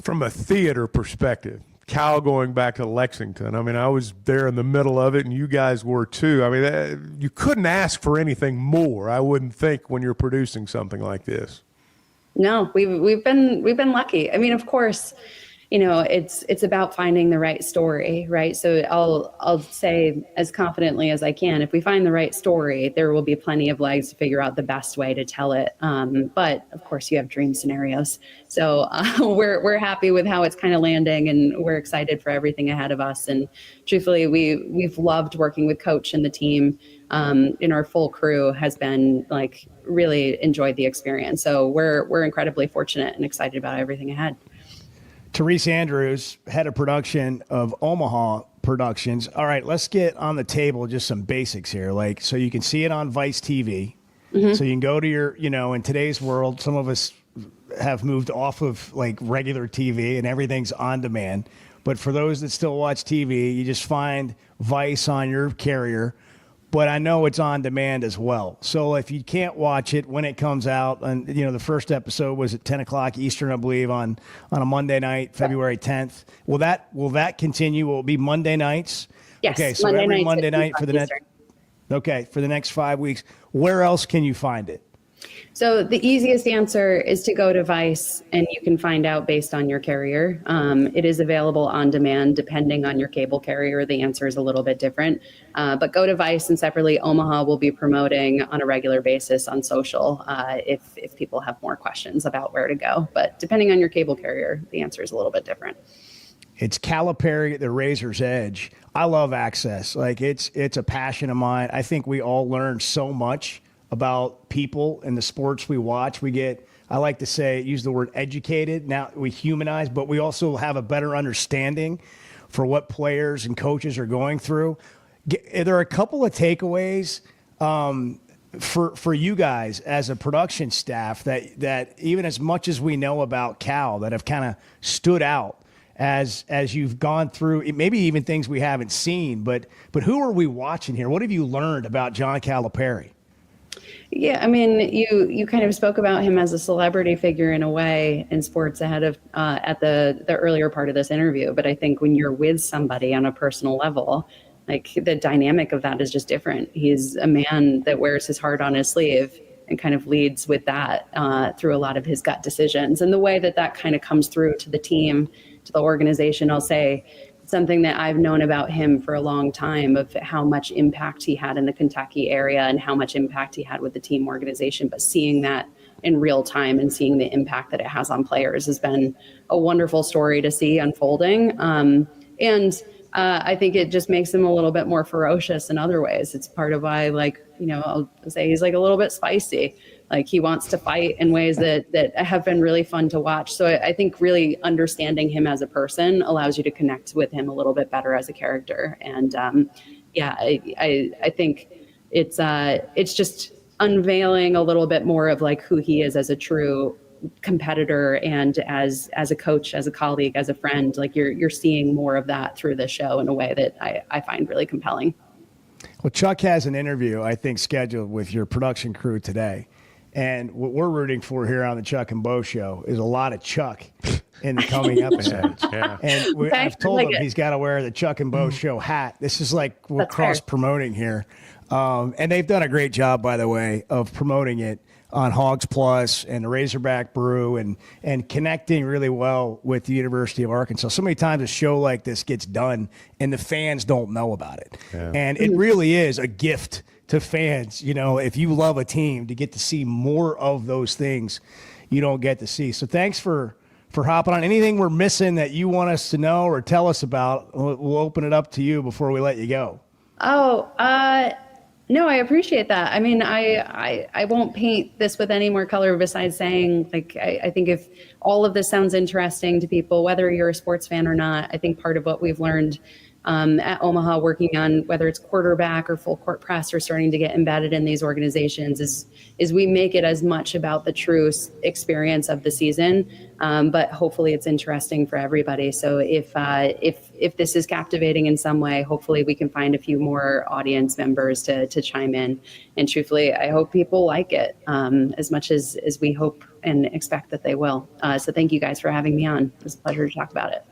from a theater perspective, Cal going back to Lexington, I mean, I was there in the middle of it, and you guys were too. I mean, you couldn't ask for anything more, I wouldn't think, when you're producing something like this. No, we've been lucky. I mean, of course, it's about finding the right story, right? So I'll say as confidently as I can, if we find the right story, there will be plenty of legs to figure out the best way to tell it. But of course, you have dream scenarios. So we're happy with how it's kind of landing, and we're excited for everything ahead of us. And truthfully, we've loved working with Coach and the team. And our full crew has been really enjoyed the experience. So we're incredibly fortunate and excited about everything ahead. Theresa Andrews, head of production of Omaha Productions. All right, let's get on the table just some basics here. So you can see it on Vice TV. Mm-hmm. So you can go to your, in today's world, some of us have moved off of regular TV and everything's on demand. But for those that still watch TV, you just find Vice on your carrier. But I know it's on demand as well. So if you can't watch it when it comes out, and the first episode was at 10 o'clock Eastern, I believe, on a Monday night, February 10th. Will that continue? Will it be Monday nights? Yes. Okay, so every Monday night for the next. Okay, for the next 5 weeks. Where else can you find it? So the easiest answer is to go to Vice, and you can find out based on your carrier. It is available on demand depending on your cable carrier. The answer is a little bit different. But go to Vice, and separately, Omaha will be promoting on a regular basis on social if people have more questions about where to go. But depending on your cable carrier, the answer is a little bit different. It's Calipari, the Razor's Edge. I love access. It's a passion of mine. I think we all learn so much about people and the sports we watch. We get, I like to say, use the word educated. Now we humanize, but we also have a better understanding for what players and coaches are going through. There are a couple of takeaways for you guys as a production staff that even as much as we know about Cal that have kind of stood out as you've gone through, maybe even things we haven't seen, but who are we watching here? What have you learned about John Calipari? Yeah, I mean, you kind of spoke about him as a celebrity figure in a way in sports ahead of at the earlier part of this interview. But I think when you're with somebody on a personal level, the dynamic of that is just different. He's a man that wears his heart on his sleeve and kind of leads with that through a lot of his gut decisions. And the way that kind of comes through to the team, to the organization, I'll say, something that I've known about him for a long time of how much impact he had in the Kentucky area and how much impact he had with the team organization. But seeing that in real time and seeing the impact that it has on players has been a wonderful story to see unfolding. I think it just makes him a little bit more ferocious in other ways. It's part of why, I'll say he's a little bit spicy. He wants to fight in ways that have been really fun to watch. So I think really understanding him as a person allows you to connect with him a little bit better as a character. And I think it's just unveiling a little bit more of who he is as a true competitor and as a coach, as a colleague, as a friend. You're seeing more of that through the show in a way that I find really compelling. Well, Chuck has an interview, I think, scheduled with your production crew today. And what we're rooting for here on the Chuck and Bo Show is a lot of Chuck in the coming episodes. Yeah. And I've told him he's got to wear the Chuck and Bo Show hat. This is we're cross-promoting here. And they've done a great job, by the way, of promoting it on Hogs Plus and the Razorback Brew and connecting really well with the University of Arkansas. So many times a show like this gets done and the fans don't know about it. Yeah. And it really is a gift to fans, if you love a team, to get to see more of those things you don't get to see. So thanks for hopping on. Anything we're missing that you want us to know or tell us about, we'll open it up to you before we let you go. No, I appreciate that. I mean, I won't paint this with any more color besides saying, I think if all of this sounds interesting to people, whether you're a sports fan or not, I think part of what we've learned at Omaha, working on whether it's quarterback or full court press or starting to get embedded in these organizations is we make it as much about the true experience of the season, but hopefully it's interesting for everybody. So if this is captivating in some way, hopefully we can find a few more audience members to chime in. And truthfully, I hope people like it as much as we hope and expect that they will. So thank you guys for having me on. It was a pleasure to talk about it.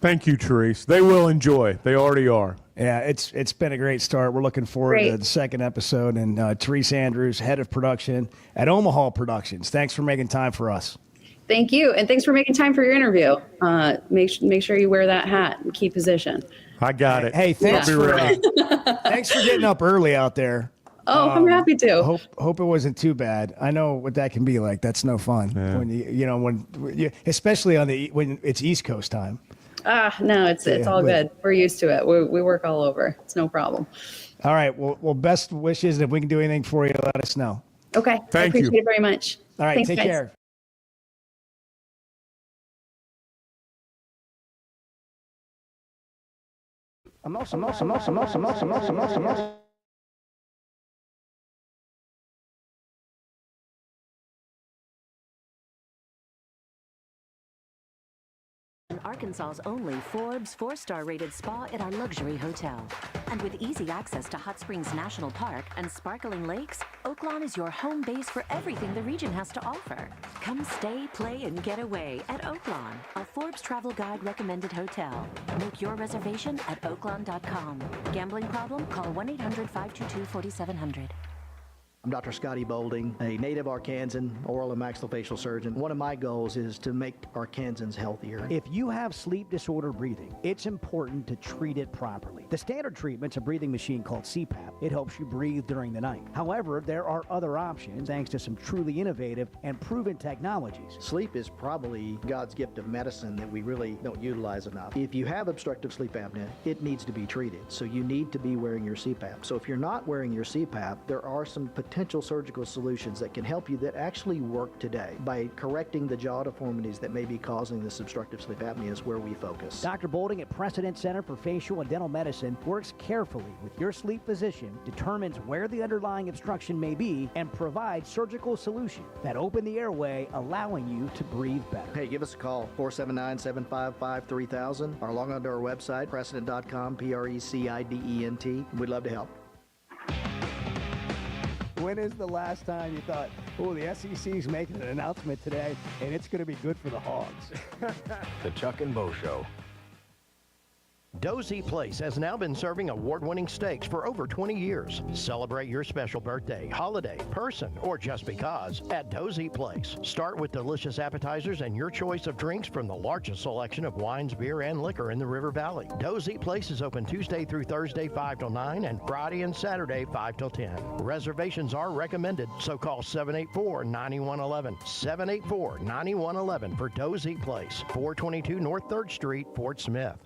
Thank you, Therese. They will enjoy. They already are. Yeah, it's been a great start. We're looking forward to the second episode. And Theresa Andrews, head of production at Omaha Productions. Thanks for making time for us. Thank you. And thanks for making time for your interview. Make sure you wear that hat and keep position. I got it. Hey, thanks I'll be ready. thanks for getting up early out there. Oh, I'm happy to. Hope it wasn't too bad. I know what that can be like. That's no fun when you especially when it's East Coast time. No, it's all good. We're used to it. We work all over. It's no problem. All right. Well, best wishes. If we can do anything for you, let us know. Okay. I appreciate it very much. All right. Thanks, take guys. care. Arkansas's only Forbes 4-star rated spa at our luxury hotel. And with easy access to Hot Springs National Park and sparkling lakes, Oaklawn is your home base for everything the region has to offer. Come stay, play, and get away at Oaklawn, a Forbes Travel Guide recommended hotel. Make your reservation at oaklawn.com. Gambling problem? Call 1-800-522-4700. I'm Dr. Scotty Bolding, a native Arkansan oral and maxillofacial surgeon. One of my goals is to make Arkansans healthier. If you have sleep disorder breathing, it's important to treat it properly. The standard treatment's a breathing machine called CPAP. It helps you breathe during the night. However, there are other options thanks to some truly innovative and proven technologies. Sleep is probably God's gift of medicine that we really don't utilize enough. If you have obstructive sleep apnea, it needs to be treated. So you need to be wearing your CPAP. So if you're not wearing your CPAP, there are some potential surgical solutions that can help you that actually work today. By correcting the jaw deformities that may be causing this obstructive sleep apnea is where we focus. Dr. Bolding at Precedent Center for Facial and Dental Medicine works carefully with your sleep physician, determines where the underlying obstruction may be, and provides surgical solutions that open the airway, allowing you to breathe better. Hey, give us a call, 479-755-3000, or log on to our website, precedent.com, Precedent. We'd love to help. When is the last time you thought, the SEC's making an announcement today, and it's going to be good for the Hogs? The Chuck and Bo Show. Dozy Place has now been serving award-winning steaks for over 20 years. Celebrate your special birthday, holiday, person, or just because at Dozy Place. Start with delicious appetizers and your choice of drinks from the largest selection of wines, beer, and liquor in the River Valley. Dozy Place is open Tuesday through Thursday 5 till 9 and Friday and Saturday 5 till 10. Reservations are recommended, so call 784-9111. 784-9111 for Dozy Place, 422 North 3rd Street, Fort Smith.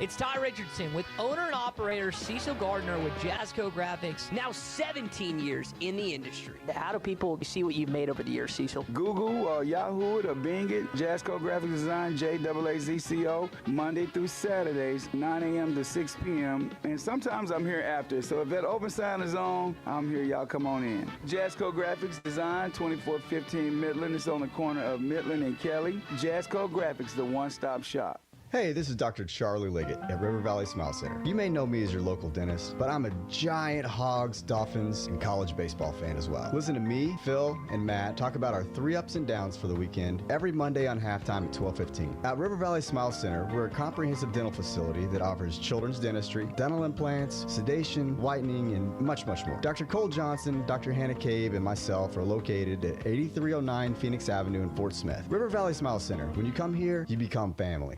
It's Ty Richardson with owner and operator Cecil Gardner with Jazzco Graphics, now 17 years in the industry. How do people see what you've made over the years, Cecil? Google or Yahoo it or Bing it. Jazzco Graphics Design, JAAZCO, Monday through Saturdays, 9 a.m. to 6 p.m. And sometimes I'm here after. So if that open sign is on, I'm here. Y'all come on in. Jazzco Graphics Design, 2415 Midland. It's on the corner of Midland and Kelly. Jazzco Graphics, the one-stop shop. Hey, this is Dr. Charlie Liggett at River Valley Smile Center. You may know me as your local dentist, but I'm a giant Hogs, Dolphins, and college baseball fan as well. Listen to me, Phil, and Matt talk about our 3 ups and downs for the weekend every Monday on halftime at 12:15. At River Valley Smile Center, we're a comprehensive dental facility that offers children's dentistry, dental implants, sedation, whitening, and much, much more. Dr. Cole Johnson, Dr. Hannah Cabe, and myself are located at 8309 Phoenix Avenue in Fort Smith. River Valley Smile Center. When you come here, you become family.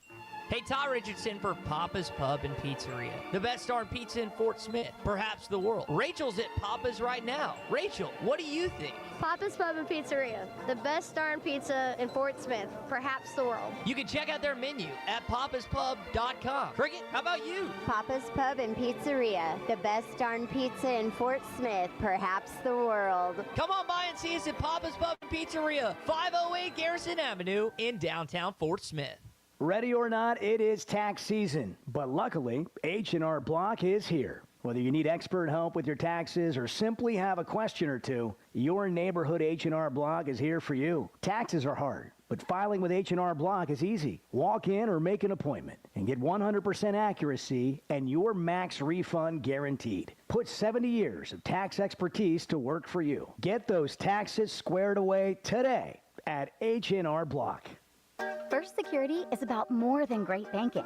Hey, Ty Richardson for Papa's Pub and Pizzeria. The best darn pizza in Fort Smith, perhaps the world. Rachel's at Papa's right now. Rachel, what do you think? Papa's Pub and Pizzeria. The best darn pizza in Fort Smith, perhaps the world. You can check out their menu at papaspub.com. Cricket, how about you? Papa's Pub and Pizzeria. The best darn pizza in Fort Smith, perhaps the world. Come on by and see us at Papa's Pub and Pizzeria, 508 Garrison Avenue in downtown Fort Smith. Ready or not, it is tax season. But luckily, H&R Block is here. Whether you need expert help with your taxes or simply have a question or two, your neighborhood H&R Block is here for you. Taxes are hard, but filing with H&R Block is easy. Walk in or make an appointment and get 100% accuracy and your max refund guaranteed. Put 70 years of tax expertise to work for you. Get those taxes squared away today at H&R Block. First Security is about more than great banking.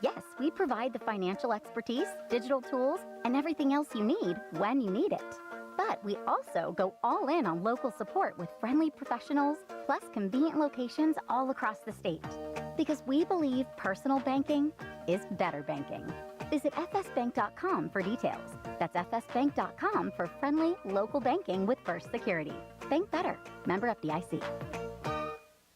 Yes, we provide the financial expertise, digital tools, and everything else you need when you need it. But we also go all in on local support with friendly professionals, plus convenient locations all across the state. Because we believe personal banking is better banking. Visit fsbank.com for details. That's fsbank.com for friendly, local banking with First Security. Bank better. Member FDIC.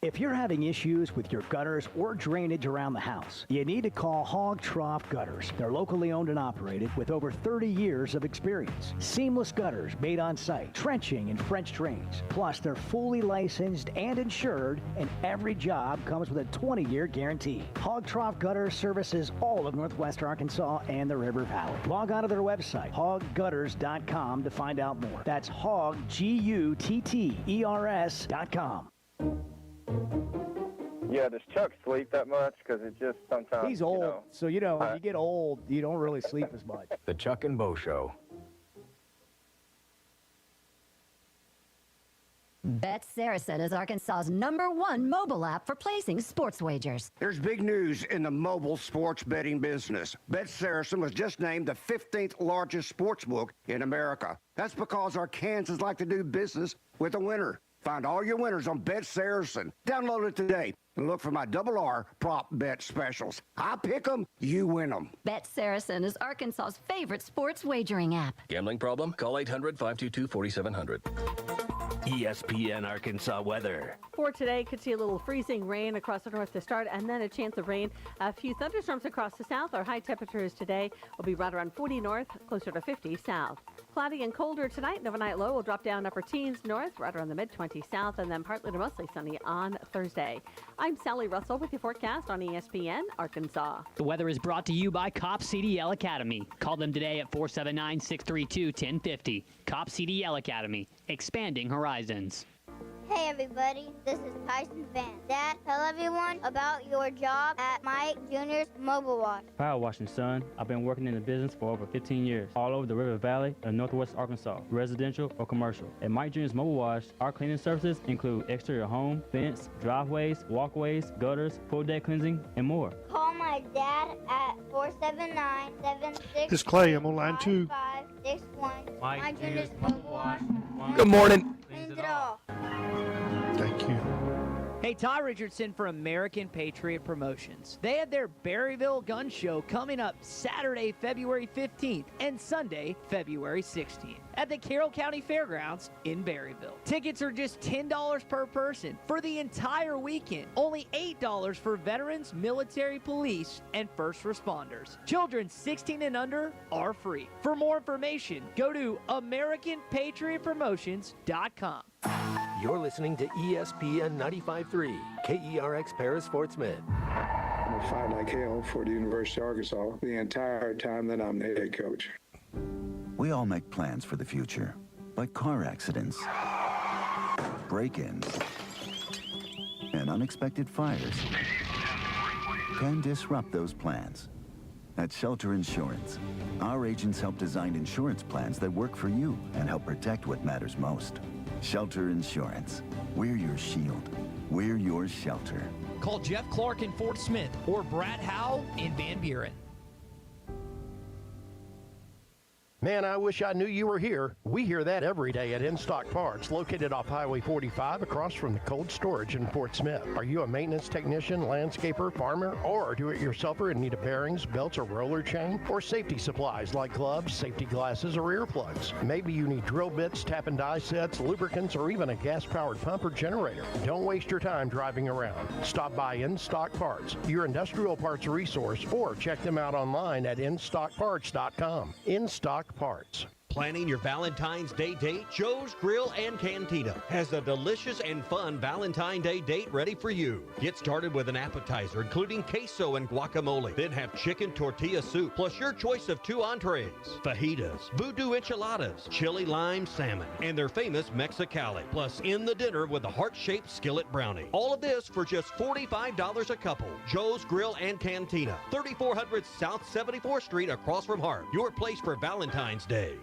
If you're having issues with your gutters or drainage around the house, you need to call Hog Trough Gutters. They're locally owned and operated with over 30 years of experience. Seamless gutters made on site, trenching and French drains. Plus, they're fully licensed and insured, and every job comes with a 20-year guarantee. Hog Trough Gutters services all of Northwest Arkansas and the River Valley. Log on to their website, hoggutters.com, to find out more. That's hog, Gutters.com. Yeah, does Chuck sleep that much? Because it just sometimes, He's old, so when you get old, you don't really sleep as much. The Chuck and Bo Show. Bet Saracen is Arkansas's #1 mobile app for placing sports wagers. There's big news in the mobile sports betting business. Bet Saracen was just named the 15th largest sports book in America. That's because Arkansans like to do business with a winner. Find all your winners on Bet Saracen. Download it today and look for my R prop bet specials. I pick them, you win them. Bet Saracen is Arkansas's favorite sports wagering app. Gambling problem? Call 800-522-4700. ESPN Arkansas weather. For today, could see a little freezing rain across the north to start, and then a chance of rain. A few thunderstorms across the south. Our high temperatures today will be right around 40 north, closer to 50 south. Cloudy and colder tonight. And overnight low will drop down upper teens north, right around the mid-20s south, and then partly to mostly sunny on Thursday. I'm Sally Russell with your forecast on ESPN Arkansas. The weather is brought to you by Cop CDL Academy. Call them today at 479-632-1050. Cop CDL Academy, expanding horizons. Hey everybody, this is Tyson Van. Dad, tell everyone about your job at Mike Jr.'s Mobile Wash. Power washing, son. I've been working in the business for over 15 years, all over the River Valley and Northwest Arkansas, residential or commercial. At Mike Jr.'s Mobile Wash, our cleaning services include exterior home, fence, driveways, walkways, gutters, full deck cleansing, and more. Call my dad at 479-76. This is Clay. I'm on line 2. 5561. Mike Jr.'s Mobile Wash. Good morning. Cleans it all. Thank you. Hey, Ty Richardson for American Patriot Promotions. They have their Berryville Gun Show coming up Saturday, February 15th and Sunday, February 16th at the Carroll County Fairgrounds in Berryville. Tickets are just $10 per person for the entire weekend. Only $8 for veterans, military, police, and first responders. Children 16 and under are free. For more information, go to AmericanPatriotPromotions.com. You're listening to ESPN 95.3, KERX Paris Sportsman. I'm going to fight like hell for the University of Arkansas the entire time that I'm the head coach. We all make plans for the future, but car accidents, break-ins, and unexpected fires can disrupt those plans. At Shelter Insurance, our agents help design insurance plans that work for you and help protect what matters most. Shelter Insurance. We're your shield. We're your shelter. Call Jeff Clark in Fort Smith or Brad Howe in Van Buren. Man, I wish I knew you were here. We hear that every day at In Stock Parts, located off Highway 45 across from the cold storage in Fort Smith. Are you a maintenance technician, landscaper, farmer, or a do-it-yourselfer in need of bearings, belts, or roller chain? Or safety supplies like gloves, safety glasses, or earplugs? Maybe you need drill bits, tap and die sets, lubricants, or even a gas-powered pump or generator. Don't waste your time driving around. Stop by In Stock Parts, your industrial parts resource, or check them out online at InStockParts.com. In Stock Parts. Planning your Valentine's Day date? Joe's Grill and Cantina has a delicious and fun Valentine Day date ready for you. Get started with an appetizer including queso and guacamole. Then have chicken tortilla soup plus your choice of 2 entrees, fajitas, voodoo enchiladas, chili lime salmon, and their famous Mexicali. Plus in the dinner with a heart-shaped skillet brownie. All of this for just $45 a couple. Joe's Grill and Cantina, 3400 South 74th Street across from Hart. Your place for Valentine's Day.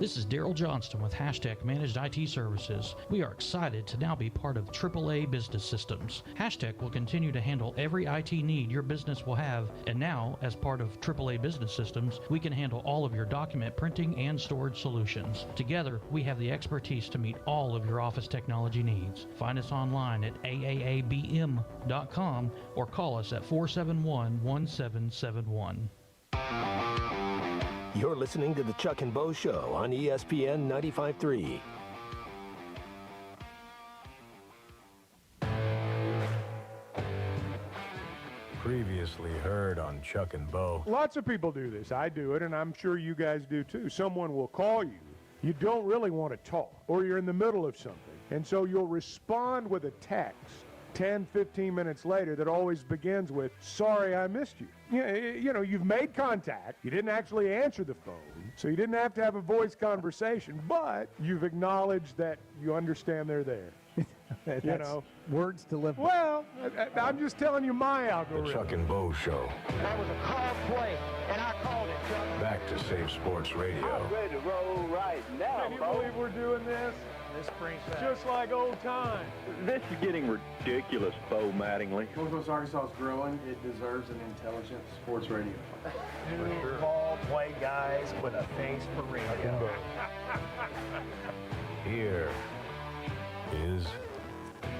This is Daryl Johnston with Hashtag Managed IT Services. We are excited to now be part of AAA Business Systems. Hashtag will continue to handle every IT need your business will have, and now, as part of AAA Business Systems, we can handle all of your document printing and storage solutions. Together, we have the expertise to meet all of your office technology needs. Find us online at aaabm.com or call us at 471-1771. You're listening to the Chuck and Bo Show on ESPN 95.3. Previously heard on Chuck and Bo. Lots of people do this. I do it, and I'm sure you guys do too. Someone will call you. You don't really want to talk, or you're in the middle of something. And so you'll respond with a text 10, 15 minutes later that always begins with, sorry, I missed you. You know, you've made contact. You didn't actually answer the phone, so you didn't have to have a voice conversation, but you've acknowledged that you understand they're there. That's you know, words to live by. Well, I'm just telling you my algorithm. The Chuck and Bo Show. That was a call play, and I called it, Chuck. Back to Safe Sports Radio. I'm ready to roll right now. Can you believe we're doing this? This brings back. Just like old times. This is getting ridiculous, Bo Mattingly. Northwest Arkansas is growing. It deserves an intelligent sports radio. Two ball play guys with a face for radio. Here is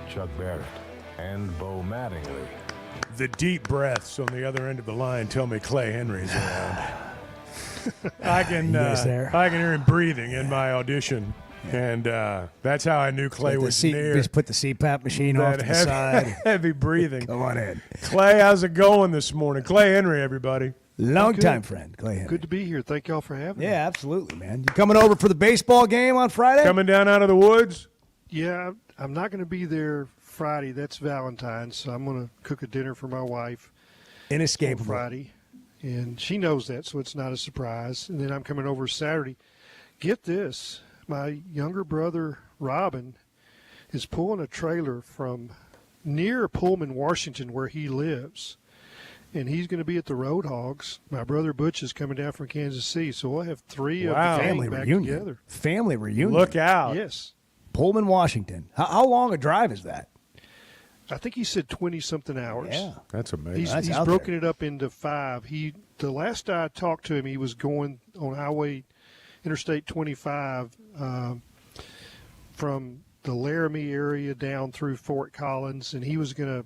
Chuck Barrett and Bo Mattingly. The deep breaths on the other end of the line tell me Clay Henry's around. I can hear him breathing in my audition. And that's how I knew Clay was near. Just put the CPAP machine off to the side. Heavy breathing. Come on in. Clay, how's it going this morning? Clay Henry, everybody. Long-time friend, Clay Henry. Good to be here. Thank y'all for having me. Yeah, absolutely, man. You coming over for the baseball game on Friday? Coming down out of the woods? Yeah, I'm not going to be there Friday. That's Valentine, so I'm going to cook a dinner for my wife. Inescapable. Friday. And she knows that, so it's not a surprise. And then I'm coming over Saturday. Get this. My younger brother, Robin, is pulling a trailer from near Pullman, Washington, where he lives. And he's going to be at the Road Hogs. My brother Butch is coming down from Kansas City, so we'll have three of the family back together. Family reunion. Look out. Yes. Pullman, Washington. How long a drive is that? I think he said 20-something hours. Yeah. That's amazing. He's broken it up into 5. The last I talked to him, he was going on Interstate 25 from the Laramie area down through Fort Collins, and he was gonna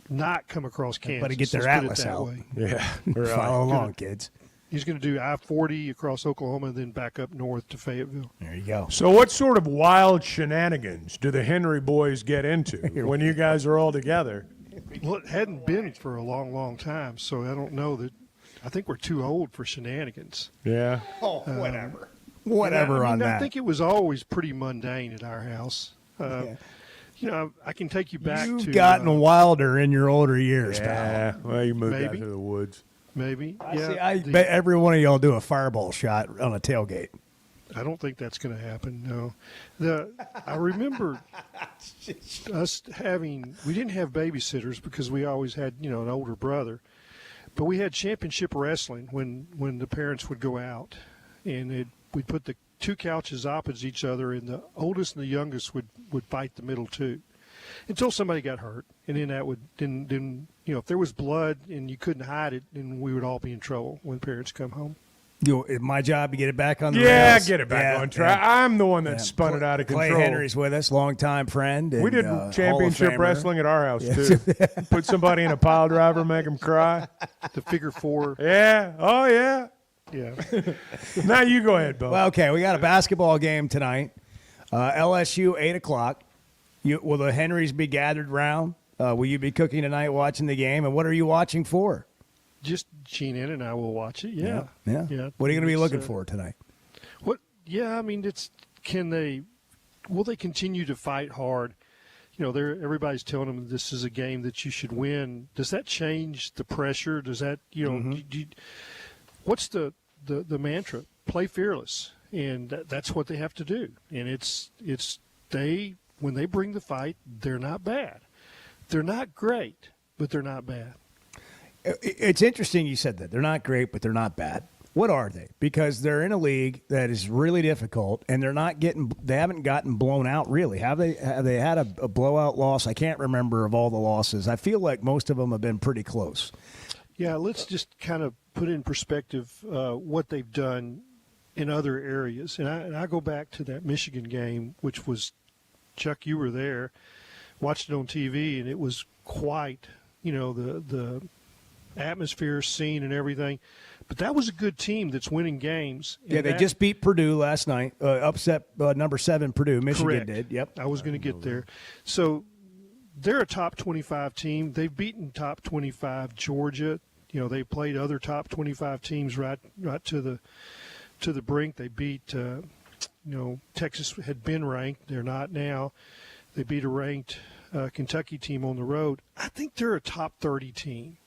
not come across Kansas. But to get their atlas out. Yeah. Follow along, kids. He's going to do I-40 across Oklahoma and then back up north to Fayetteville. There you go. So what sort of wild shenanigans do the Henry boys get into when you guys are all together? Well, it hadn't been for a long, long time, so I don't know that. I think we're too old for shenanigans. Yeah. Oh, whatever. Whatever on that. I think it was always pretty mundane at our house. You know, I can take you back to... You've gotten wilder in your older years, pal. Yeah, well, you moved out to the woods. Maybe. I bet every one of y'all do a fireball shot on a tailgate. I don't think that's going to happen, no. I remember us we didn't have babysitters because we always had, an older brother. But we had championship wrestling when the parents would go out. And we'd put the 2 couches opposite each other, and the oldest and the youngest would fight the middle 2 until somebody got hurt. And then that would then if there was blood and you couldn't hide it, then we would all be in trouble when parents come home. It's my job to get it back on the rails. rails. Get it back on track. Yeah. I'm the one that spun it out of control. Clay Henry's with us, longtime friend. And, we did championship wrestling at our house, too. Put somebody in a pile driver, make them cry. The figure 4. Yeah. Oh, yeah. Yeah. Now you go ahead, Bo. Well, okay, we got a basketball game tonight. LSU, 8 o'clock. Will the Henrys be gathered round? Will you be cooking tonight watching the game? And what are you watching for? Just Gene and I will watch it, yeah. What are you going to be looking for tonight? I mean, will they continue to fight hard? Everybody's telling them this is a game that you should win. Does that change the pressure? Does that, what's the mantra? Play fearless. And that's what they have to do. And when they bring the fight, they're not bad. They're not great, but they're not bad. It's interesting you said that. They're not great, but they're not bad. What are they? Because they're in a league that is really difficult, and they haven't gotten blown out really. Have they had a blowout loss? I can't remember of all the losses. I feel like most of them have been pretty close. Yeah, let's just kind of put in perspective what they've done in other areas. And I go back to that Michigan game, which was, Chuck, you were there, watched it on TV, and it was quite, the atmosphere, scene, and everything. But that was a good team that's winning games. Yeah, they just beat Purdue last night, upset number 7 Purdue. Michigan correct. did, yep. I was going to get there. So they're a top 25 team. They've beaten top 25 Georgia. They played other top 25 teams right to the brink. They beat, Texas had been ranked. They're not now. They beat a ranked Kentucky team on the road. I think they're a top 30 team.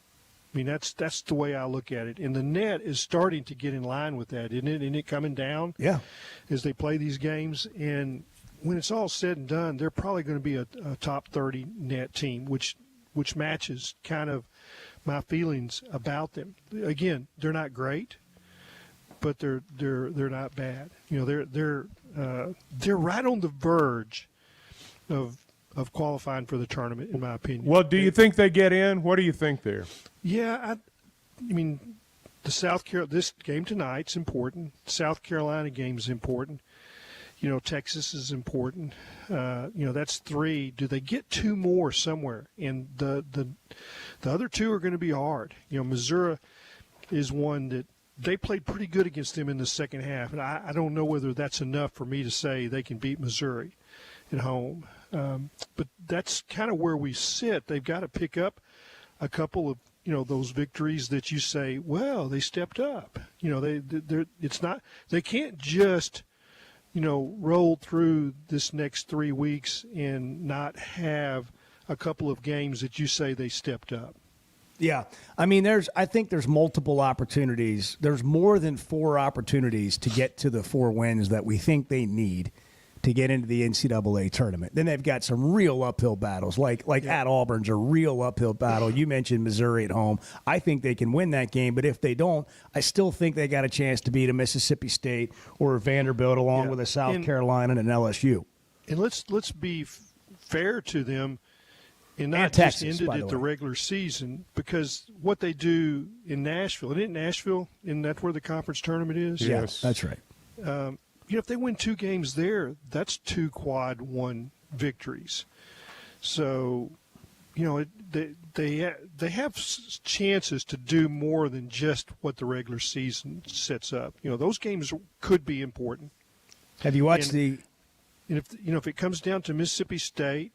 I mean, that's the way I look at it. And the net is starting to get in line with that, isn't it? Isn't it coming down? Yeah. As they play these games. And when it's all said and done, they're probably going to be a top 30 net team, which matches kind of my feelings about them. Again, they're not great, but they're not bad. They're right on the verge of qualifying for the tournament, in my opinion. Well, do you think they get in? What do you think there? Yeah, I mean, this game tonight's important. South Carolina game is important. Texas is important. That's 3. Do they get 2 more somewhere? And the other 2 are going to be hard. Missouri is one that they played pretty good against them in the second half, and I don't know whether that's enough for me to say they can beat Missouri at home. But that's kind of where we sit. They've got to pick up a couple of those victories that you say, well, they stepped up. They can't just roll through this next 3 weeks and not have a couple of games that you say they stepped up. Yeah. I mean, I think there's multiple opportunities. There's more than 4 opportunities to get to the 4 wins that we think they need to get into the NCAA tournament. Then they've got some real uphill battles, like at Auburn's a real uphill battle. You mentioned Missouri at home. I think they can win that game, but if they don't, I still think they got a chance to beat a Mississippi State or a Vanderbilt along with a South Carolina and an LSU. And let's be fair to them and not Texas, just end it at the regular season, because what they do in Nashville, and in Nashville, and that's where the conference tournament is? Yes, that's right. If they win 2 games there, that's 2 quad 1 victories. So, they have chances to do more than just what the regular season sets up. Those games could be important. Have you watched And if it comes down to Mississippi State,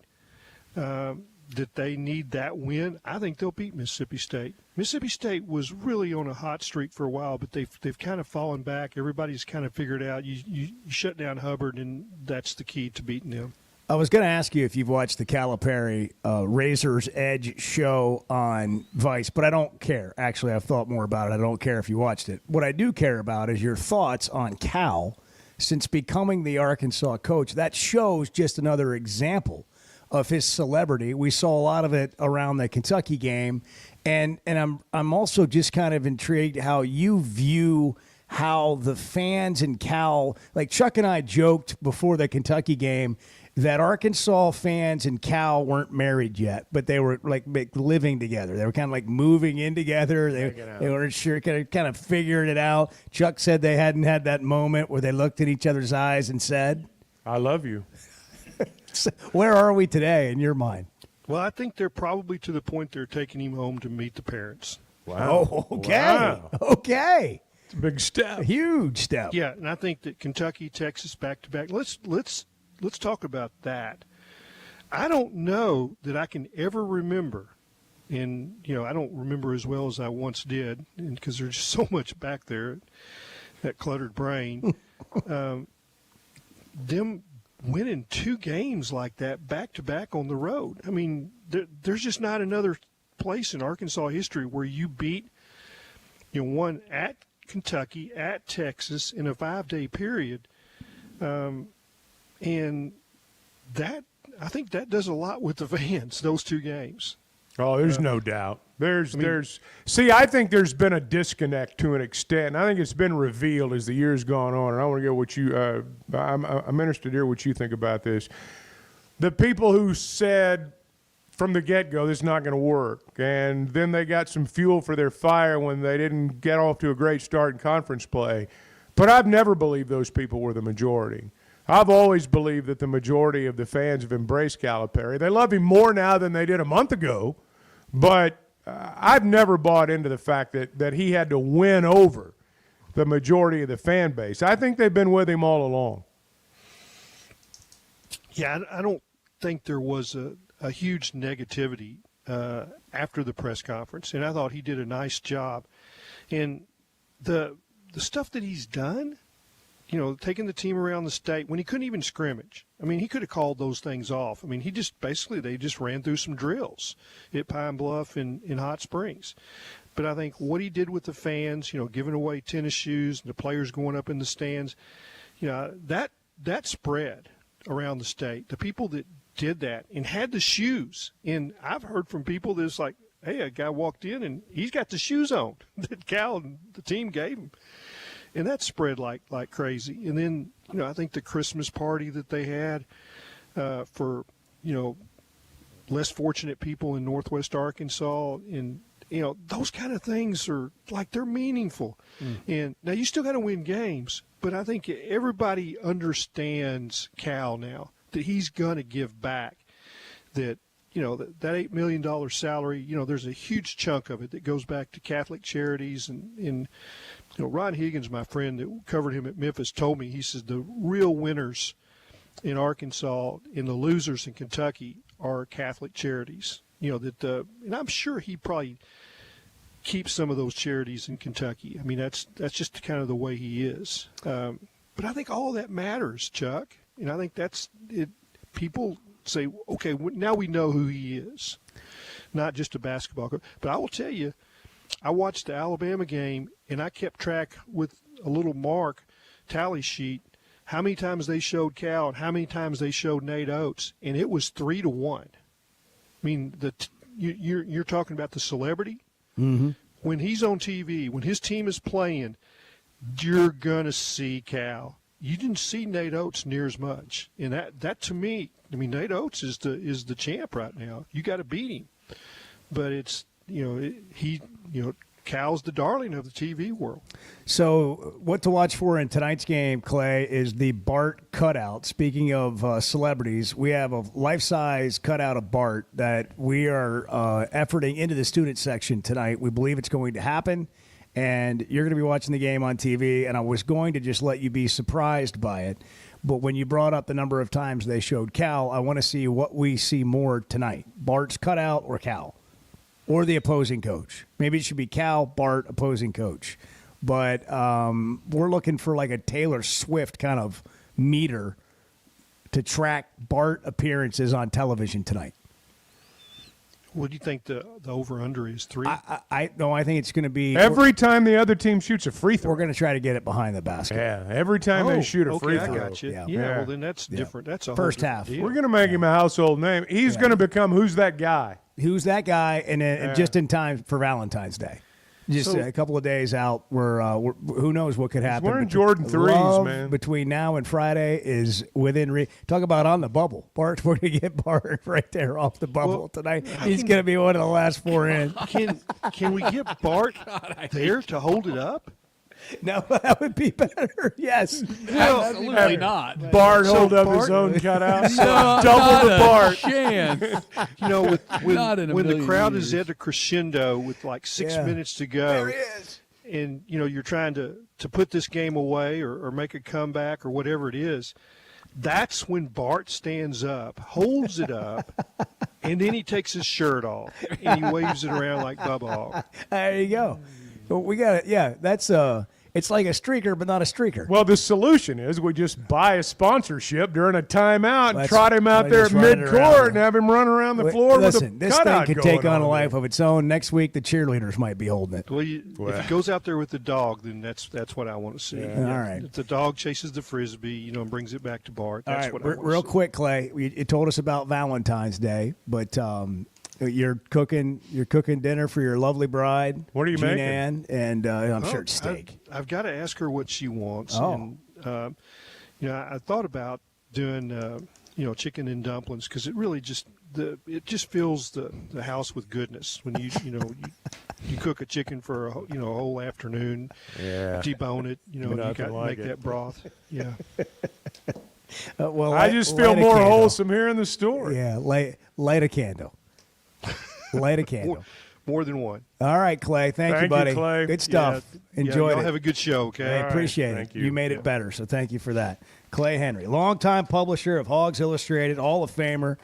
that they need that win, I think they'll beat Mississippi State. Mississippi State was really on a hot streak for a while, but they've kind of fallen back. Everybody's kind of figured out you shut down Hubbard, and that's the key to beating them. I was going to ask you if you've watched the Calipari Razor's Edge show on Vice, but I don't care. Actually, I've thought more about it. I don't care if you watched it. What I do care about is your thoughts on Cal since becoming the Arkansas coach. That show's just another example of his celebrity. We saw a lot of it around the Kentucky game, and I'm also just kind of intrigued how you view how the fans in Cal, like Chuck and I joked before the Kentucky game that Arkansas fans in Cal weren't married yet, but they were like living together. They were kind of like moving in together. They weren't sure, kind of figuring it out. Chuck said they hadn't had that moment where they looked in each other's eyes and said, I love you. Where are we today in your mind? Well, I think they're probably to the point they're taking him home to meet the parents. Wow. Oh, okay. Wow. Okay. It's a big step. A huge step. Yeah, and I think that Kentucky, Texas, back-to-back. Let's talk about that. I don't know that I can ever remember, and, I don't remember as well as I once did, because there's just so much back there, that cluttered brain, them winning 2 games like that back-to-back on the road. I mean, there's just not another place in Arkansas history where you beat, one at Kentucky, at Texas in a 5-day period. And that, I think that does a lot with the fans, those 2 games. Oh, there's no doubt. I think there's been a disconnect to an extent. I think it's been revealed as the years gone on, and I want to get what you. I'm interested to hear what you think about this. The people who said from the get-go this is not going to work, and then they got some fuel for their fire when they didn't get off to a great start in conference play. But I've never believed those people were the majority. I've always believed that the majority of the fans have embraced Calipari. They love him more now than they did a month ago, but I've never bought into the fact that he had to win over the majority of the fan base. I think they've been with him all along. Yeah, I don't think there was a huge negativity after the press conference, and I thought he did a nice job. And the stuff that he's done, taking the team around the state when he couldn't even scrimmage. I mean, he could have called those things off. I mean, they just ran through some drills at Pine Bluff and in Hot Springs. But I think what he did with the fans, giving away tennis shoes and the players going up in the stands, that spread around the state. The people that did that and had the shoes, and I've heard from people that's like, hey, a guy walked in and he's got the shoes on that Cal and the team gave him. And that spread like crazy. And then, I think the Christmas party that they had for, less fortunate people in Northwest Arkansas, and, those kind of things are they're meaningful. And now you still got to win games, but I think everybody understands Cal now that he's going to give back, that, that $8 million salary, there's a huge chunk of it that goes back to Catholic charities. And Ron Higgins, my friend that covered him at Memphis, told me, he says the real winners in Arkansas and the losers in Kentucky are Catholic charities. And I'm sure he probably keeps some of those charities in Kentucky. I mean, that's just kind of the way he is. But I think all that matters, Chuck. And I think that's it. People say, okay, now we know who he is, not just a basketball coach. But I will tell you, I watched the Alabama game, and I kept track with a little tally sheet, how many times they showed Cal and how many times they showed Nate Oates, and it was 3-1. I mean, you're talking about the celebrity. Mm-hmm. When he's on TV, when his team is playing, you're going to see Cal. You didn't see Nate Oates near as much. And that to me, I mean, Nate Oates is the champ right now. You got to beat him. But it's, Cal's the darling of the TV world. So what to watch for in tonight's game, Clay, is the Bart cutout. Speaking of celebrities, we have a life-size cutout of Bart that we are efforting into the student section tonight. We believe it's going to happen, and you're going to be watching the game on TV, and I was going to just let you be surprised by it. But when you brought up the number of times they showed Cal, I want to see what we see more tonight. Bart's cutout or Cal? Or the opposing coach. Maybe it should be Cal, Bart, opposing coach. But we're looking for like a Taylor Swift kind of meter to track Bart appearances on television tonight. What do you think the over-under is, 3? I think it's going to be... Every time the other team shoots a free throw. We're going to try to get it behind the basket. Yeah, every time they shoot a free throw. I got you. Yeah, well, then that's different. That's a first whole half. deal. We're going to make him a household name. He's going to become Who's That Guy? Who's that guy? And then just in time for Valentine's Day. Just a couple of days out. We're who knows what could happen. He's wearing Jordan 3s, man. Between now and Friday is within talk about on the bubble. We're going to get Bart right there off the bubble tonight. He's going to be one of the last 4 in. Can we get Bart there to hold it up? No, that would be better. Yes. Absolutely not. Bart hold up his own cutout. Double the Bart. Chance. When the crowd is at a crescendo with like 6 minutes to go, there he is. And you're trying to put this game away or make a comeback or whatever it is, that's when Bart stands up, holds it up, and then he takes his shirt off and he waves it around like Bubba Hog. There you go. Well, we got it. Yeah, that's it's like a streaker, but not a streaker. Well, the solution is we just buy a sponsorship during a timeout and trot him out there at midcourt and have him run around the floor with a cutout. This thing could take on a life of its own. Next week, the cheerleaders might be holding it. Well, if he goes out there with the dog, then that's what I want to see. Yeah. All right. If the dog chases the frisbee, and brings it back to Bart, that's what I want to see. Real quick, Clay, you told us about Valentine's Day, but You're cooking dinner for your lovely bride. What are you Jean making? Ann, and I'm sure it's steak. I've got to ask her what she wants. Oh. And, I thought about doing, chicken and dumplings because it really just fills the house with goodness when you cook a chicken for a whole afternoon. Yeah. Debone it. You got to make that broth. Yeah. Well, I just feel more wholesome hearing the story. Yeah, light a candle. Light a candle. More than one. All right, Clay. Thank you, buddy. Clay. Good stuff. Enjoyed y'all it. have a good show, okay? I appreciate it. Thank You you. made it better, so thank you for that. Clay Henry, longtime publisher of Hogs Illustrated, Hall of Famer,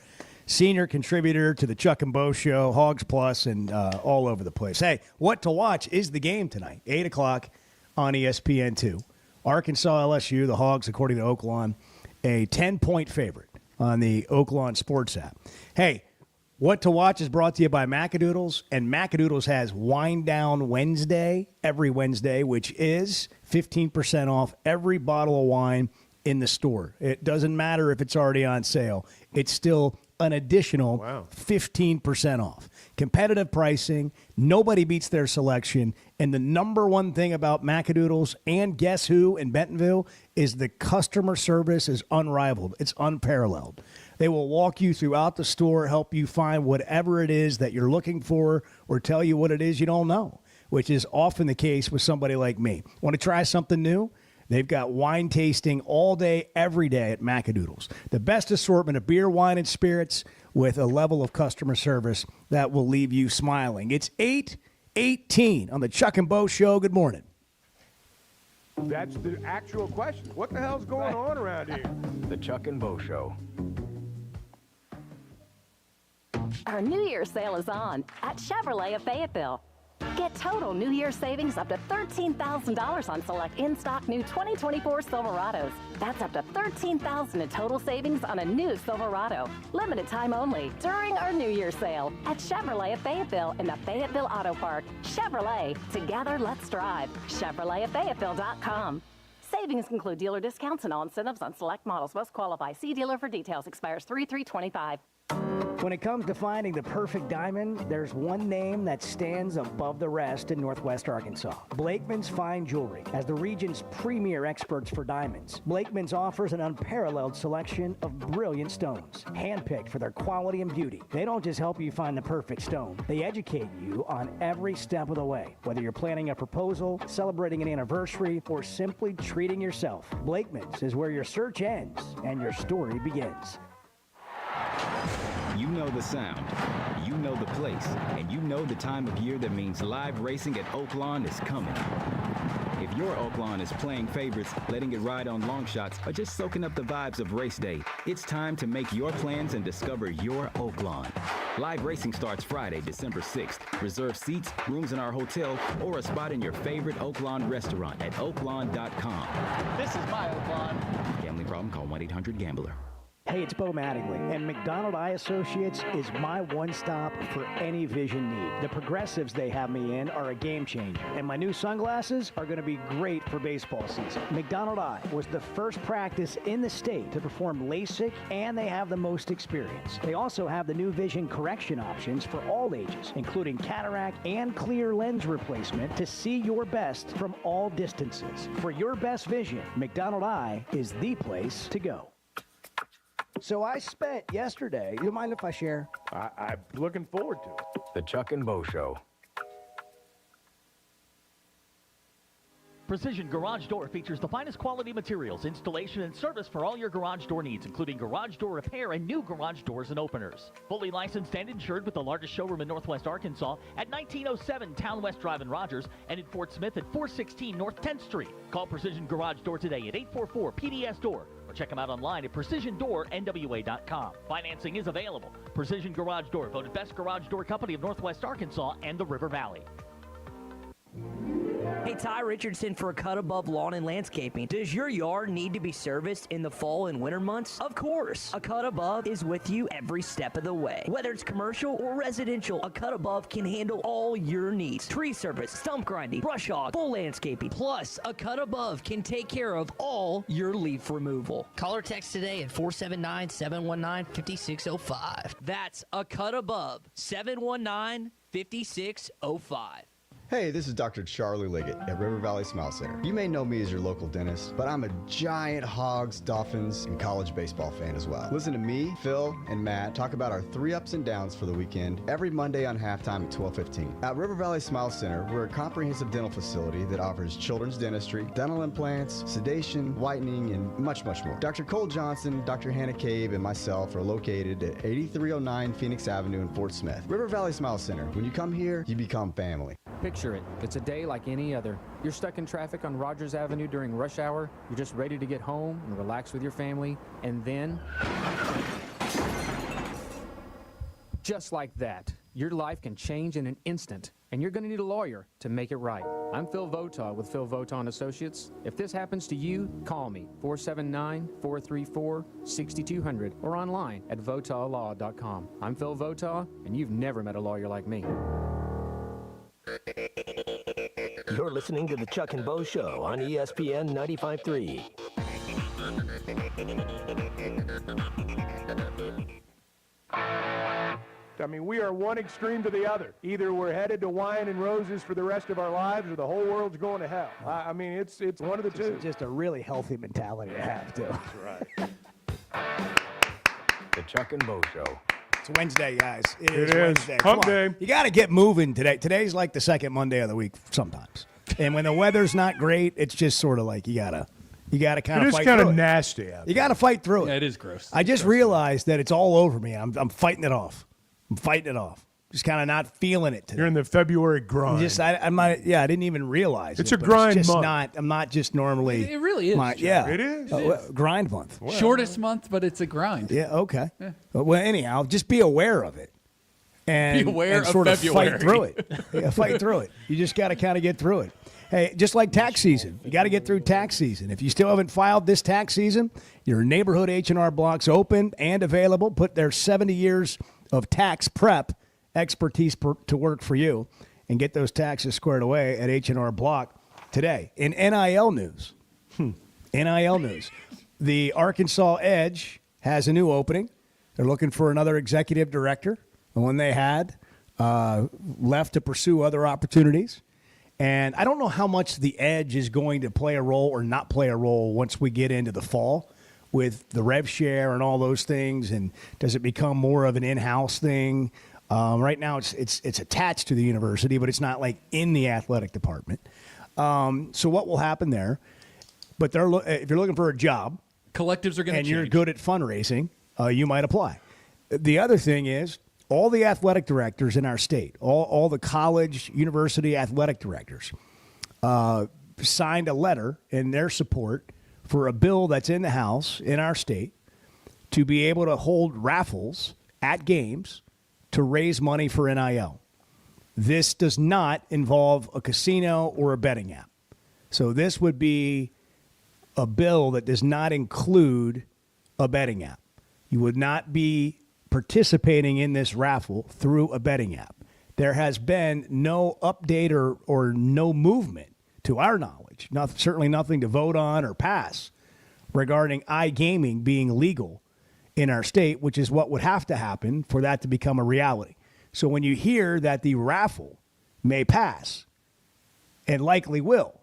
senior contributor to the Chuck and Bo Show, Hogs Plus, and all over the place. Hey, what to watch is the game tonight, 8 o'clock on ESPN2. Arkansas LSU, the Hogs, according to Oaklawn, a 10-point favorite on the Oaklawn Sports app. Hey, what to watch is brought to you by Macadoodles, and Macadoodles has Wind Down Wednesday every Wednesday, which is 15% off every bottle of wine in the store. It doesn't matter if it's already on sale. It's still an additional 15% off. Competitive pricing, nobody beats their selection, and the number one thing about Macadoodles and Guess Who in Bentonville is the customer service is unrivaled. It's unparalleled. They will walk you throughout the store, help you find whatever it is that you're looking for, or tell you what it is you don't know, which is often the case with somebody like me. Want to try something new? They've got wine tasting all day, every day at Macadoodles. The best assortment of beer, wine, and spirits with a level of customer service that will leave you smiling. It's 8:18 on the Chuck and Bo Show. Good morning. That's the actual question. What the hell's going on around here? The Chuck and Bo Show. Our New Year's sale is on at Chevrolet of Fayetteville. Get total New Year's savings up to $13,000 on select in-stock new 2024 Silverados. That's up to $13,000 in total savings on a new Silverado. Limited time only during our New Year's sale at Chevrolet of Fayetteville in the Fayetteville Auto Park. Chevrolet, together let's drive. ChevroletofFayetteville.com. Savings include dealer discounts and all incentives on select models. Must qualify. See dealer for details. Expires 3/3/25. When it comes to finding the perfect diamond, there's one name that stands above the rest in Northwest Arkansas. Blakeman's Fine Jewelry. As the region's premier experts for diamonds, Blakeman's offers an unparalleled selection of brilliant stones, handpicked for their quality and beauty. They don't just help you find the perfect stone, they educate you on every step of the way. Whether you're planning a proposal, celebrating an anniversary, or simply treating yourself, Blakeman's is where your search ends and your story begins. You know the sound, you know the place, and you know the time of year that means live racing at Oaklawn is coming. If your Oaklawn is playing favorites, letting it ride on long shots, or just soaking up the vibes of race day, it's time to make your plans and discover your Oaklawn. Live racing starts Friday, December 6th. Reserve seats, rooms in our hotel, or a spot in your favorite Oaklawn restaurant at oaklawn.com. This is my Oaklawn. Gambling problem? Call 1-800-GAMBLER. Hey, it's Bo Mattingly, and McDonald Eye Associates is my one-stop for any vision need. The progressives they have me in are a game changer, and my new sunglasses are going to be great for baseball season. McDonald Eye was the first practice in the state to perform LASIK, and they have the most experience. They also have the new vision correction options for all ages, including cataract and clear lens replacement to see your best from all distances. For your best vision, McDonald Eye is the place to go. So I spent yesterday, you mind if I share? I'm looking forward to it. The Chuck and Bo Show. Precision Garage Door features the finest quality materials, installation, and service for all your garage door needs, including garage door repair and new garage doors and openers. Fully licensed and insured with the largest showroom in Northwest Arkansas at 1907 Town West Drive in Rogers and in Fort Smith at 416 North 10th Street. Call Precision Garage Door today at 844-PDS-DOOR or check them out online at PrecisionDoorNWA.com. Financing is available. Precision Garage Door, voted best garage door company of Northwest Arkansas and the River Valley. Hey, Ty Richardson for Cut Above Lawn and Landscaping. Does your yard need to be serviced in the fall and winter months? Of course. A Cut Above is with you every step of the way. Whether it's commercial or residential, a Cut Above can handle all your needs. Tree service, stump grinding, brush hog, full landscaping. Plus, a Cut Above can take care of all your leaf removal. Call or text today at 479-719-5605. That's a Cut Above, 719-5605. Hey, this is Dr. Charlie Liggett at River Valley Smile Center. You may know me as your local dentist, but I'm a giant Hogs, Dolphins, and college baseball fan as well. Listen to me, Phil, and Matt talk about our 3 ups and downs for the weekend every Monday on halftime at 12:15. At River Valley Smile Center, we're a comprehensive dental facility that offers children's dentistry, dental implants, sedation, whitening, and much, much more. Dr. Cole Johnson, Dr. Hannah Cabe, and myself are located at 8309 Phoenix Avenue in Fort Smith. River Valley Smile Center. When you come here, you become family. Picture it. It's a day like any other. You're stuck in traffic on Rogers Avenue during rush hour. You're just ready to get home and relax with your family. And then, just like that, your life can change in an instant. And you're going to need a lawyer to make it right. I'm Phil Votaw with Phil Votaw & Associates. If this happens to you, call me, 479-434-6200, or online at votawlaw.com. I'm Phil Votaw, and you've never met a lawyer like me. You're listening to the Chuck and Bo Show on ESPN 95.3. I mean, we are one extreme to the other. Either we're headed to wine and roses for the rest of our lives, or the whole world's going to hell. I mean, it's one of the two. Just a really healthy mentality to have, too. That's right. The Chuck and Bo Show. It's Wednesday, guys. It is Wednesday. Hump day. You got to get moving today. Today's like the second Monday of the week sometimes. And when the weather's not great, it's just sort of like you gotta kind of fight through it. It is kind of nasty out there. You got to fight through it. Yeah, it is gross. I just realized that it's all over me. I'm fighting it off. Just kind of not feeling it today. You're in the February grind. I didn't even realize it's it. a grind it's just month. I'm not just normally. It really is. It is. Grind month. Well, shortest month, but it's a grind. Yeah. Okay. Yeah. Well, anyhow, just be aware of it. And, Be aware and of sort of February. fight through it. Yeah, fight through it. You just got to kind of get through it. Hey, just like tax season, you got to get through tax season. If you still haven't filed this tax season, your neighborhood H&R Block's open and available. Put their 70 years of tax prep expertise to work for you and get those taxes squared away at H&R Block today. In NIL news, the Arkansas Edge has a new opening. They're looking for another executive director. The one they had left to pursue other opportunities. And I don't know how much the Edge is going to play a role or not play a role once we get into the fall with the rev share and all those things. And does it become more of an in-house thing? Right now it's attached to the university, but it's not like in the athletic department. So what will happen there? But if you're looking for a job, collectives are going to change. And you're good at fundraising, you might apply. The other thing is, all the athletic directors in our state, all the college, university athletic directors, signed a letter in their support for a bill that's in the House in our state to be able to hold raffles at games to raise money for NIL. This does not involve a casino or a betting app. So this would be a bill that does not include a betting app. You would not be participating in this raffle through a betting app. There has been no update or no movement, to our knowledge, certainly nothing to vote on or pass regarding iGaming being legal in our state, which is what would have to happen for that to become a reality. So when you hear that the raffle may pass, and likely will,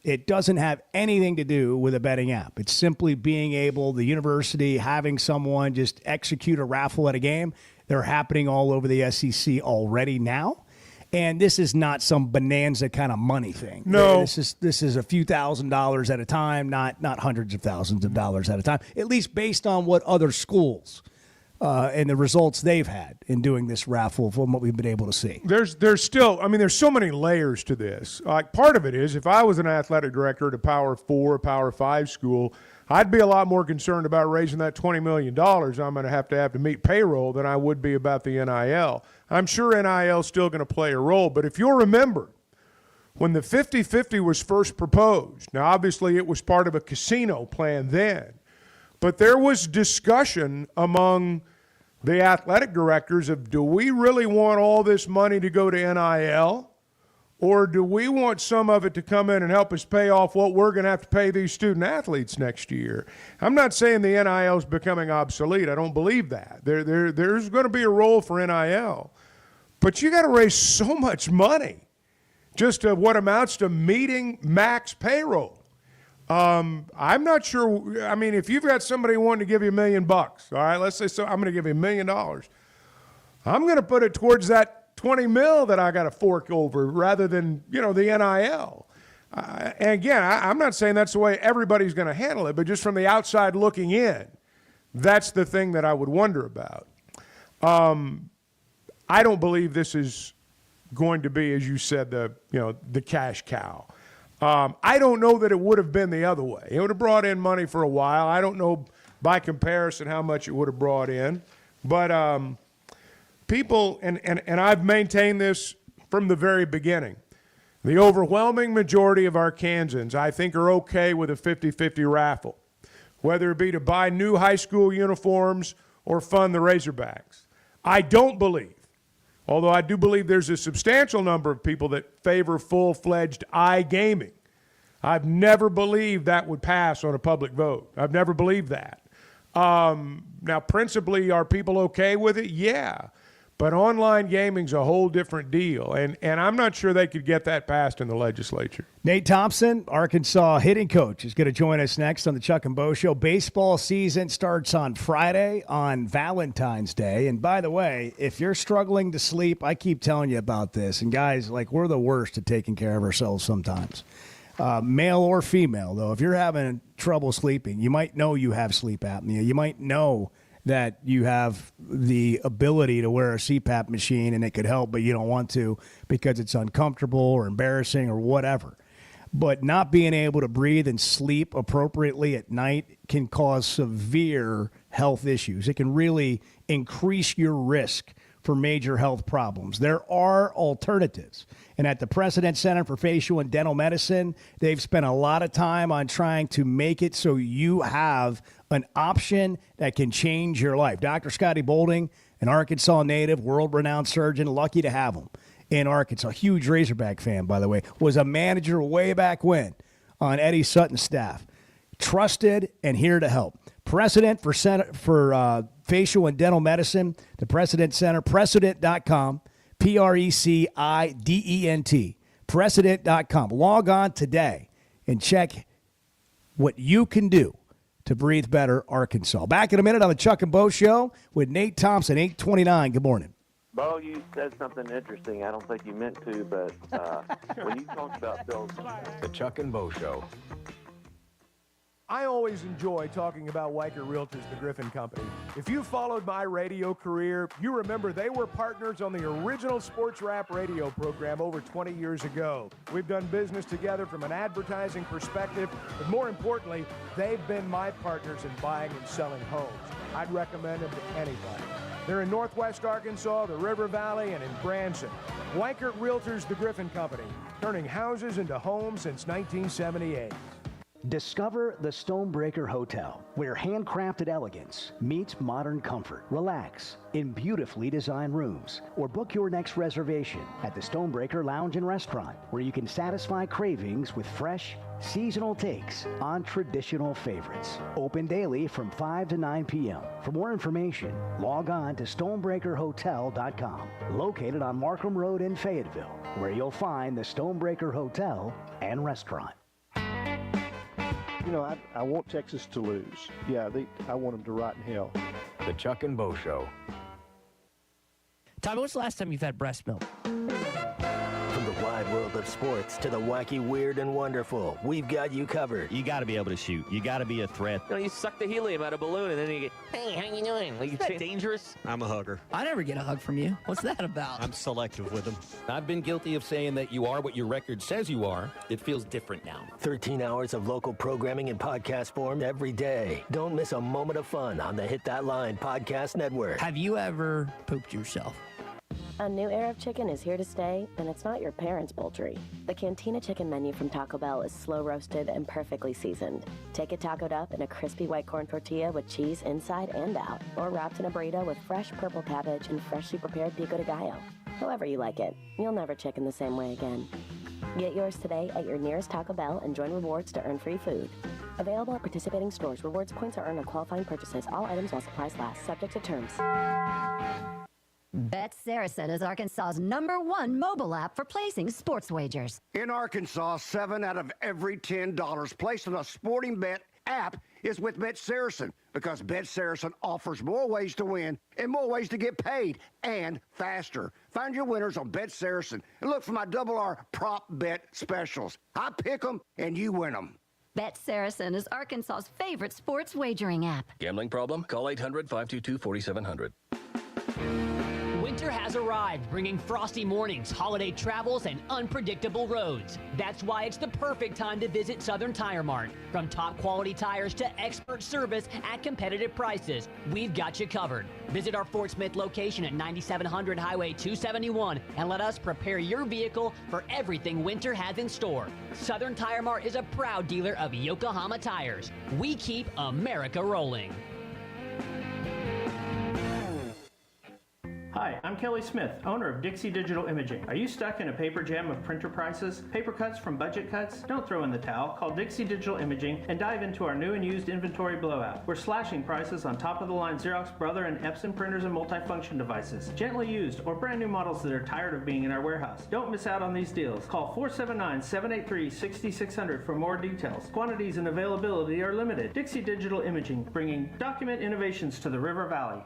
it doesn't have anything to do with a betting app. It's simply being able, the university having someone just execute a raffle at a game. They're happening all over the SEC already now. And this is not some bonanza kind of money thing. No. This is a few $1,000s at a time, not hundreds of thousands of dollars at a time, at least based on what other schools and the results they've had in doing this raffle from what we've been able to see. There's still, there's so many layers to this. Like, part of it is, if I was an athletic director at a Power 4, Power 5 school, I'd be a lot more concerned about raising that $20 million I'm going to have to meet payroll than I would be about the NIL. I'm sure NIL is still going to play a role, but if you'll remember, when the 50-50 was first proposed, now obviously it was part of a casino plan then, but there was discussion among the athletic directors of, do we really want all this money to go to NIL, or do we want some of it to come in and help us pay off what we're going to have to pay these student athletes next year? I'm not saying the NIL is becoming obsolete. I don't believe that. There's going to be a role for NIL. But you got to raise so much money just to what amounts to meeting max payroll. I'm not sure. I mean, if you've got somebody wanting to give you $1 million, all right, let's say so, I'm going to give you $1 million. I'm going to put it towards that $20 million that I got to fork over rather than, the NIL. And again, I'm not saying that's the way everybody's going to handle it, but just from the outside looking in, that's the thing that I would wonder about. I don't believe this is going to be, as you said, the cash cow. I don't know that it would have been the other way. It would have brought in money for a while. I don't know by comparison how much it would have brought in. But people, and I've maintained this from the very beginning, the overwhelming majority of Arkansans, I think, are okay with a 50-50 raffle, whether it be to buy new high school uniforms or fund the Razorbacks. I don't believe, although I do believe there's a substantial number of people that favor full-fledged iGaming. I've never believed that would pass on a public vote. I've never believed that. Now, principally, are people okay with it? Yeah. But online gaming's a whole different deal, and I'm not sure they could get that passed in the legislature. Nate Thompson, Arkansas hitting coach, is going to join us next on the Chuck and Bo Show. Baseball season starts on Friday on Valentine's Day. And by the way, if you're struggling to sleep, I keep telling you about this. And guys, we're the worst at taking care of ourselves sometimes. Male or female, though, if you're having trouble sleeping, you might know you have sleep apnea. You might know that you have the ability to wear a CPAP machine and it could help, but you don't want to because it's uncomfortable or embarrassing or whatever. But not being able to breathe and sleep appropriately at night can cause severe health issues. It can really increase your risk for major health problems. There are alternatives. And at the Precedent Center for Facial and Dental Medicine, they've spent a lot of time on trying to make it so you have an option that can change your life. Dr. Scotty Bolding, an Arkansas native, world-renowned surgeon, lucky to have him in Arkansas. Huge Razorback fan, by the way. Was a manager way back when on Eddie Sutton's staff. Trusted and here to help. Precedent for Facial and Dental Medicine, the Precedent Center, Precedent.com, Precedent, Precedent.com. Log on today and check what you can do to breathe better, Arkansas. Back in a minute on the Chuck and Bo Show with Nate Thompson, 829. Good morning. Bo, you said something interesting. I don't think you meant to, but when you talked about Bill's... The Chuck and Bo Show. I always enjoy talking about Weichert Realtors, the Griffin Company. If you followed my radio career, you remember they were partners on the original sports rap radio program over 20 years ago. We've done business together from an advertising perspective, but more importantly, they've been my partners in buying and selling homes. I'd recommend them to anybody. They're in Northwest Arkansas, the River Valley, and in Branson. Weichert Realtors, the Griffin Company, turning houses into homes since 1978. Discover the Stonebreaker Hotel, where handcrafted elegance meets modern comfort. Relax in beautifully designed rooms, or book your next reservation at the Stonebreaker Lounge and Restaurant, where you can satisfy cravings with fresh, seasonal takes on traditional favorites. Open daily from 5 to 9 p.m. For more information, log on to stonebreakerhotel.com, located on Markham Road in Fayetteville, where you'll find the Stonebreaker Hotel and Restaurant. You know, I want Texas to lose. Yeah, I want them to rot in hell. The Chuck and Bo Show. Tommy, what's the last time you've had breast milk? From the wide world of sports to the wacky, weird, and wonderful, we've got you covered. You got to be able to shoot. You got to be a threat. You know, you suck the helium out of a balloon and then you get, hey, how you doing? Is that dangerous? I'm a hugger. I never get a hug from you. What's that about? I'm selective with them. I've been guilty of saying that you are what your record says you are. It feels different now. 13 hours of local programming in podcast form every day. Don't miss a moment of fun on the Hit That Line Podcast Network. Have you ever pooped yourself? A new era of chicken is here to stay, and it's not your parents' poultry. The Cantina chicken menu from Taco Bell is slow roasted and perfectly seasoned. Take it tacoed up in a crispy white corn tortilla with cheese inside and out, or wrapped in a burrito with fresh purple cabbage and freshly prepared pico de gallo. However you like it, you'll never chicken the same way again. Get yours today at your nearest Taco Bell and join rewards to earn free food. Available at participating stores. Rewards points are earned on qualifying purchases. All items while supplies last. Subject to terms. Bet Saracen is Arkansas's #1 mobile app for placing sports wagers. In Arkansas, 7 out of every $10 placed on a sporting bet app is with Bet Saracen, because Bet Saracen offers more ways to win and more ways to get paid, and faster. Find your winners on Bet Saracen and look for my R prop bet specials. I pick them and you win them. Bet Saracen is Arkansas's favorite sports wagering app. Gambling problem? Call 800-522-4700. Winter has arrived, bringing frosty mornings, holiday travels, and unpredictable roads. That's why it's the perfect time to visit Southern Tire Mart. From top quality tires to expert service at competitive prices, we've got you covered. Visit our Fort Smith location at 9700 Highway 271 and let us prepare your vehicle for everything winter has in store. Southern Tire Mart is a proud dealer of Yokohama tires. We keep America rolling. Hi, I'm Kelly Smith, owner of Dixie Digital Imaging. Are you stuck in a paper jam of printer prices? Paper cuts from budget cuts? Don't throw in the towel. Call Dixie Digital Imaging and dive into our new and used inventory blowout. We're slashing prices on top-of-the-line Xerox, Brother, and Epson printers and multifunction devices. Gently used or brand new models that are tired of being in our warehouse. Don't miss out on these deals. Call 479-783-6600 for more details. Quantities and availability are limited. Dixie Digital Imaging, bringing document innovations to the River Valley.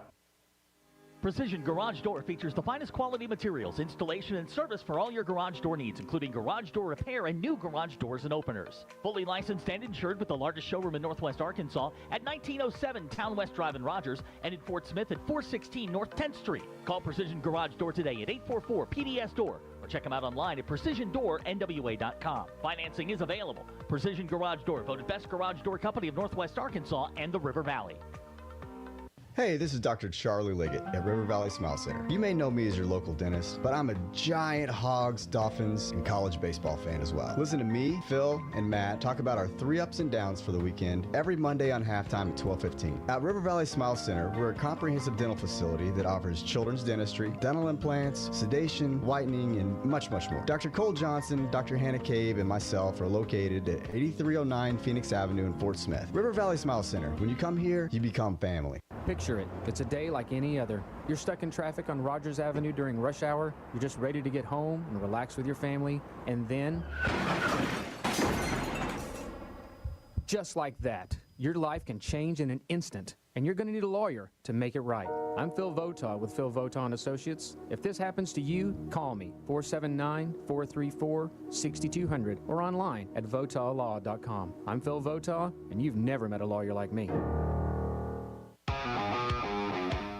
Precision Garage Door features the finest quality materials, installation, and service for all your garage door needs, including garage door repair and new garage doors and openers. Fully licensed and insured with the largest showroom in Northwest Arkansas at 1907 Town West Drive in Rogers and in Fort Smith at 416 North 10th Street. Call Precision Garage Door today at 844-PDS-DOOR or check them out online at precisiondoornwa.com. Financing is available. Precision Garage Door, voted best garage door company of Northwest Arkansas and the River Valley. Hey, this is Dr. Charlie Liggett at River Valley Smile Center. You may know me as your local dentist, but I'm a giant Hogs, Dolphins, and college baseball fan as well. Listen to me, Phil, and Matt talk about our 3 ups and downs for the weekend every Monday on halftime at 12:15. At River Valley Smile Center, we're a comprehensive dental facility that offers children's dentistry, dental implants, sedation, whitening, and much, much more. Dr. Cole Johnson, Dr. Hannah Cave, and myself are located at 8309 Phoenix Avenue in Fort Smith. River Valley Smile Center. When you come here, you become family. Picture it. It's a day like any other. You're stuck in traffic on Rogers Avenue during rush hour. You're just ready to get home and relax with your family. And then, just like that, your life can change in an instant. And you're going to need a lawyer to make it right. I'm Phil Votaw with Phil Votaw & Associates. If this happens to you, call me, 479-434-6200, or online at votawlaw.com. I'm Phil Votaw, and you've never met a lawyer like me.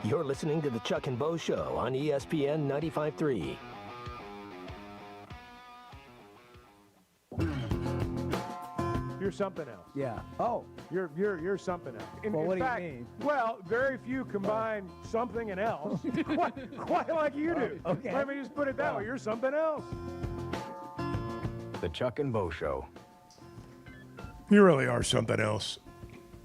You're listening to the Chuck and Bo Show on ESPN 95.3. You're something else. Yeah. Oh. You're something else. In Well, what do you fact, mean? Well, very few combine something and else quite like you do. Okay. Let me just put it that way. You're something else. The Chuck and Bo Show. You really are something else.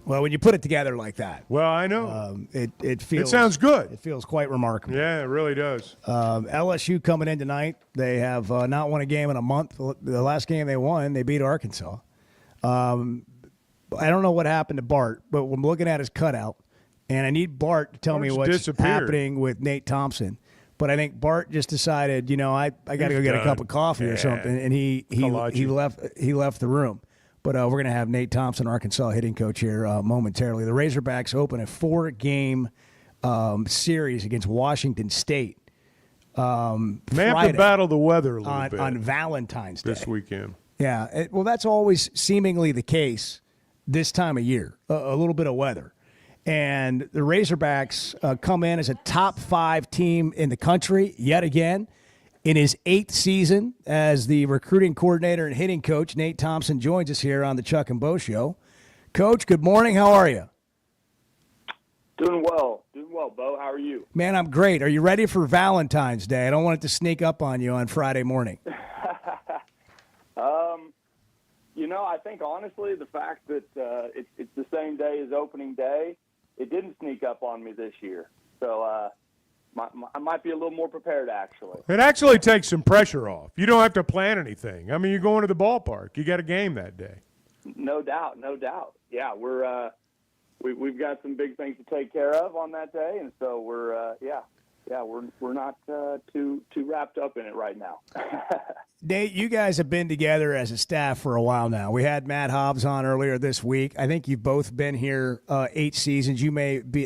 Well, when you put it together like that. Well, I know. It feels. It sounds good. It feels quite remarkable. Yeah, it really does. LSU coming in tonight. They have not won a game in a month. The last game they won, they beat Arkansas. I don't know what happened to Bart, but I'm looking at his cutout, and I need Bart to tell me what's happening with Nate Thompson. But I think Bart just decided, I got to go get a cup of coffee or something, and he left the room. But we're going to have Nate Thompson, Arkansas hitting coach, here momentarily. The Razorbacks open a 4-game series against Washington State. May have to battle the weather a little bit on Valentine's Day this weekend. Yeah, well, that's always seemingly the case this time of year, a little bit of weather. And the Razorbacks come in as a top 5 team in the country yet again. In his 8th season as the recruiting coordinator and hitting coach, Nate Thompson joins us here on the Chuck and Bo Show. Coach, good morning. How are you? Doing well. well, Bo. How are you? Man, I'm great. Are you ready for Valentine's Day? I don't want it to sneak up on you on Friday morning. I think honestly the fact that it's the same day as opening day, it didn't sneak up on me this year. So I might be a little more prepared, actually. It actually takes some pressure off. You don't have to plan anything. I mean, you're going to the ballpark. You got a game that day. No doubt. Yeah, we've got some big things to take care of on that day, and so we're not too wrapped up in it right now. Nate, you guys have been together as a staff for a while now. We had Matt Hobbs on earlier this week. I think you've both been here 8 seasons. You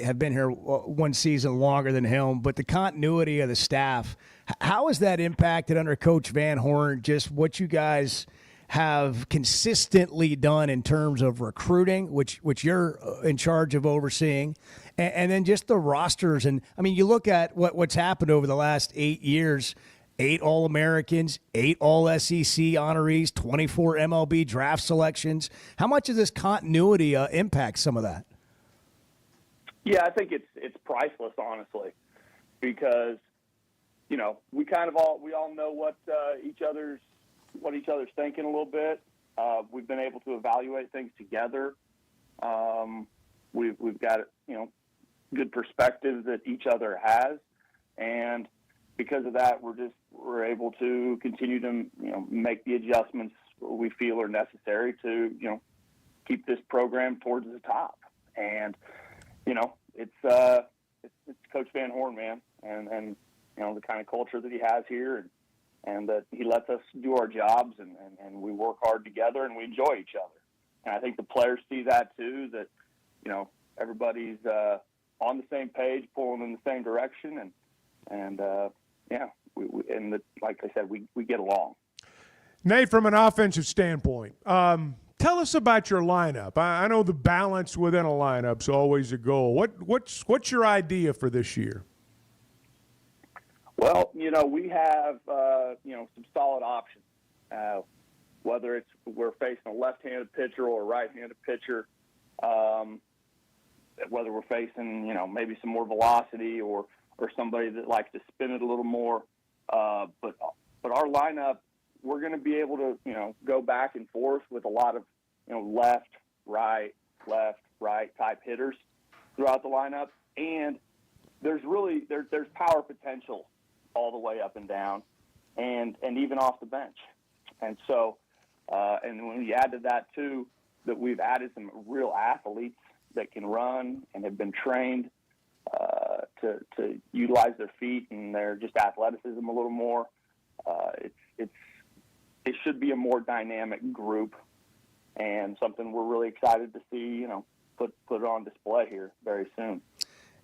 have been here 1 season longer than him, but the continuity of the staff, how has that impacted under Coach Van Horn, just what you guys have consistently done in terms of recruiting, which you're in charge of overseeing, and then just the rosters? And, I mean, you look at what's happened over the last 8 years, 8 All-Americans, 8 All-SEC honorees, 24 MLB draft selections. How much does this continuity impact some of that? Yeah, I think it's priceless, honestly, because we all know what each other's thinking a little bit. We've been able to evaluate things together. We've got good perspectives that each other has, and because of that, we're able to continue to make the adjustments we feel are necessary to keep this program towards the top. And it's Coach Van Horn, man, and the kind of culture that he has here, and that he lets us do our jobs, and we work hard together, and we enjoy each other. And I think the players see that too, that everybody's on the same page, pulling in the same direction, and like I said, we get along. Nate, from an offensive standpoint, tell us about your lineup. I know the balance within a lineup's always a goal. What's your idea for this year? Well, we have some solid options. Whether we're facing a left-handed pitcher or a right-handed pitcher, whether we're facing maybe some more velocity or somebody that likes to spin it a little more. But our lineup, we're going to be able to go back and forth with a lot of left, right type hitters throughout the lineup, and there's power potential all the way up and down, and even off the bench. And so, and when you add to that too, that we've added some real athletes that can run and have been trained to utilize their feet and their just athleticism a little more. It should be a more dynamic group, and something we're really excited to see, put on display here very soon.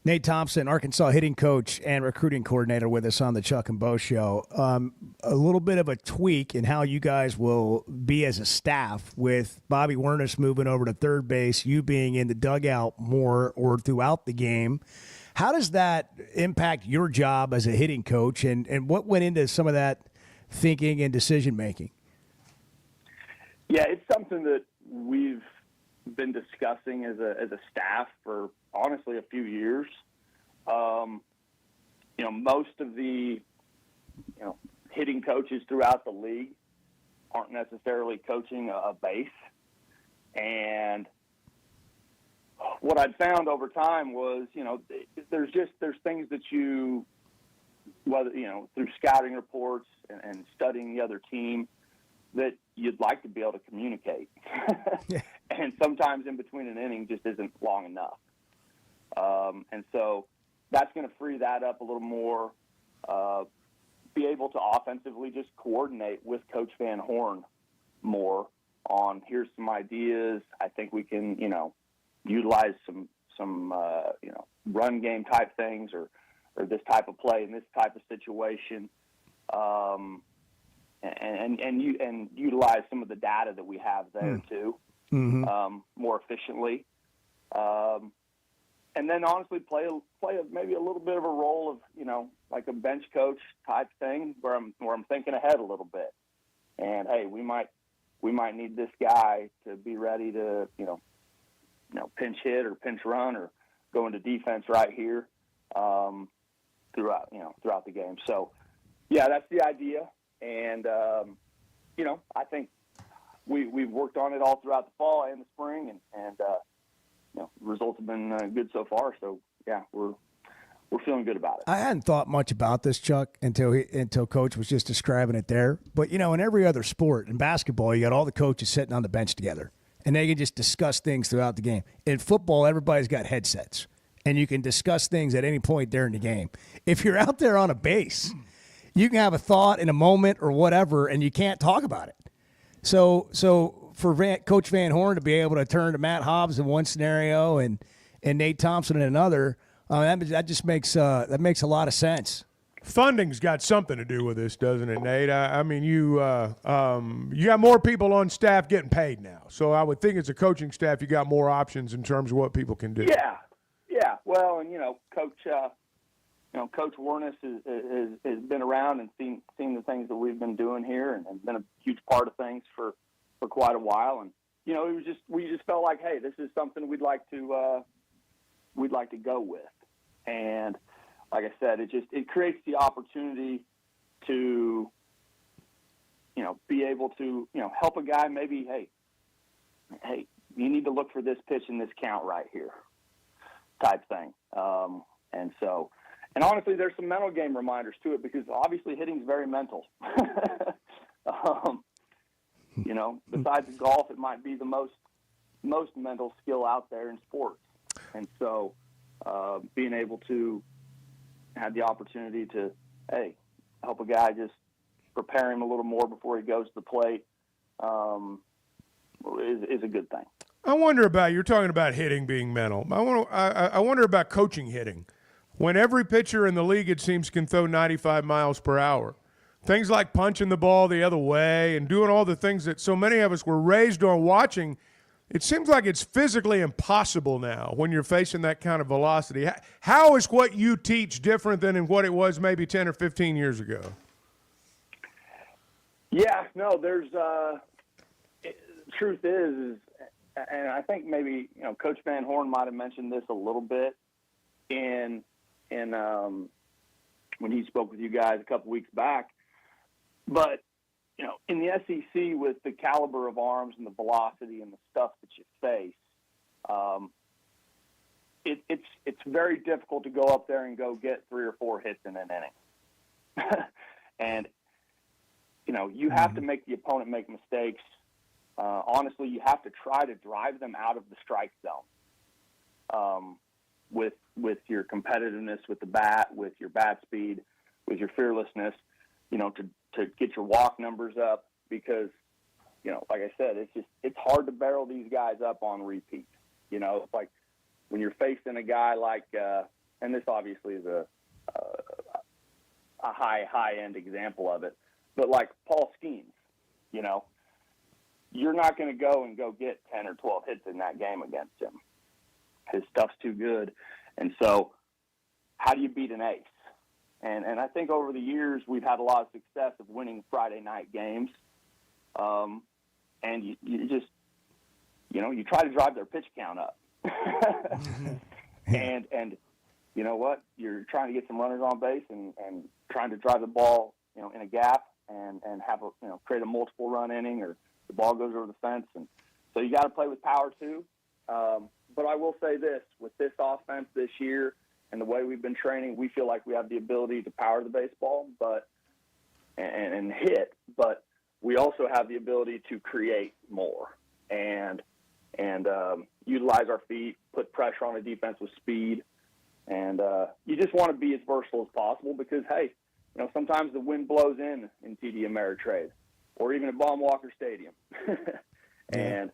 Nate Thompson, Arkansas hitting coach and recruiting coordinator, with us on the Chuck and Bo Show. A little bit of a tweak in how you guys will be as a staff, with Bobby Werniss moving over to third base, you being in the dugout more or throughout the game. How does that impact your job as a hitting coach, and what went into some of that thinking and decision-making? Yeah, it's something that we've been discussing as a staff for honestly a few years. Most of the hitting coaches throughout the league aren't necessarily coaching a base, and what I'd found over time was there's things that you, whether through scouting reports and studying the other team, that you'd like to be able to communicate. And sometimes in between an inning just isn't long enough. And so that's going to free that up a little more, be able to offensively just coordinate with Coach Van Horn more on, here's some ideas. I think we can, utilize some run game type things or this type of play in this type of situation. And utilize some of the data that we have there too, more efficiently. And then honestly play maybe a little bit of a role of, like a bench coach type thing where I'm thinking ahead a little bit. And hey, we might need this guy to be ready to, pinch hit or pinch run or go into defense right here. throughout the game. So, yeah, that's the idea. And, I think we've worked on it all throughout the fall and the spring, and results have been good so far. So, yeah, we're feeling good about it. I hadn't thought much about this, Chuck, until Coach was just describing it there. But, in every other sport, in basketball, you got all the coaches sitting on the bench together, and they can just discuss things throughout the game. In football, everybody's got headsets, and you can discuss things at any point during the game. If you're out there on a base, you can have a thought in a moment or whatever, and you can't talk about it. So for Coach Van Horn to be able to turn to Matt Hobbs in one scenario and Nate Thompson in another, that just makes a lot of sense. Funding's got something to do with this, doesn't it, Nate? I mean, you got more people on staff getting paid now, so I would think as a coaching staff, you got more options in terms of what people can do. Yeah. Well, and Coach Warnes has been around and seen the things that we've been doing here, and been a huge part of things for quite a while. And we just felt like, hey, this is something we'd like to go with. And like I said, it creates the opportunity to be able to help a guy. Maybe, hey, you need to look for this pitch in this count right here, type thing. And honestly, there's some mental game reminders to it, because obviously hitting is very mental. Besides golf, it might be the most mental skill out there in sports. And so being able to have the opportunity to, hey, help a guy, just prepare him a little more before he goes to the plate is a good thing. I wonder about, you're talking about hitting being mental. I wonder about coaching hitting. When every pitcher in the league, it seems, can throw 95 miles per hour. Things like punching the ball the other way and doing all the things that so many of us were raised on watching, it seems like it's physically impossible now when you're facing that kind of velocity. How is what you teach different than in what it was maybe 10 or 15 years ago? Yeah, no, there's truth is, and I think maybe, Coach Van Horn might have mentioned this a little bit in when he spoke with you guys a couple weeks back. But, in the SEC, with the caliber of arms and the velocity and the stuff that you face, it's very difficult to go up there and go get 3 or 4 hits in an inning. And, you have to make the opponent make mistakes. Honestly, you have to try to drive them out of the strike zone with your competitiveness with the bat, with your bat speed, with your fearlessness, to get your walk numbers up, because, like I said, it's hard to barrel these guys up on repeat. It's like when you're facing a guy like, and this obviously is a high-end example of it, but like Paul Skeens, you're not going to go get 10 or 12 hits in that game against him. His stuff's too good. And so how do you beat an ace? And I think over the years we've had a lot of success of winning Friday night games. And you just, you try to drive their pitch count up. And you know what? You're trying to get some runners on base and trying to drive the ball, in a gap and have create a multiple run inning, or the ball goes over the fence. And so you got to play with power too. But I will say this, with this offense this year and the way we've been training, we feel like we have the ability to power the baseball, and hit, but we also have the ability to create more and utilize our feet, put pressure on the defense with speed. And you just want to be as versatile as possible, because, hey, sometimes the wind blows in TD Ameritrade or even at Baum-Walker Stadium. And,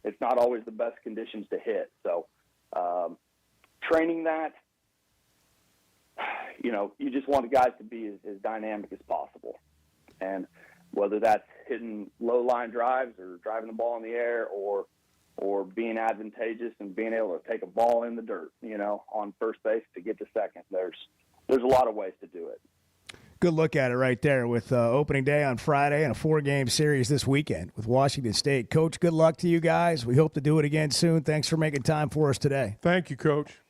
it's not always the best conditions to hit. So training that, you just want the guys to be as dynamic as possible. And whether that's hitting low line drives or driving the ball in the air, or being advantageous and being able to take a ball in the dirt, on first base to get to second, there's a lot of ways to do it. Good look at it right there with opening day on Friday and a 4-game series this weekend with Washington State. Coach, good luck to you guys. We hope to do it again soon. Thanks for making time for us today. Thank you, Coach.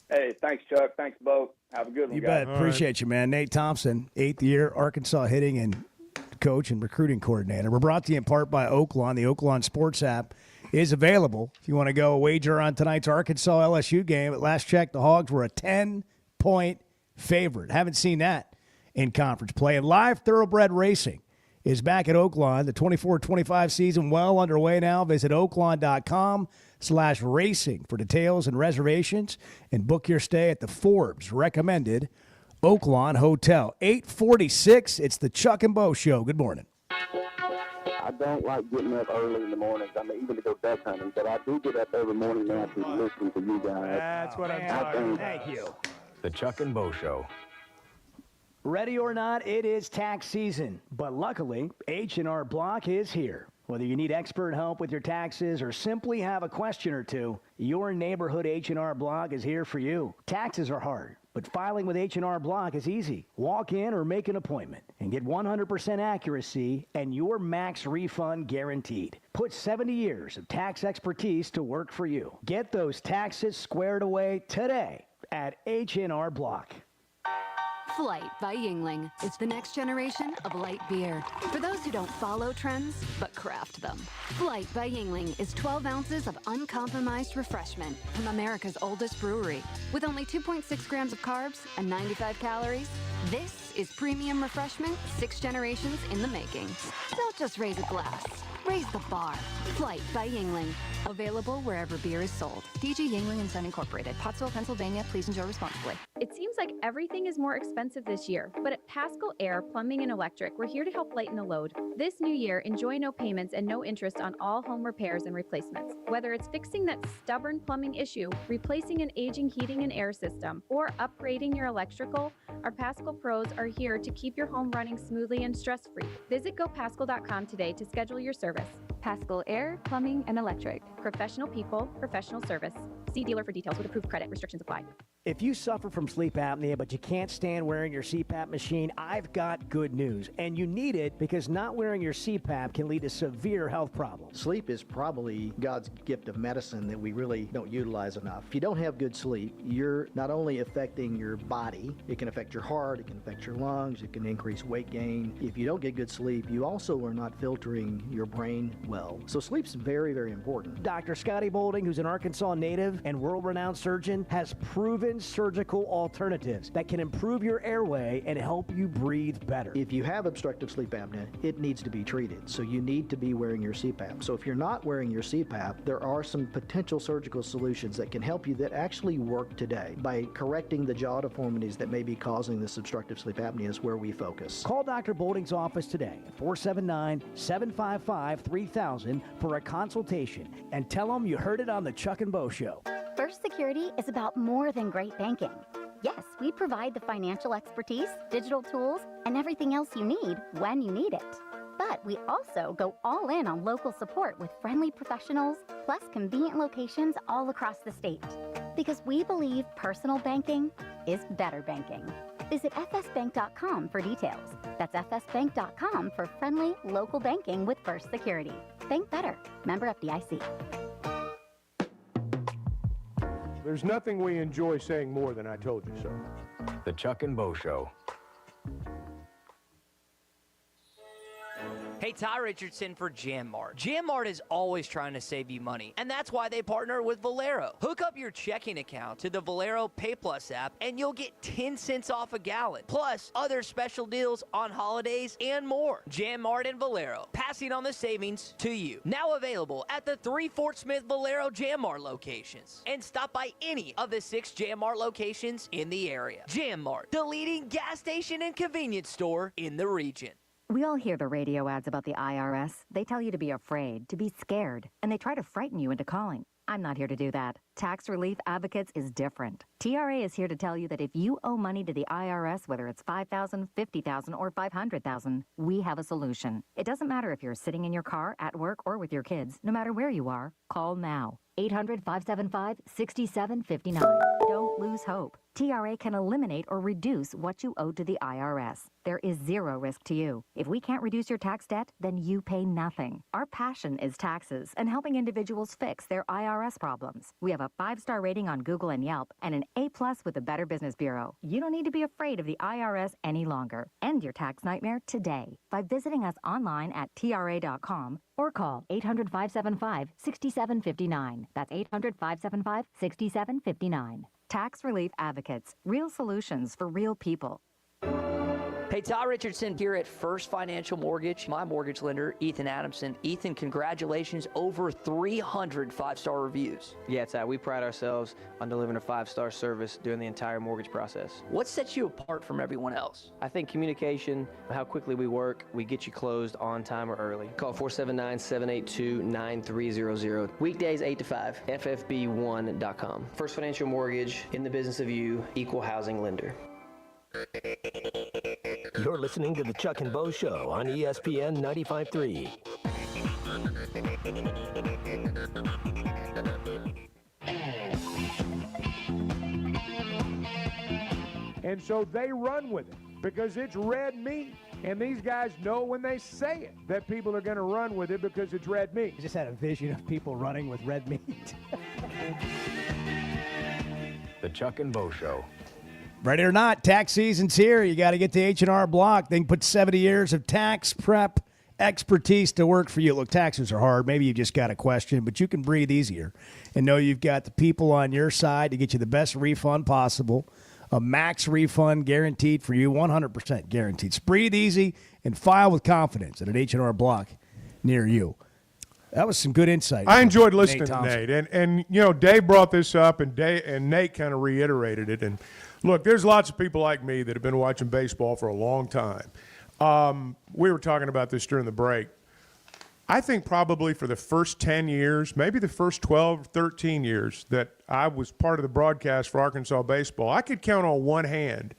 Hey, thanks, Chuck. Thanks, Bo. Have a good one, You guys. bet. Appreciate you, man. Nate Thompson, 8th year Arkansas hitting and coach and recruiting coordinator. We're brought to you in part by Oaklawn. The Oaklawn Sports app is available. If you want to go wager on tonight's Arkansas LSU game, at last check, the Hogs were a 10-point favorite. Haven't seen that in conference play. And live thoroughbred racing is back at Oaklawn. The 24-25 season well underway now. Visit oaklawn.com/racing for details and reservations, and book your stay at the Forbes recommended Oaklawn Hotel. 8:46. It's the Chuck and Bo Show. Good morning. I don't like getting up early in the mornings. I mean, even to go duck hunting, but I do get up every morning now to listen to you guys. That's what I'm talking about. Thank you. The Chuck and Bo Show. Ready or not, it is tax season. But luckily, H&R Block is here. Whether you need expert help with your taxes or simply have a question or two, your neighborhood H&R Block is here for you. Taxes are hard, but filing with H&R Block is easy. Walk in or make an appointment and get 100% accuracy and your max refund guaranteed. Put 70 years of tax expertise to work for you. Get those taxes squared away today at H&R Block. Flight by Yingling. It's the next generation of light beer. For those who don't follow trends, but craft them. Flight by Yingling is 12 ounces of uncompromised refreshment from America's oldest brewery. With only 2.6 grams of carbs and 95 calories, this is premium refreshment 6 generations in the making. Don't just raise a glass. Raise the bar. Flight by Yingling. Available wherever beer is sold. DG Yingling & Son Incorporated. Pottsville, Pennsylvania. Please enjoy responsibly. It seems like everything is more expensive this year, but at Paschal Air Plumbing and Electric, we're here to help lighten the load. This new year, enjoy no payments and no interest on all home repairs and replacements. Whether it's fixing that stubborn plumbing issue, replacing an aging heating and air system, or upgrading your electrical, our Paschal pros are here to keep your home running smoothly and stress-free. Visit gopaschal.com today to schedule your service. Paschal Air, Plumbing, and Electric. Professional people, professional service. See dealer for details with approved credit. Restrictions apply. If you suffer from sleep apnea, but you can't stand wearing your CPAP machine, I've got good news. And you need it because not wearing your CPAP can lead to severe health problems. Sleep is probably God's gift of medicine that we really don't utilize enough. If you don't have good sleep, you're not only affecting your body, it can affect your heart, it can affect your lungs, it can increase weight gain. If you don't get good sleep, you also are not filtering your brain well. So sleep's very, very important. Dr. Scotty Boulding, who's an Arkansas native and world-renowned surgeon, has proven surgical alternatives that can improve your airway and help you breathe better. If you have obstructive sleep apnea, it needs to be treated. So you need to be wearing your CPAP. So if you're not wearing your CPAP, there are some potential surgical solutions that can help you that actually work today. By correcting the jaw deformities that may be causing this obstructive sleep apnea is where we focus. Call Dr. Boulding's office today at 479-755-3000 for a consultation and tell them you heard it on the Chuck and Bo Show. First Security is about more than great banking. Yes, we provide the financial expertise, digital tools, and everything else you need when you need it. But we also go all in on local support with friendly professionals, plus convenient locations all across the state. Because we believe personal banking is better banking. Visit fsbank.com for details. That's fsbank.com for friendly local banking with First Security. Bank better. Member FDIC. There's nothing we enjoy saying more than I told you so. The Chuck and Bo Show. Hey, Ty Richardson for Jam Mart. Jam Mart is always trying to save you money, and that's why they partner with Valero. Hook up your checking account to the Valero Pay Plus app, and you'll get 10 cents off a gallon, plus other special deals on holidays and more. Jam Mart and Valero, passing on the savings to you. Now available at the 3 Fort Smith Valero Jam Mart locations. And stop by any of the 6 Jam Mart locations in the area. Jam Mart, the leading gas station and convenience store in the region. We all hear the radio ads about the IRS. They tell you to be afraid, to be scared, and they try to frighten you into calling. I'm not here to do that. Tax Relief Advocates is different. TRA is here to tell you that if you owe money to the IRS, whether it's $5,000, $50,000, or $500,000, we have a solution. It doesn't matter if you're sitting in your car, at work, or with your kids. No matter where you are, call now. 800-575-6759. Don't Don't lose hope. TRA can eliminate or reduce what you owe to the IRS. There is zero risk to you. If we can't reduce your tax debt, then you pay nothing. Our passion is taxes and helping individuals fix their IRS problems. We have a 5-star rating on Google and Yelp and an A+ with the Better Business Bureau. You don't need to be afraid of the IRS any longer. End your tax nightmare today by visiting us online at TRA.com or call 800-575-6759. That's 800-575-6759. Tax Relief Advocates. Real solutions for real people. Hey, Todd Richardson here at First Financial Mortgage. My mortgage lender, Ethan Adamson. Ethan, congratulations. Over 300 5-star reviews. Yeah, Todd, we pride ourselves on delivering a 5-star service during the entire mortgage process. What sets you apart from everyone else? I think communication, how quickly we work, we get you closed on time or early. Call 479-782-9300. Weekdays 8 to 5, ffb1.com. First Financial Mortgage, in the business of you, equal housing lender. You're listening to the Chuck and Bo Show on ESPN 95.3. And so they run with it because it's red meat. And these guys know when they say it that people are going to run with it because it's red meat. I just had a vision of people running with red meat. The Chuck and Bo Show. Ready or not, tax season's here. You got to get the H&R Block. They can put 70 years of tax prep expertise to work for you. Look, taxes are hard. Maybe you just got a question, but you can breathe easier and know you've got the people on your side to get you the best refund possible. A max refund guaranteed for you, 100% guaranteed. So breathe easy and file with confidence at an H&R Block near you. That was some good insight. I enjoyed listening Nate to Nate. And you know, Dave brought this up, and Nate kind of reiterated it. And look, there's lots of people like me that have been watching baseball for a long time. We were talking about this during the break. I think probably for the first 10 years, maybe the first 12, 13 years that I was part of the broadcast for Arkansas baseball, I could count on one hand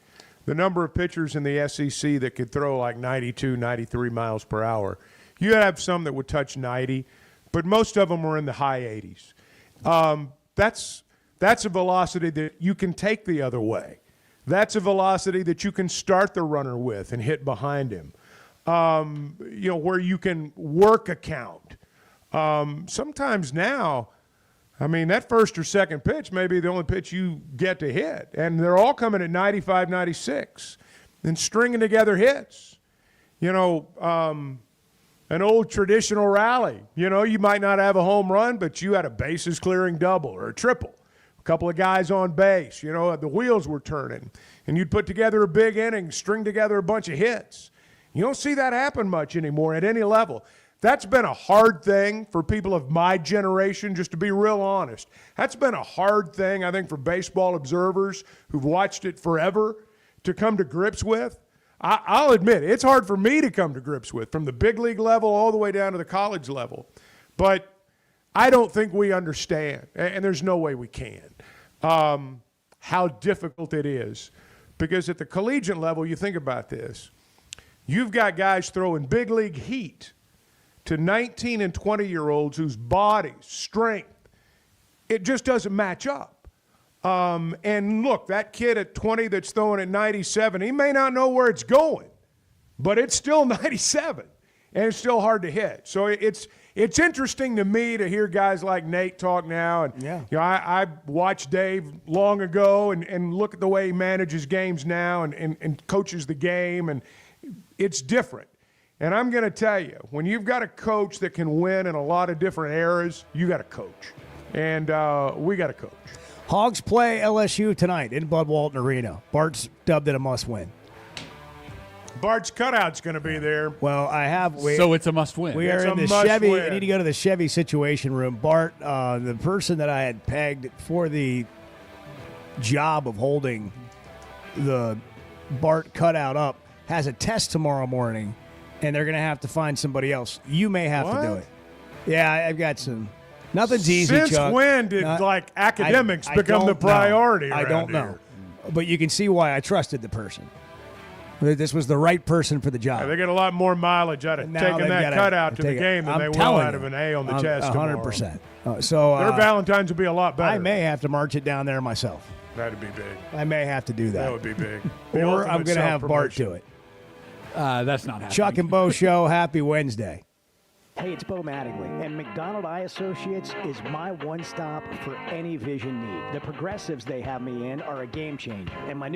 the number of pitchers in the SEC that could throw like 92, 93 miles per hour. You have some that would touch 90, but most of them were in the high 80s. That's a velocity that you can take the other way. That's a velocity that you can start the runner with and hit behind him. You know, where you can work a count. Sometimes now, I mean, that first or second pitch may be the only pitch you get to hit. And they're all coming at 95, 96 and stringing together hits. You know, an old traditional rally. You know, you might not have a home run, but you had a bases clearing double or a triple. A couple of guys on base, you know, the wheels were turning. And you'd put together a big inning, string together a bunch of hits. You don't see that happen much anymore at any level. That's been a hard thing for people of my generation, just to be real honest. That's been a hard thing, I think, for baseball observers who've watched it forever to come to grips with. I'll admit, it's hard for me to come to grips with, from the big league level all the way down to the college level. But I don't think we understand, and there's no way we can, how difficult it is. Because at the collegiate level, you think about this. You've got guys throwing big league heat to 19 and 20-year-olds whose bodies, strength, it just doesn't match up. And look, that kid at 20 that's throwing at 97, he may not know where it's going, but it's still 97, and it's still hard to hit. So it's interesting to me to hear guys like Nate talk now. And yeah. You know, I watched Dave long ago and look at the way he manages games now and coaches the game, and it's different. And I'm going to tell you, when you've got a coach that can win in a lot of different eras, you got a coach. And we got a coach. Hogs play LSU tonight in Bud Walton Arena. Bart's dubbed it a must-win. Bart's cutout's going to be there. Well, so it's a must-win. We are in the Chevy. I need to go to the Chevy Situation Room. Bart, the person that I had pegged for the job of holding the Bart cutout up, has a test tomorrow morning, and they're going to have to find somebody else. You may have to do it. Yeah, I've got some. Nothing's easy, Since Chuck. when did academics become the priority? I don't know. But you can see why I trusted the person. This was the right person for the job. Yeah, they get a lot more mileage out of taking that cutout to the game than they will out of an A on the test tomorrow. 100%. So their Valentines will be a lot better. I may have to march it down there myself. That'd be big. I may have to do that. That would be big. Or I'm going to have Bart do it. That's not happening. Chuck and Bo Show, happy Wednesday. Hey, it's Bo Mattingly, and McDonald Eye Associates is my one stop for any vision need. The progressives they have me in are a game changer, and my new